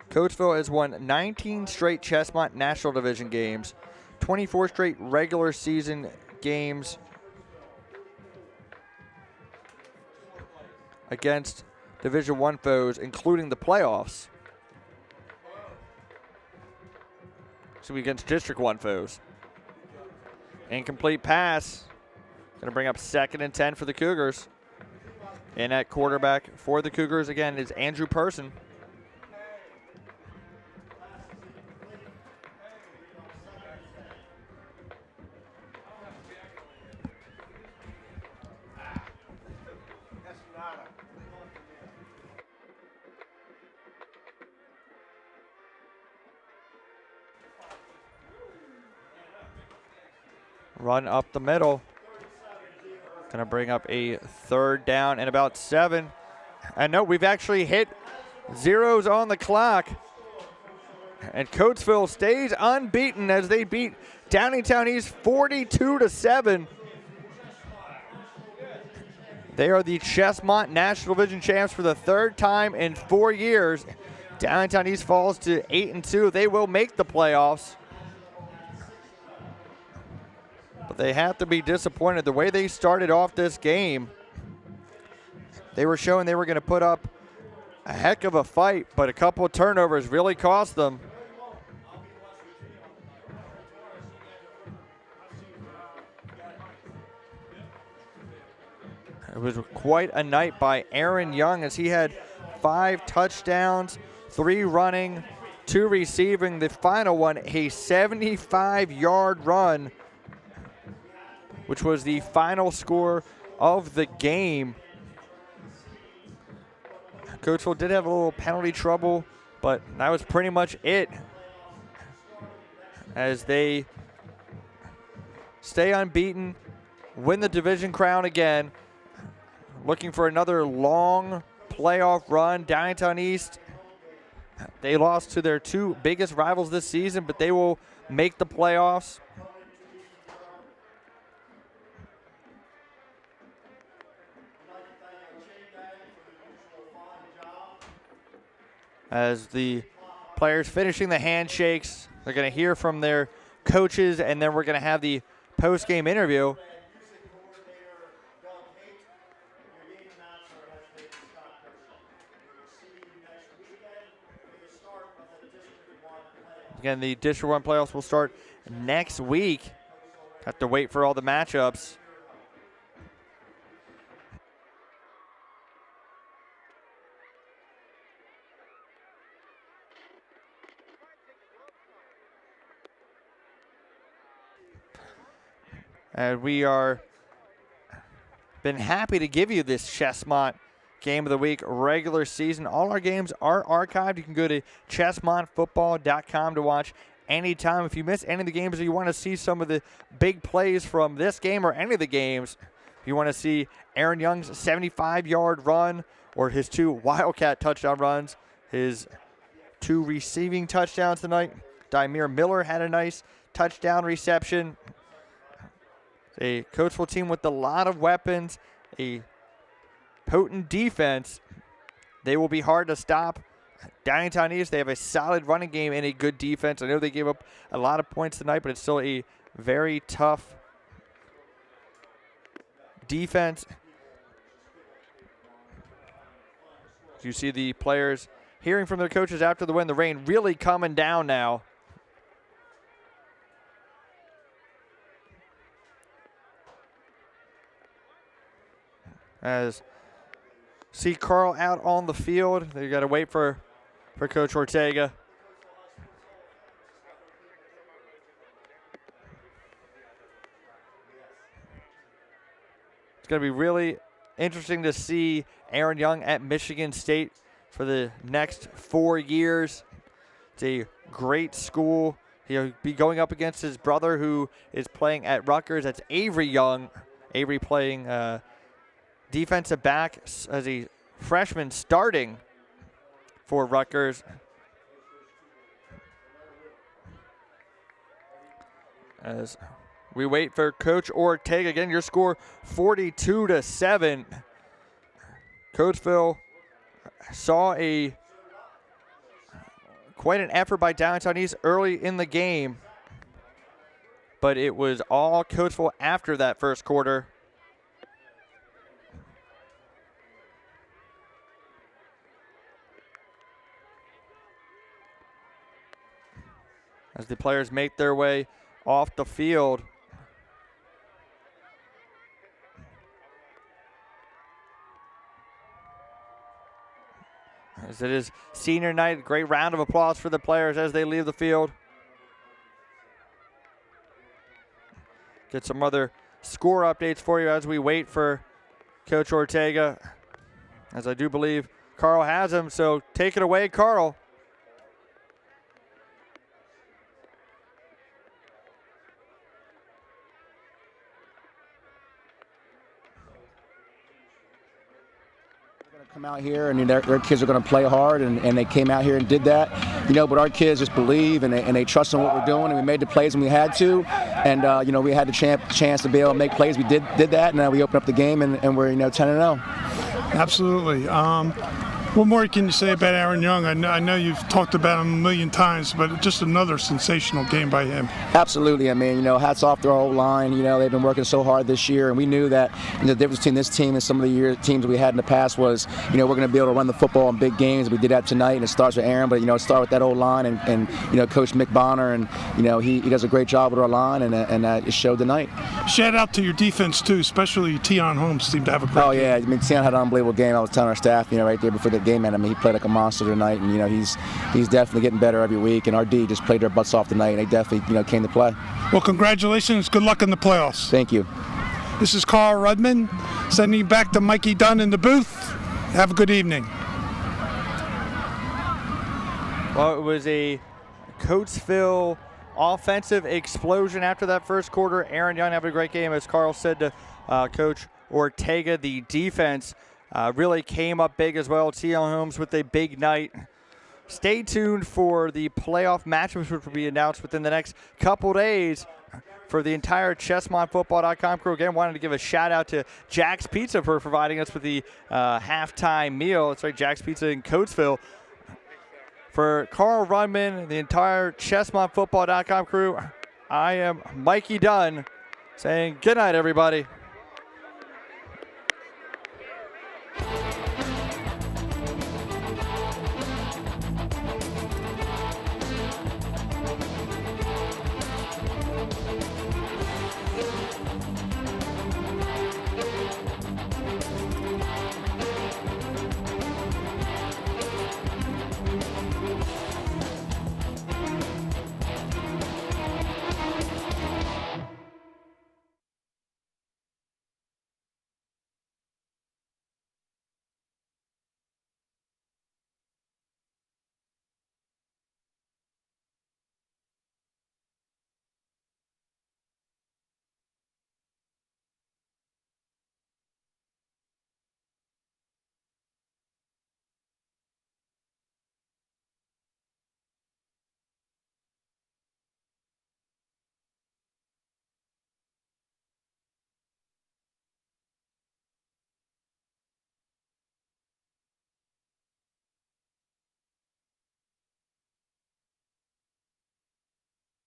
Coatesville has won 19 straight Chesmont National Division games, 24 straight regular season games against Division I foes, including the playoffs. So against District 1 foes. Incomplete pass. Going to bring up 2nd and 10 for the Cougars. And at quarterback for the Cougars, again, is Andrew Person. Run up the middle. Going to bring up a 3rd down and about 7. And no, we've actually hit zeros on the clock. And Coatesville stays unbeaten as they beat Downingtown East 42-7. They are the Chesmont National Division champs for the 3rd time in 4 years. Downingtown East falls to 8-2. They will make the playoffs. But they have to be disappointed. The way they started off this game, they were showing they were going to put up a heck of a fight, but a couple of turnovers really cost them. It was quite a night by Aaron Young, as he had 5 touchdowns, 3 running, 2 receiving. The final one, a 75-yard run, which was the final score of the game. Coatesville did have a little penalty trouble, but that was pretty much it, as they stay unbeaten, win the division crown again, looking for another long playoff run. Downingtown East, they lost to their 2 biggest rivals this season, but they will make the playoffs. As the players finishing the handshakes, they're going to hear from their coaches, and then we're going to have the post-game interview. Again, the District 1 playoffs will start next week. Have to wait for all the matchups. And we are been happy to give you this Chesmont Game of the Week regular season. All our games are archived. You can go to chesmontfootball.com to watch anytime. If you miss any of the games or you want to see some of the big plays from this game or any of the games, if you want to see Aaron Young's 75-yard run or his 2 Wildcat touchdown runs, his 2 receiving touchdowns tonight. Dymere Miller had a nice touchdown reception. A Coatesville team with a lot of weapons, a potent defense. They will be hard to stop. Downingtown East, they have a solid running game and a good defense. I know they gave up a lot of points tonight, but it's still a very tough defense. You see the players hearing from their coaches after the win. The rain really coming down now. As see Carl out on the field. They got to wait for Coach Ortega. It's going to be really interesting to see Aaron Young at Michigan State for the next 4 years. It's a great school. He'll be going up against his brother who is playing at Rutgers. That's Avery Young. Avery playing defensive back as a freshman starting for Rutgers. As we wait for Coach Ortega. Again, your score 42-7. Coatesville saw quite an effort by Downingtown East early in the game, but it was all Coatesville after that first quarter. As the players make their way off the field. As it is senior night, great round of applause for the players as they leave the field. Get some other score updates for you as we wait for Coach Ortega. As I do believe Carl has him, so take it away, Carl. Come out here and their kids are going to play hard, and they came out here and did that, but our kids just believe and they trust in what we're doing, and we made the plays when we had to, and we had the chance to be able to make plays. We did that, and now we open up the game and we're 10-0. Absolutely. What more can you say about Aaron Young? I know you've talked about him a million times, but just another sensational game by him. Absolutely. I mean, hats off to our whole line. They've been working so hard this year, and we knew that the difference between this team and some of the teams we had in the past was, we're going to be able to run the football in big games. We did that tonight, and it starts with Aaron, but, it starts with that old line and Coach Mick Bonner, and, he does a great job with our line, and it showed tonight. Shout out to your defense, too, especially Tion Holmes seemed to have a great game. Yeah. I mean, Tion had an unbelievable game. I was telling our staff, right there before the game, and he played like a monster tonight, and he's definitely getting better every week. And our D just played their butts off tonight, and they definitely came to play. Well, congratulations. Good luck in the playoffs. Thank you. This is Carl Rudman sending you back to Mikey Dunn in the booth. Have a good evening. Well, it was a Coatesville offensive explosion after that first quarter. Aaron Young having a great game, as Carl said to Coach Ortega. The defense really came up big as well. Tion Holmes with a big night. Stay tuned for the playoff matchups, which will be announced within the next couple days for the entire ChesmontFootball.com crew. Again, wanted to give a shout out to Jack's Pizza for providing us with the halftime meal. That's right, Jack's Pizza in Coatesville. For Carl Rudman, the entire ChesmontFootball.com crew, I am Mikey Dunn saying good night, everybody.